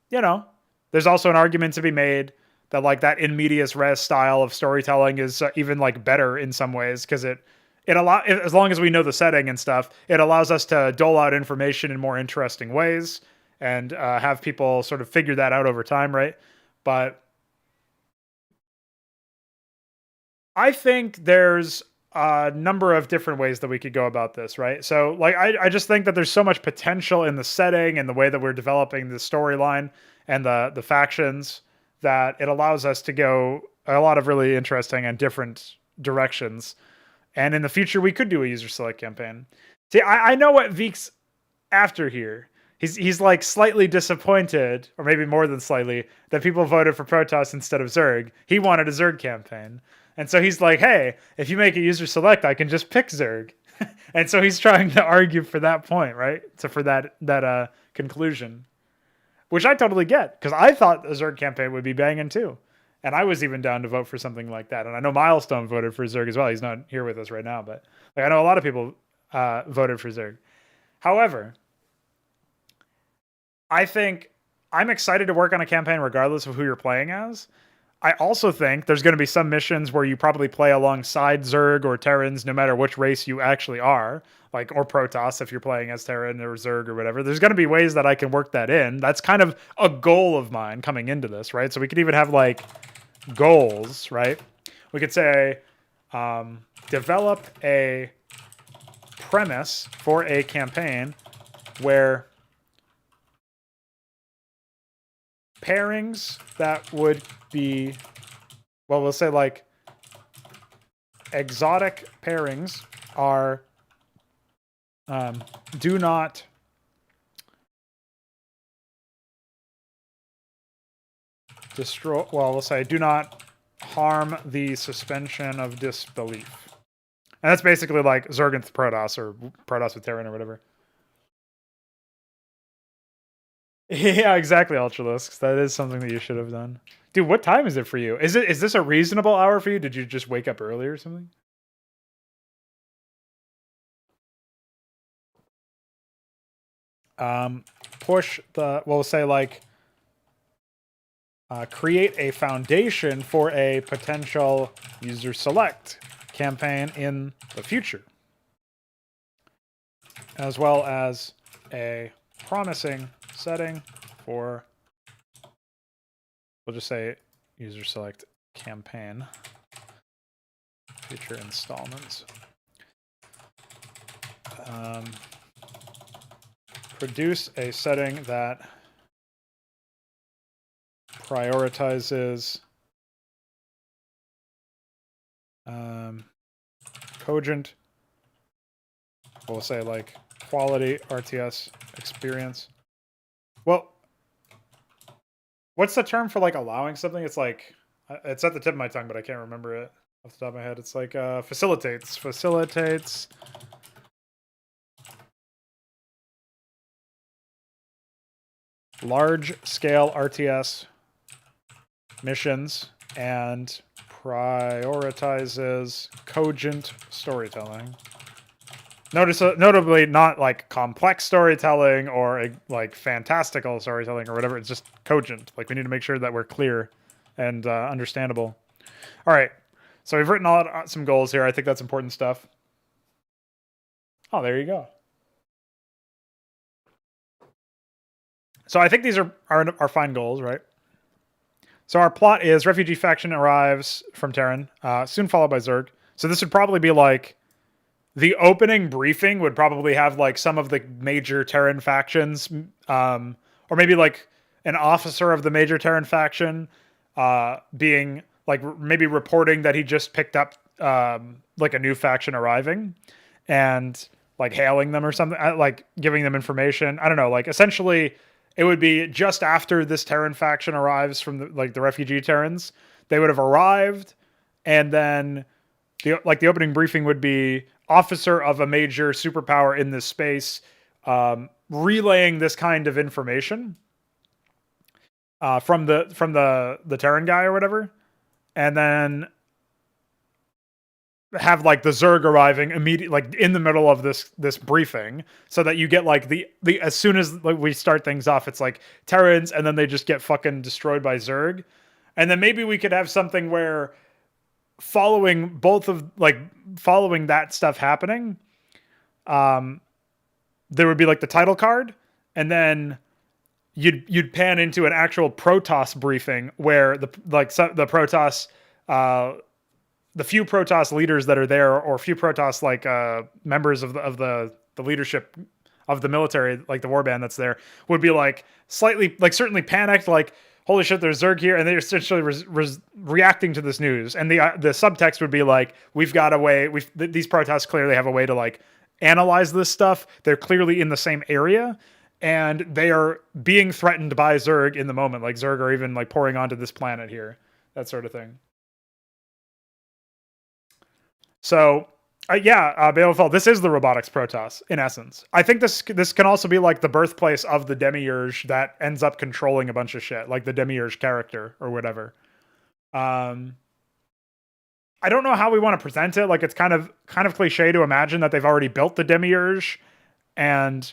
there's also an argument to be made that like that in medias res style of storytelling is even like better in some ways because it as long as we know the setting and stuff, it allows us to dole out information in more interesting ways and have people sort of figure that out over time, right? But I think there's a number of different ways that we could go about this, right? So, like, I just think that there's so much potential in the setting and the way that we're developing the storyline and the factions that it allows us to go a lot of really interesting and different directions. And in the future, we could do a user select campaign. See, I know what Veek's after here. He's like slightly disappointed, or maybe more than slightly, that people voted for Protoss instead of Zerg. He wanted a Zerg campaign. And so he's like, hey, if you make a user select, I can just pick Zerg. And so he's trying to argue for that point, right? So for that conclusion, which I totally get, because I thought the Zerg campaign would be banging too. And I was even down to vote for something like that. And I know Milestone voted for Zerg as well. He's not here with us right now, but like, I know a lot of people voted for Zerg. However, I think I'm excited to work on a campaign regardless of who you're playing as. I also think there's going to be some missions where you probably play alongside Zerg or Terrans, no matter which race you actually are, like, or Protoss if you're playing as Terran or Zerg or whatever. There's going to be ways that I can work that in. That's kind of a goal of mine coming into this, right? So we could even have like goals, right? We could say, develop a premise for a campaign where pairings that would be, well, we'll say like exotic pairings are do not destroy. Well, we'll say do not harm the suspension of disbelief. And that's basically like Zerganth Protoss or Protoss with Terran or whatever. Yeah, exactly, Ultralisks. That is something that you should have done. Dude, what time is it for you? Is this a reasonable hour for you? Did you just wake up early or something? Push the, we'll say like, create a foundation for a potential user select campaign in the future, as well as a promising setting for, we'll just say user select campaign, future installments. Produce a setting that prioritizes cogent, we'll say like quality RTS experience. Well, what's the term for like allowing something? It's like, it's at the tip of my tongue, but I can't remember it off the top of my head. It's like facilitates large-scale RTS missions and prioritizes cogent storytelling. Notably not like complex storytelling or like fantastical storytelling or whatever. It's just cogent. Like we need to make sure that we're clear and understandable. All right. So we've written out some goals here. I think that's important stuff. Oh, there you go. So I think these are fine goals, right? So our plot is refugee faction arrives from Terran, soon followed by Zerg. So this would probably be like the opening briefing would probably have like some of the major Terran factions, or maybe like an officer of the major Terran faction being like maybe reporting that he just picked up like a new faction arriving and like hailing them or something, like giving them information. I don't know, like essentially it would be just after this Terran faction arrives from the refugee Terrans. They would have arrived, and then the opening briefing would be officer of a major superpower in this space relaying this kind of information from the Terran guy or whatever, and then have like the Zerg arriving immediately, like in the middle of this briefing, so that you get like the as soon as like we start things off, it's like Terrans, and then they just get fucking destroyed by Zerg, and then maybe we could have something where following that stuff happening, there would be like the title card, and then you'd pan into an actual Protoss briefing where the Protoss the few Protoss leaders that are there, or few Protoss members of the leadership of the military, like the warband that's there, would be like slightly, like certainly panicked, like holy shit, there's Zerg here, and they're essentially reacting to this news. And the subtext would be like, we've got a way. These Protoss clearly have a way to like analyze this stuff. They're clearly in the same area, and they are being threatened by Zerg in the moment. Like Zerg are even like pouring onto this planet here, that sort of thing. So, Baleful, this is the robotics Protoss, in essence. I think this can also be like the birthplace of the Demiurge that ends up controlling a bunch of shit, like the Demiurge character or whatever. I don't know how we want to present it. Like it's kind of cliche to imagine that they've already built the Demiurge, and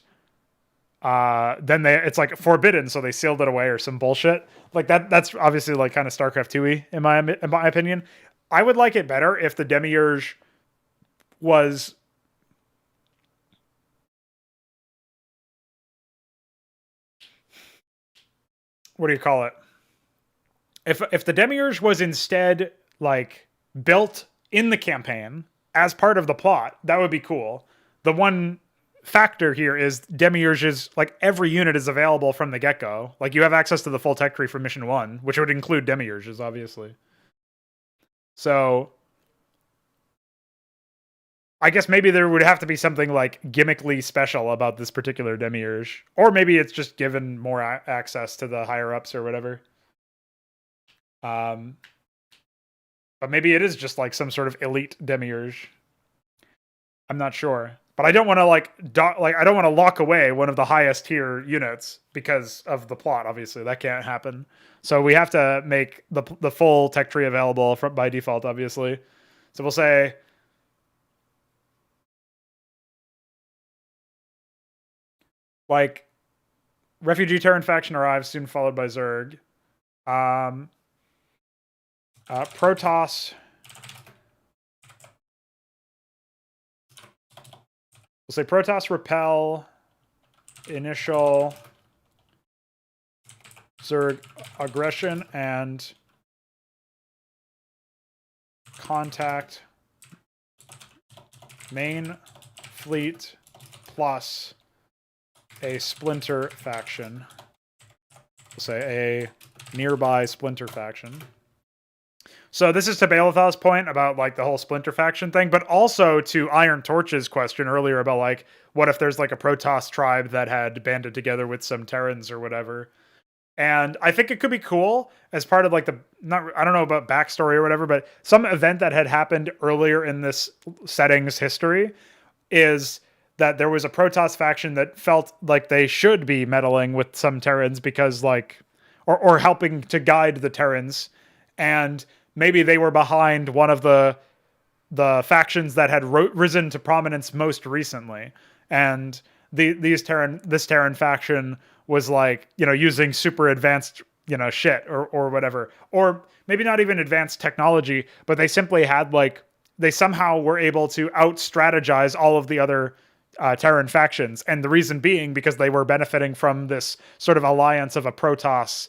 then it's like forbidden, so they sealed it away or some bullshit like that. That's obviously like kind of Starcraft 2-y in my opinion. I would like it better if the Demiurge was what do you call it? If the Demiurge was instead like built in the campaign as part of the plot, that would be cool. The one factor here is Demiurges, like every unit is available from the get-go. Like you have access to the full tech tree from mission 1, which would include Demiurges, obviously. So I guess maybe there would have to be something like gimmickly special about this particular Demiurge. Or maybe it's just given more access to the higher ups or whatever. But maybe it is just like some sort of elite demiurge. I'm not sure. But I don't want to I don't want to lock away one of the highest tier units because of the plot. Obviously, that can't happen. So we have to make the full tech tree available by default. Obviously, so we'll say like refugee Terran faction arrives soon, followed by Zerg. Protoss. We'll say Protoss repel initial Zerg aggression and contact main fleet plus a splinter faction. We'll say a nearby splinter faction. So this is to Baelithal's point about like the whole splinter faction thing, but also to Iron Torch's question earlier about like what if there's like a Protoss tribe that had banded together with some Terrans or whatever. And I think it could be cool as part of like I don't know about backstory or whatever, but some event that had happened earlier in this setting's history is that there was a Protoss faction that felt like they should be meddling with some Terrans because like, or helping to guide the Terrans. And maybe they were behind one of the factions that had risen to prominence most recently. And this Terran faction was like, using super advanced, shit or whatever. Or maybe not even advanced technology, but they simply had like, they somehow were able to out strategize all of the other Terran factions. And the reason being because they were benefiting from this sort of alliance of a Protoss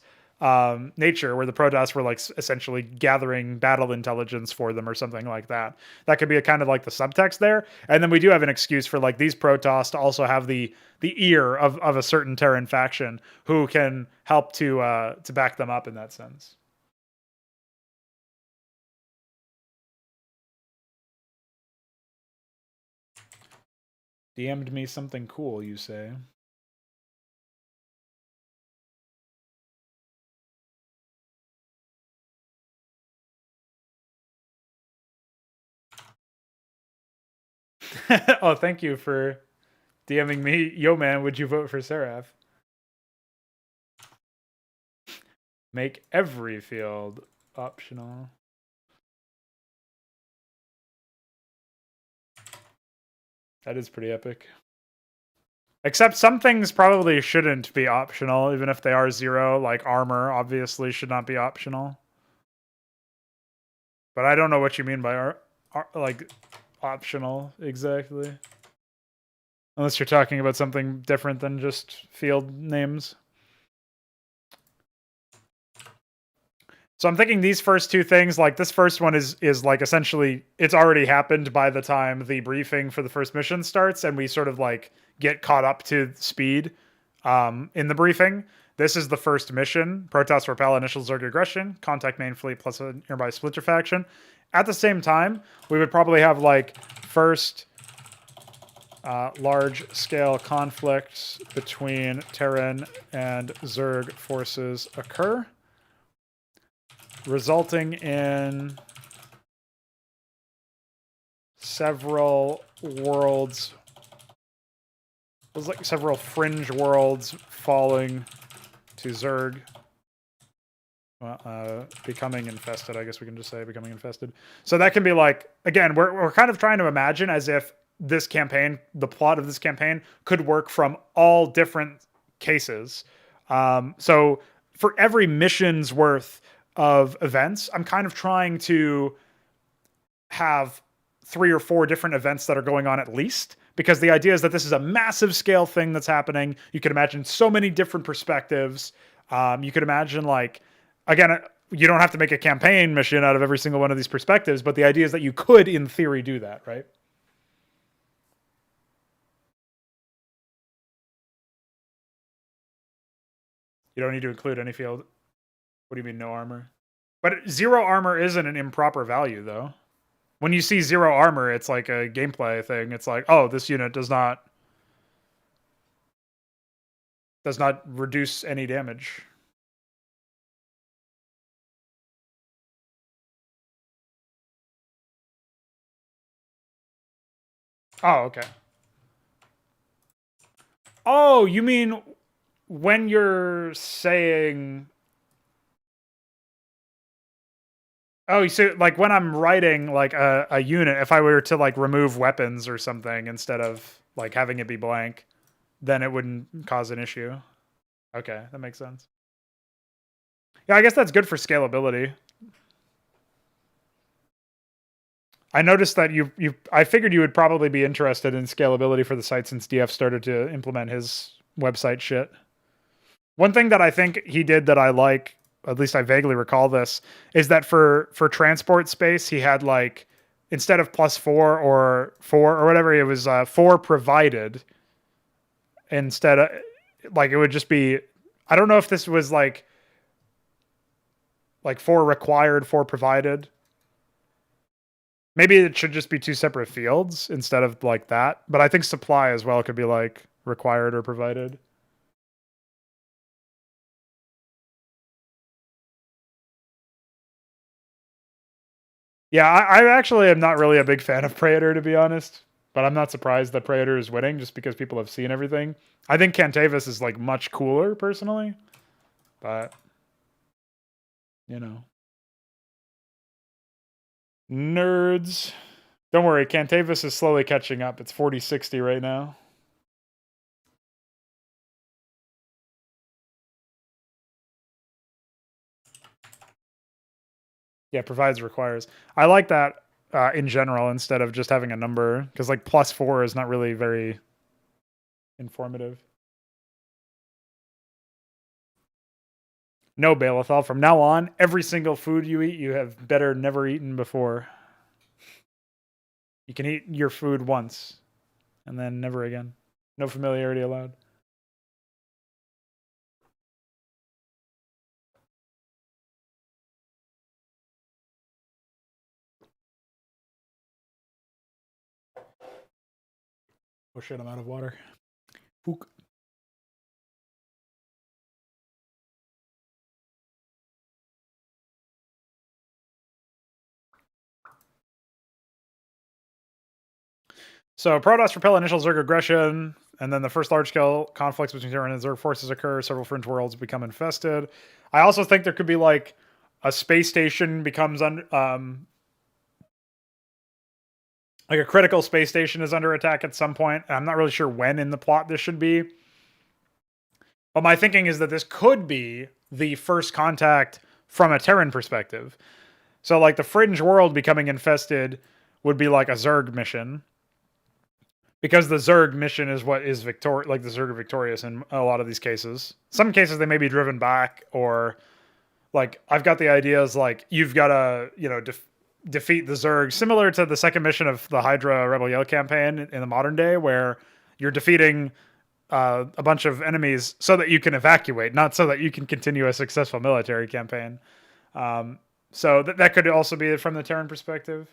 nature, where the Protoss were like essentially gathering battle intelligence for them or something like that. That could be a kind of like the subtext there. And then we do have an excuse for like these Protoss to also have the ear of a certain Terran faction who can help to back them up in that sense. DM'd me something cool, you say? Oh, thank you for DMing me. Yo, man, would you vote for Seraph? Make every field optional. That is pretty epic. Except some things probably shouldn't be optional, even if they are 0, like armor obviously should not be optional. But I don't know what you mean by like optional exactly. Unless you're talking about something different than just field names. So I'm thinking these first two things, like this first one is like essentially it's already happened by the time the briefing for the first mission starts, and we sort of like get caught up to speed in the briefing. This is the first mission: Protoss repel initial Zerg aggression, contact main fleet plus a nearby splinter faction. At the same time, we would probably have like first large-scale conflicts between Terran and Zerg forces occur, resulting in several worlds, it was like several fringe worlds falling to Zerg. Becoming infested, I guess we can just say becoming infested. So that can be like, again, we're kind of trying to imagine as if this campaign, the plot of this campaign, could work from all different cases. So for every mission's worth of events, I'm kind of trying to have 3 or 4 different events that are going on at least, because the idea is that this is a massive scale thing that's happening. You can imagine so many different perspectives. You could imagine like, again, you don't have to make a campaign mission out of every single one of these perspectives, but the idea is that you could, in theory, do that, right? You don't need to include any field. What do you mean, no armor? But 0 armor isn't an improper value, though. When you see 0 armor, it's like a gameplay thing. It's like, oh, this unit does not reduce any damage. Oh, okay. Oh, you mean when you're saying, oh, so like when I'm writing like a unit, if I were to like remove weapons or something instead of like having it be blank, then it wouldn't cause an issue. Okay, that makes sense. Yeah, I guess that's good for scalability. I noticed that I figured you would probably be interested in scalability for the site since DF started to implement his website shit. One thing that I think he did that I like, at least I vaguely recall this, is that for transport space, he had like instead of +4 or whatever, it was 4 provided instead of like it would just be. I don't know if this was like 4 required, 4 provided. Maybe it should just be 2 separate fields instead of like that. But I think supply as well could be like required or provided. Yeah, I actually am not really a big fan of Praetor, to be honest. But I'm not surprised that Praetor is winning just because people have seen everything. I think Cantavis is like much cooler personally. But, you know. Nerds. Don't worry, Cantavis is slowly catching up. It's 40-60 right now. Yeah, provides requires. I like that in general instead of just having a number because like +4 is not really very informative. No, Balethal. From now on, every single food you eat, you have better never eaten before. You can eat your food once and then never again. No familiarity allowed. Oh shit, I'm out of water. Pook. So Protoss repel initial Zerg aggression, and then the first large-scale conflicts between Terran and Zerg forces occur. Several fringe worlds become infested. I also think there could be like a space station becomes like a critical space station is under attack at some point. I'm not really sure when in the plot this should be. But my thinking is that this could be the first contact from a Terran perspective. So like the fringe world becoming infested would be like a Zerg mission. Because the Zerg mission is what is like the Zerg are victorious in a lot of these cases. Some cases they may be driven back, or like I've got the ideas like you've got to defeat the Zerg, similar to the second mission of the HYDRA Rebel Yell campaign in the modern day, where you're defeating a bunch of enemies so that you can evacuate, not so that you can continue a successful military campaign. So that could also be from the Terran perspective.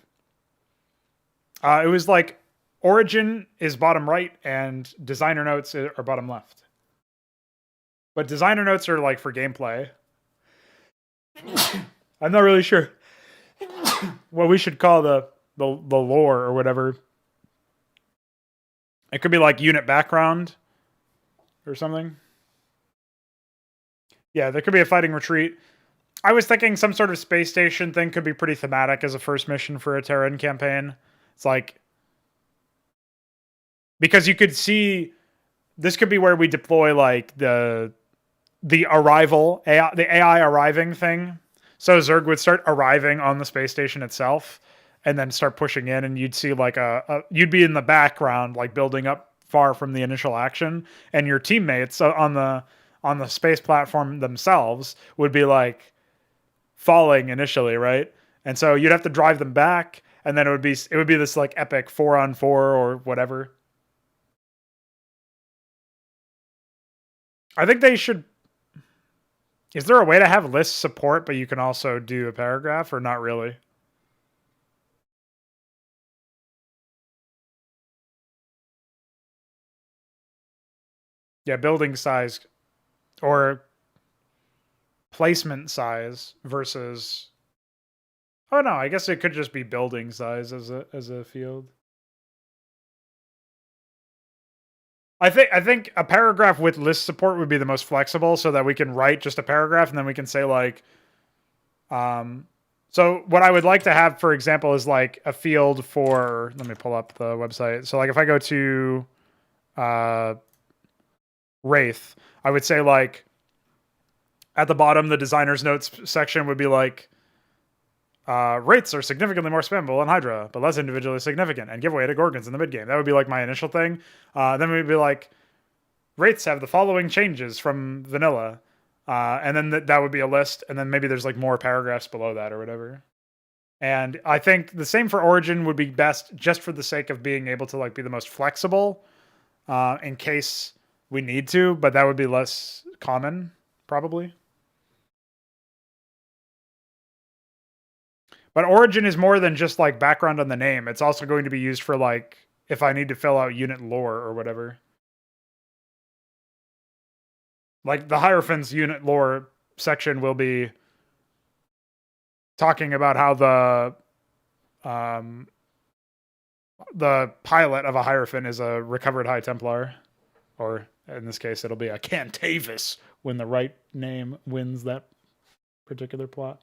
It was like Origin is bottom right and designer notes are bottom left. But designer notes are like for gameplay. I'm not really sure what we should call the lore or whatever. It could be like unit background or something. Yeah, there could be a fighting retreat. I was thinking some sort of space station thing could be pretty thematic as a first mission for a Terran campaign. It's like because you could see this could be where we deploy like the arrival AI, the AI arriving thing. So Zerg would start arriving on the space station itself, and then start pushing in, and you'd see like you'd be in the background, like building up far from the initial action, and your teammates on the space platform themselves would be like falling initially, right? And so you'd have to drive them back, and then it would be this like epic 4-on-4 or whatever. I think they should. Is there a way to have list support, but you can also do a paragraph, or not really? Yeah, building size or placement size versus. Oh no, I guess it could just be building size as a field. I think a paragraph with list support would be the most flexible, so that we can write just a paragraph and then we can say like, so what I would like to have, for example, is like a field for. Let me pull up the website. So like if I go to Wraith, I would say like at the bottom, the designer's notes section would be like, Wraiths are significantly more spammable than Hydra, but less individually significant, and give away to Gorgons in the mid game. That would be like my initial thing. Then we'd be like, Wraiths have the following changes from vanilla. And then that would be a list, and then maybe there's like more paragraphs below that or whatever. And I think the same for Origin would be best, just for the sake of being able to like be the most flexible, in case we need to, but that would be less common, probably. But Origin is more than just like background on the name. It's also going to be used for like if I need to fill out unit lore or whatever. Like the Hierophant's unit lore section will be talking about how the pilot of a Hierophant is a recovered High Templar, or in this case, it'll be a Cantavis when the right name wins that particular plot.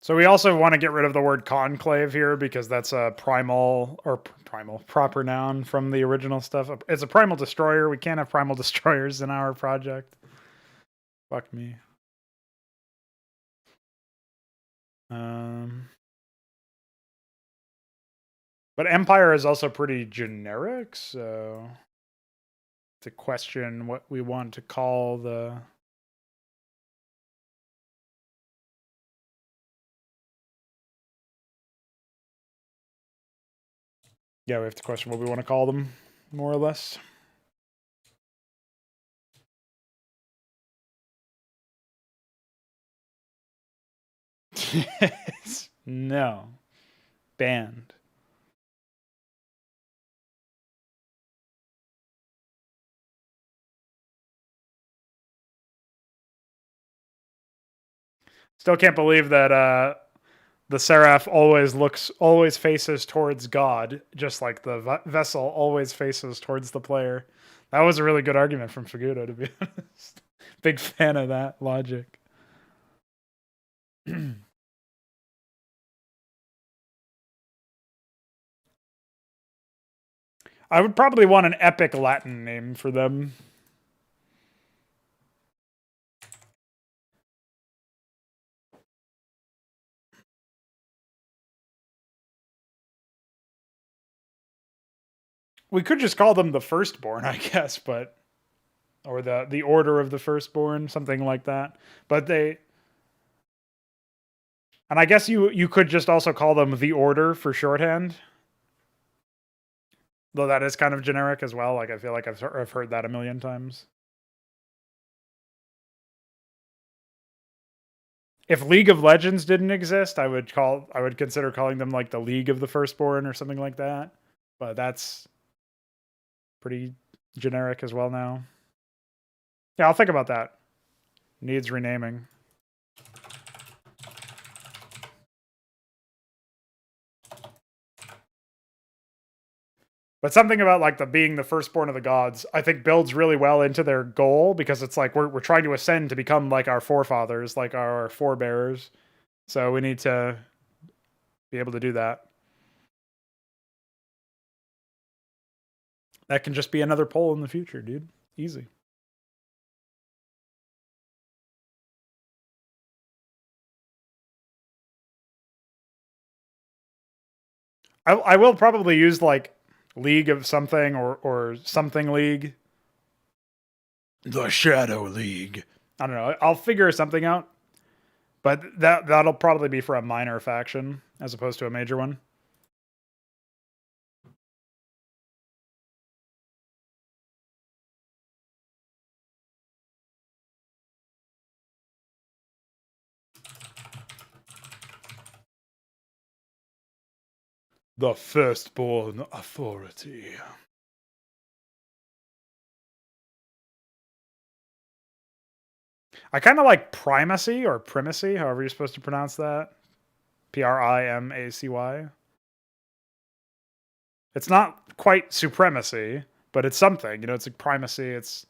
So we also want to get rid of the word conclave here because that's a primal proper noun from the original stuff. It's a primal destroyer. We can't have primal destroyers in our project. Fuck me. But Empire is also pretty generic, so to question what we want to call the. Yeah, we have to question what we want to call them, more or less. No. Banned. Still can't believe that the Seraph always faces towards God, just like the vessel always faces towards the player. That was a really good argument from Fagudo, to be honest. Big fan of that logic. I would probably want an epic Latin name for them. We could just call them the Firstborn, I guess, but or the Order of the Firstborn, something like that. But they, and I guess you could just also call them the Order for shorthand. Though that is kind of generic as well. Like I feel like I've heard that a million times. If League of Legends didn't exist, I would consider calling them like the League of the Firstborn or something like that. But that's pretty generic as well now. Yeah, I'll think about that. Needs renaming. But something about like the being the firstborn of the gods, I think builds really well into their goal, because it's like we're trying to ascend to become like our forefathers, like our forebearers. So we need to be able to do that. That can just be another poll in the future, dude. Easy. I will probably use like League of something or something League. The Shadow League. I don't know. I'll figure something out. But that'll probably be for a minor faction as opposed to a major one. The Firstborn Authority. I kind of like primacy or primacy, however you're supposed to pronounce that. Primacy. It's not quite supremacy, but it's something. You know, it's like primacy. It's.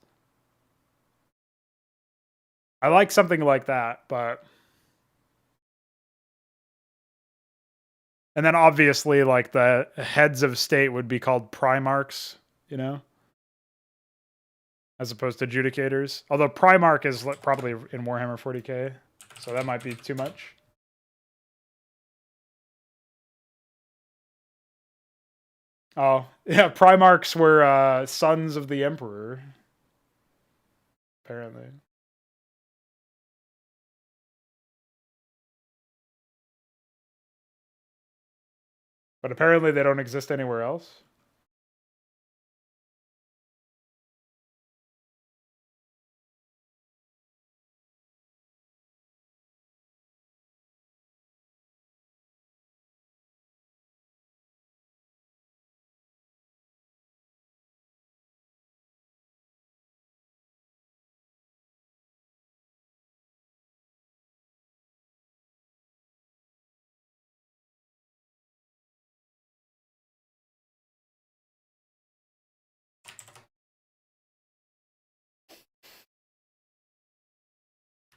I like something like that, but. And then obviously, like the heads of state would be called primarchs, you know, as opposed to adjudicators. Although primarch is probably in Warhammer 40k, so that might be too much. Oh, yeah, primarchs were sons of the emperor, apparently. But apparently they don't exist anywhere else.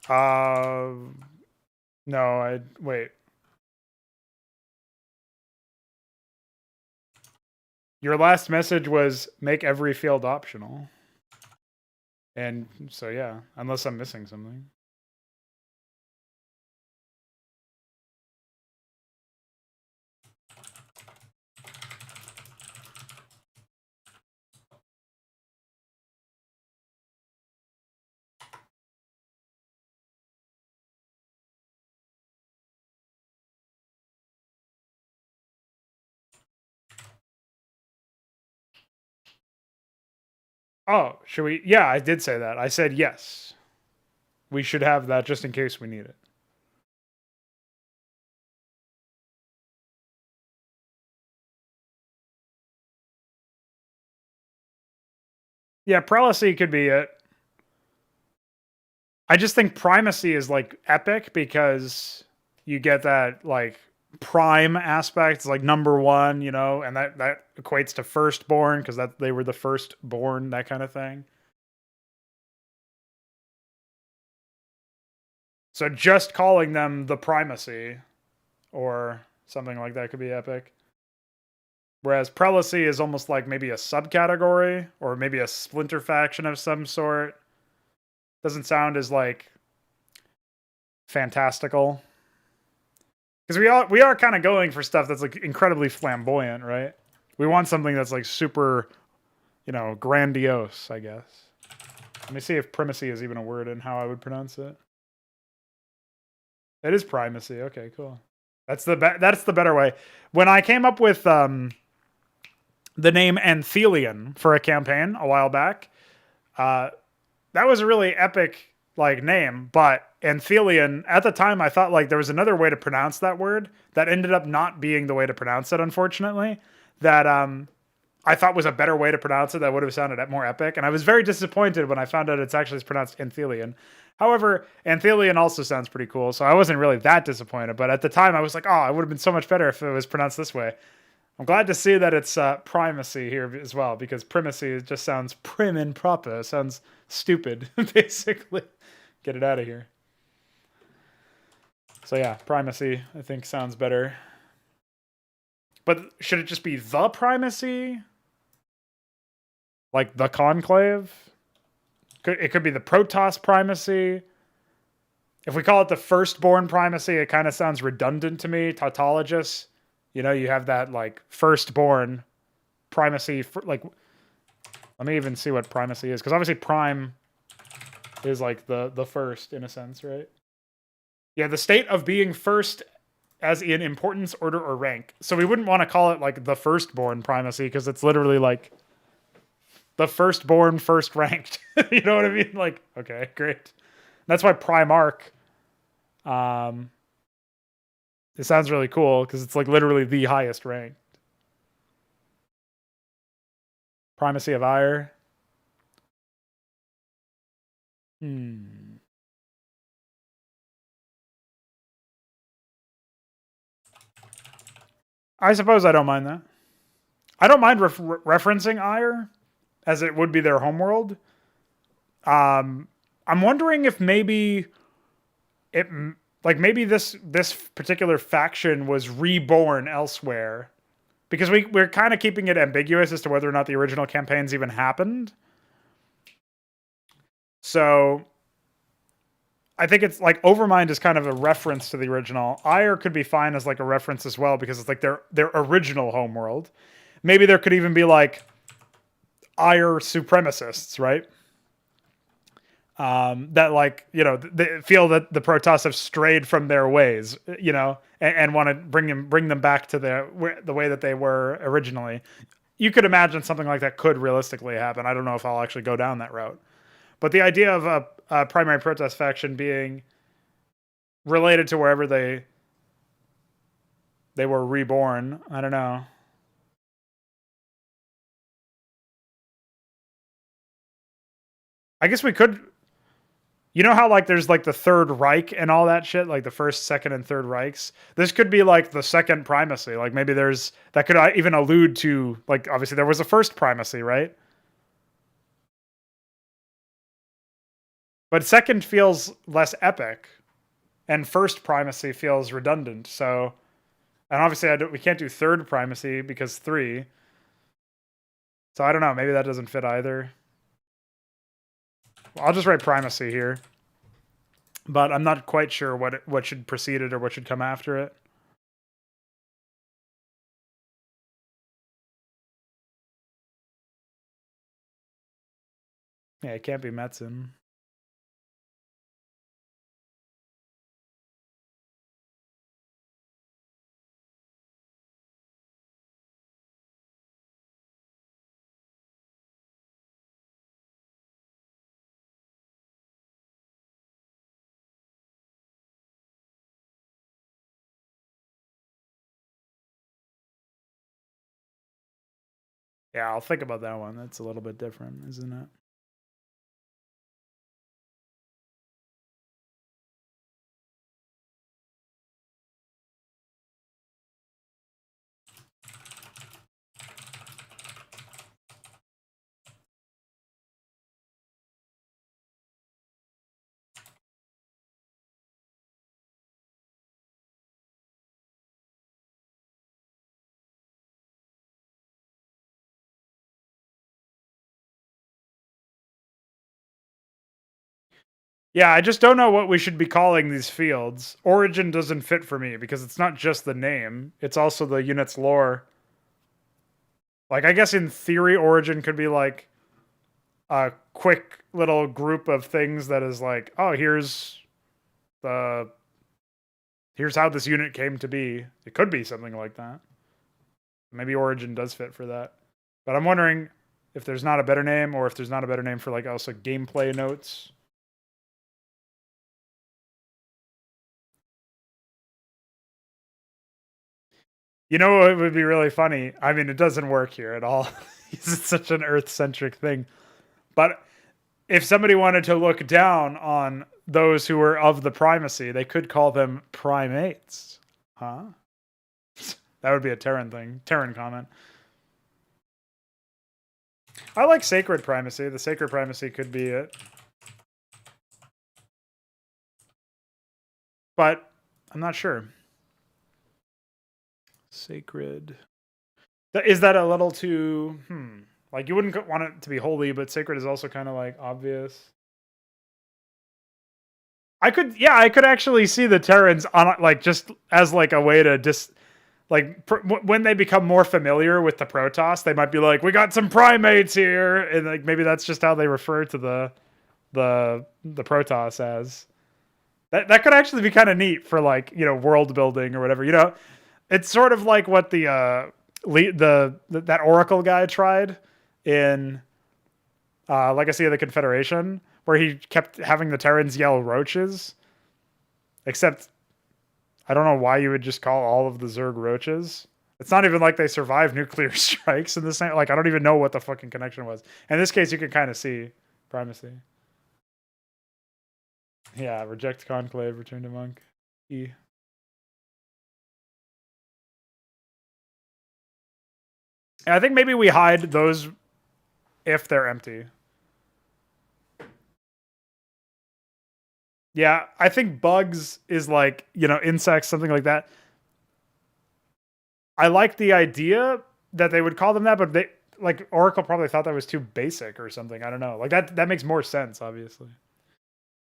Uh, no, wait. Your last message was make every field optional. And so, yeah, unless I'm missing something. Oh, should we? Yeah, I did say that. I said yes. We should have that just in case we need it. Yeah, prelacy could be it. I just think primacy is like epic because you get that like prime aspect, like number one, you know, and that equates to firstborn because that they were the firstborn, that kind of thing. So just calling them the primacy or something like that could be epic. Whereas prelacy is almost like maybe a subcategory or maybe a splinter faction of some sort. Doesn't sound as like fantastical. Because we are kind of going for stuff that's like incredibly flamboyant, right? We want something that's like super, you know, grandiose, I guess. Let me see if primacy is even a word and how I would pronounce it. It is primacy. Okay, cool. That's the better way. When I came up with the name Anthelion for a campaign a while back, that was a really epic like name, but Anthelion at the time I thought like there was another way to pronounce that word that ended up not being the way to pronounce it, unfortunately. That I thought was a better way to pronounce it that would have sounded more epic, and I was very disappointed when I found out it's actually pronounced Anthelion. However, Anthelion also sounds pretty cool, so I wasn't really that disappointed. But at the time, I was like, oh, it would have been so much better if it was pronounced this way. I'm glad to see that it's primacy here as well, because primacy just sounds prim and proper. It sounds stupid, basically. Get it out of here. So yeah, primacy, I think, sounds better. But should it just be the primacy? Like the conclave? It could be the Protoss primacy. If we call it the firstborn primacy, it kind of sounds redundant to me. Tautologous. You know, you have that like firstborn primacy for, like, let me even see what primacy is, because obviously prime is like the first in a sense, right? Yeah, the state of being first as in importance, order, or rank. So we wouldn't want to call it like the firstborn primacy, because it's literally like the firstborn first ranked. You know what I mean? Like, okay, great. That's why Primarch, it sounds really cool because it's like literally the highest rank. Primacy of ire. I suppose I don't mind that. I don't mind referencing ire, as it would be their homeworld. I'm wondering if maybe it, like maybe this particular faction was reborn elsewhere, because we're kind of keeping it ambiguous as to whether or not the original campaigns even happened. So I think it's like Overmind is kind of a reference to the original. Ire could be fine as like a reference as well, because it's like their original homeworld. Maybe there could even be like Ire supremacists, right? That, like, you know, they feel that the Protoss have strayed from their ways, you know, and want to bring them back to the way that they were originally. You could imagine something like that could realistically happen. I don't know if I'll actually go down that route, but the idea of a primary Protoss faction being related to wherever they were reborn, I don't know. I guess we could. You know how like there's like the Third Reich and all that shit, like the first, second, and third Reichs? This could be like the second primacy. Like maybe there's, that could even allude to, like, obviously there was a first primacy, right? But second feels less epic, and first primacy feels redundant. So, and obviously we can't do third primacy because 3. So I don't know. Maybe that doesn't fit either. I'll just write primacy here, but I'm not quite sure what should precede it or what should come after it. Yeah, it can't be Metzen. Yeah, I'll think about that one. That's a little bit different, isn't it? Yeah, I just don't know what we should be calling these fields. Origin doesn't fit for me because it's not just the name, it's also the unit's lore. Like, I guess in theory, Origin could be like a quick little group of things that is like, oh, here's how this unit came to be. It could be something like that. Maybe Origin does fit for that. But I'm wondering if there's not a better name, or if there's not a better name for like also gameplay notes. You know what would be really funny? I mean, it doesn't work here at all. It's such an Earth-centric thing. But if somebody wanted to look down on those who were of the primacy, they could call them primates. Huh? That would be a Terran thing. Terran comment. I like sacred primacy. The sacred primacy could be it. But I'm not sure. Sacred. Is that a little too... Like, you wouldn't want it to be holy, but sacred is also kind of like obvious. I could actually see the Terrans on, like, just as like a way to like when they become more familiar with the Protoss, they might be like, "We got some primates here," and like maybe that's just how they refer to the Protoss as. That could actually be kind of neat for like world building or whatever. It's sort of like what that Oracle guy tried in Legacy of the Confederation, where he kept having the Terrans yell roaches. Except I don't know why you would just call all of the Zerg roaches. It's not even like they survived nuclear strikes in the same. Like I don't even know what the fucking connection was. In this case, you can kind of see primacy. Yeah, reject conclave, return to monk. E. And I think maybe we hide those if they're empty. Yeah, I think bugs is like, insects, something like that. I like the idea that they would call them that, but they like Oracle probably thought that was too basic or something. I don't know. Like that makes more sense, obviously.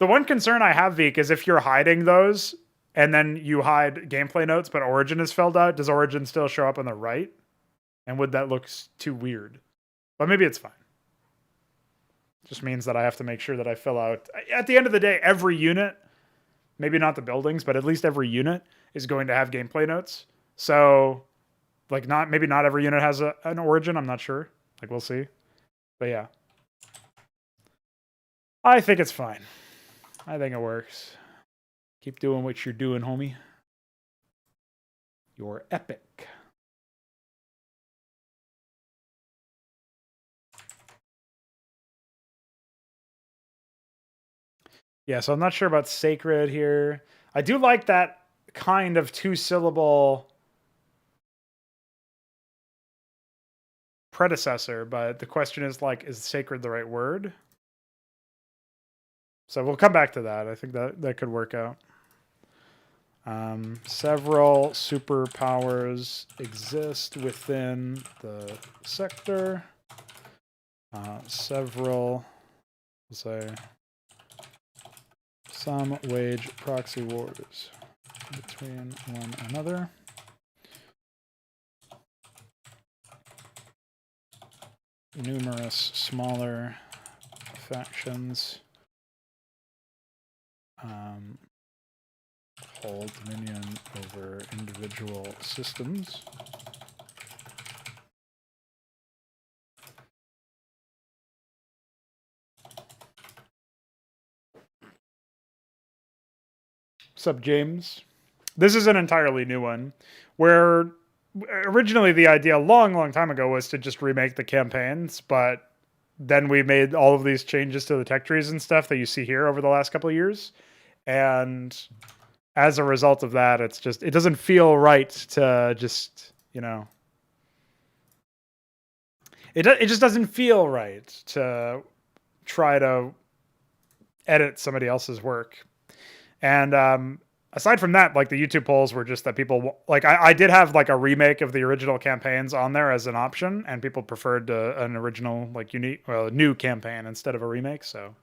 The one concern I have, Veek, is if you're hiding those and then you hide gameplay notes, but Origin is filled out, does Origin still show up on the right? And would that look too weird? But maybe it's fine. Just means that I have to make sure that I fill out. At the end of the day, every unit, maybe not the buildings, but at least every unit is going to have gameplay notes. So, like, maybe not every unit has an origin. I'm not sure. Like, we'll see. But yeah, I think it's fine. I think it works. Keep doing what you're doing, homie. You're epic. Yeah, so I'm not sure about sacred here. I do like that kind of 2-syllable predecessor, but the question is like, is sacred the right word? So we'll come back to that. I think that could work out. Several superpowers exist within the sector. Several, we'll say, some wage proxy wars between one another. Numerous smaller factions hold dominion over individual systems. Sup, James? This is an entirely new one, where originally the idea a long time ago was to just remake the campaigns, but then we made all of these changes to the tech trees and stuff that you see here over the last couple of years. And as a result of that, it doesn't feel right to just, it just doesn't feel right to try to edit somebody else's work. And aside from that, like the YouTube polls were just that people like I did have like a remake of the original campaigns on there as an option, and people preferred an original like new campaign instead of a remake. So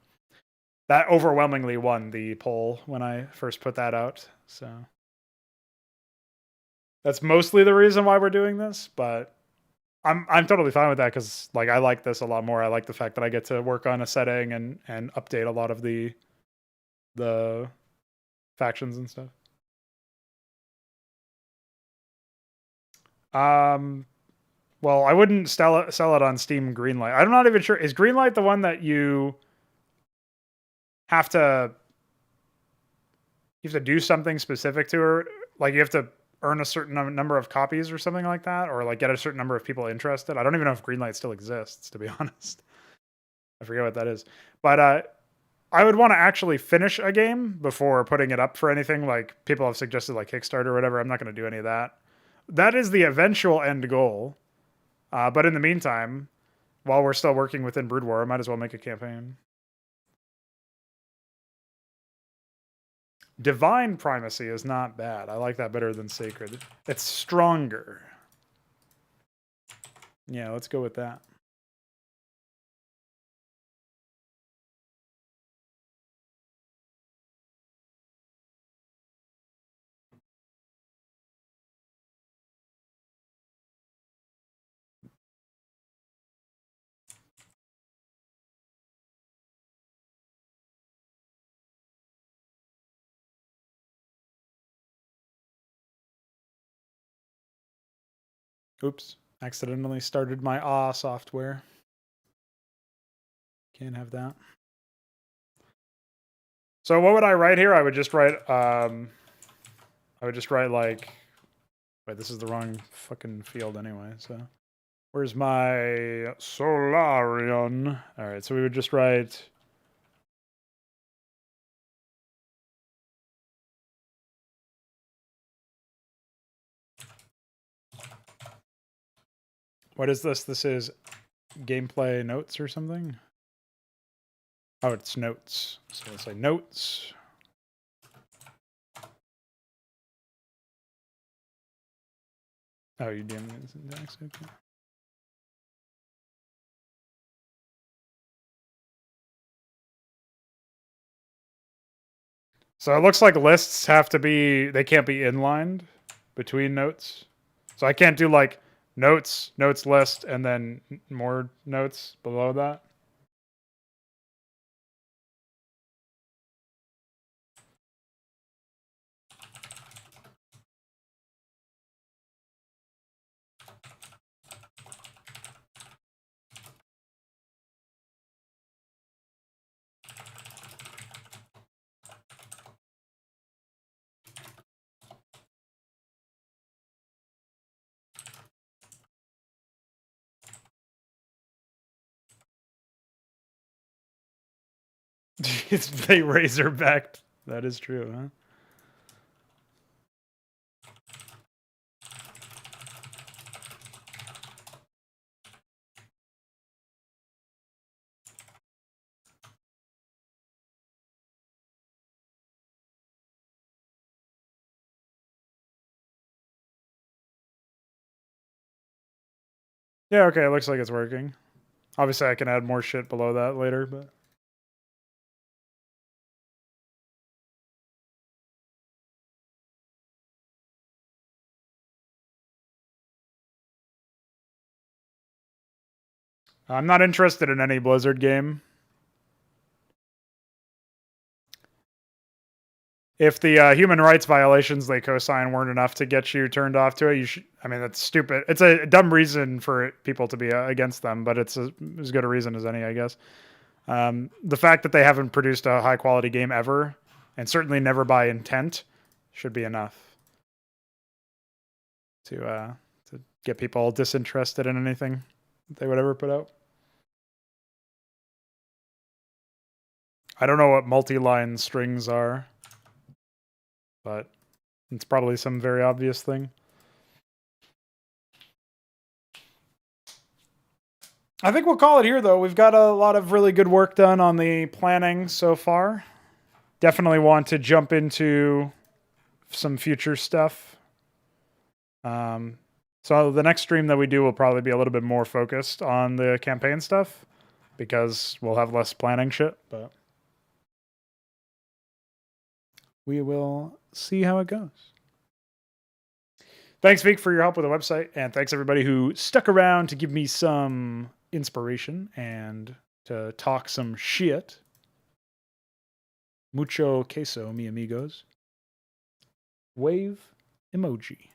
that overwhelmingly won the poll when I first put that out. So that's mostly the reason why we're doing this, but I'm totally fine with that because like I like this a lot more. I like the fact that I get to work on a setting and update a lot of the factions and stuff. Well, I wouldn't sell it on Steam Greenlight. I'm not even sure. Is Greenlight the one that you have to do something specific to, or like you have to earn a certain number of copies or something like that, or like get a certain number of people interested? I don't even know if Greenlight still exists, to be honest. I forget what that is. But I would want to actually finish a game before putting it up for anything. Like people have suggested like Kickstarter or whatever. I'm not going to do any of that. That is the eventual end goal. But in the meantime, while we're still working within Brood War, I might as well make a campaign. Divine Primacy is not bad. I like that better than Sacred. It's stronger. Yeah, let's go with that. Oops. Accidentally started my AW software. Can't have that. So what would I write here? I would just write, like, wait, this is the wrong fucking field anyway, so. Where's my Solarian? All right, so we would just write. What is this? This is gameplay notes or something? Oh, it's notes. So let's say notes. Oh, you damn syntax. Okay. So it looks like lists have to be, they can't be inlined between notes. So I can't do like notes, notes list, and then more notes below that. They razorbacked. That is true, huh? Yeah, okay, it looks like it's working. Obviously, I can add more shit below that later, but... I'm not interested in any Blizzard game. If the human rights violations they co-sign weren't enough to get you turned off to it, you should. I mean, that's stupid. It's a dumb reason for people to be against them, but it's as good a reason as any, I guess. The fact that they haven't produced a high quality game ever, and certainly never by intent, should be enough to get people disinterested in anything they would ever put out. I don't know what multi-line strings are, but it's probably some very obvious thing. I think we'll call it here, though. We've got a lot of really good work done on the planning so far. Definitely want to jump into some future stuff. So the next stream that we do will probably be a little bit more focused on the campaign stuff because we'll have less planning shit, but we will see how it goes. Thanks, Vic, for your help with the website, and thanks everybody who stuck around to give me some inspiration and to talk some shit. Mucho queso, mi amigos. Wave emoji.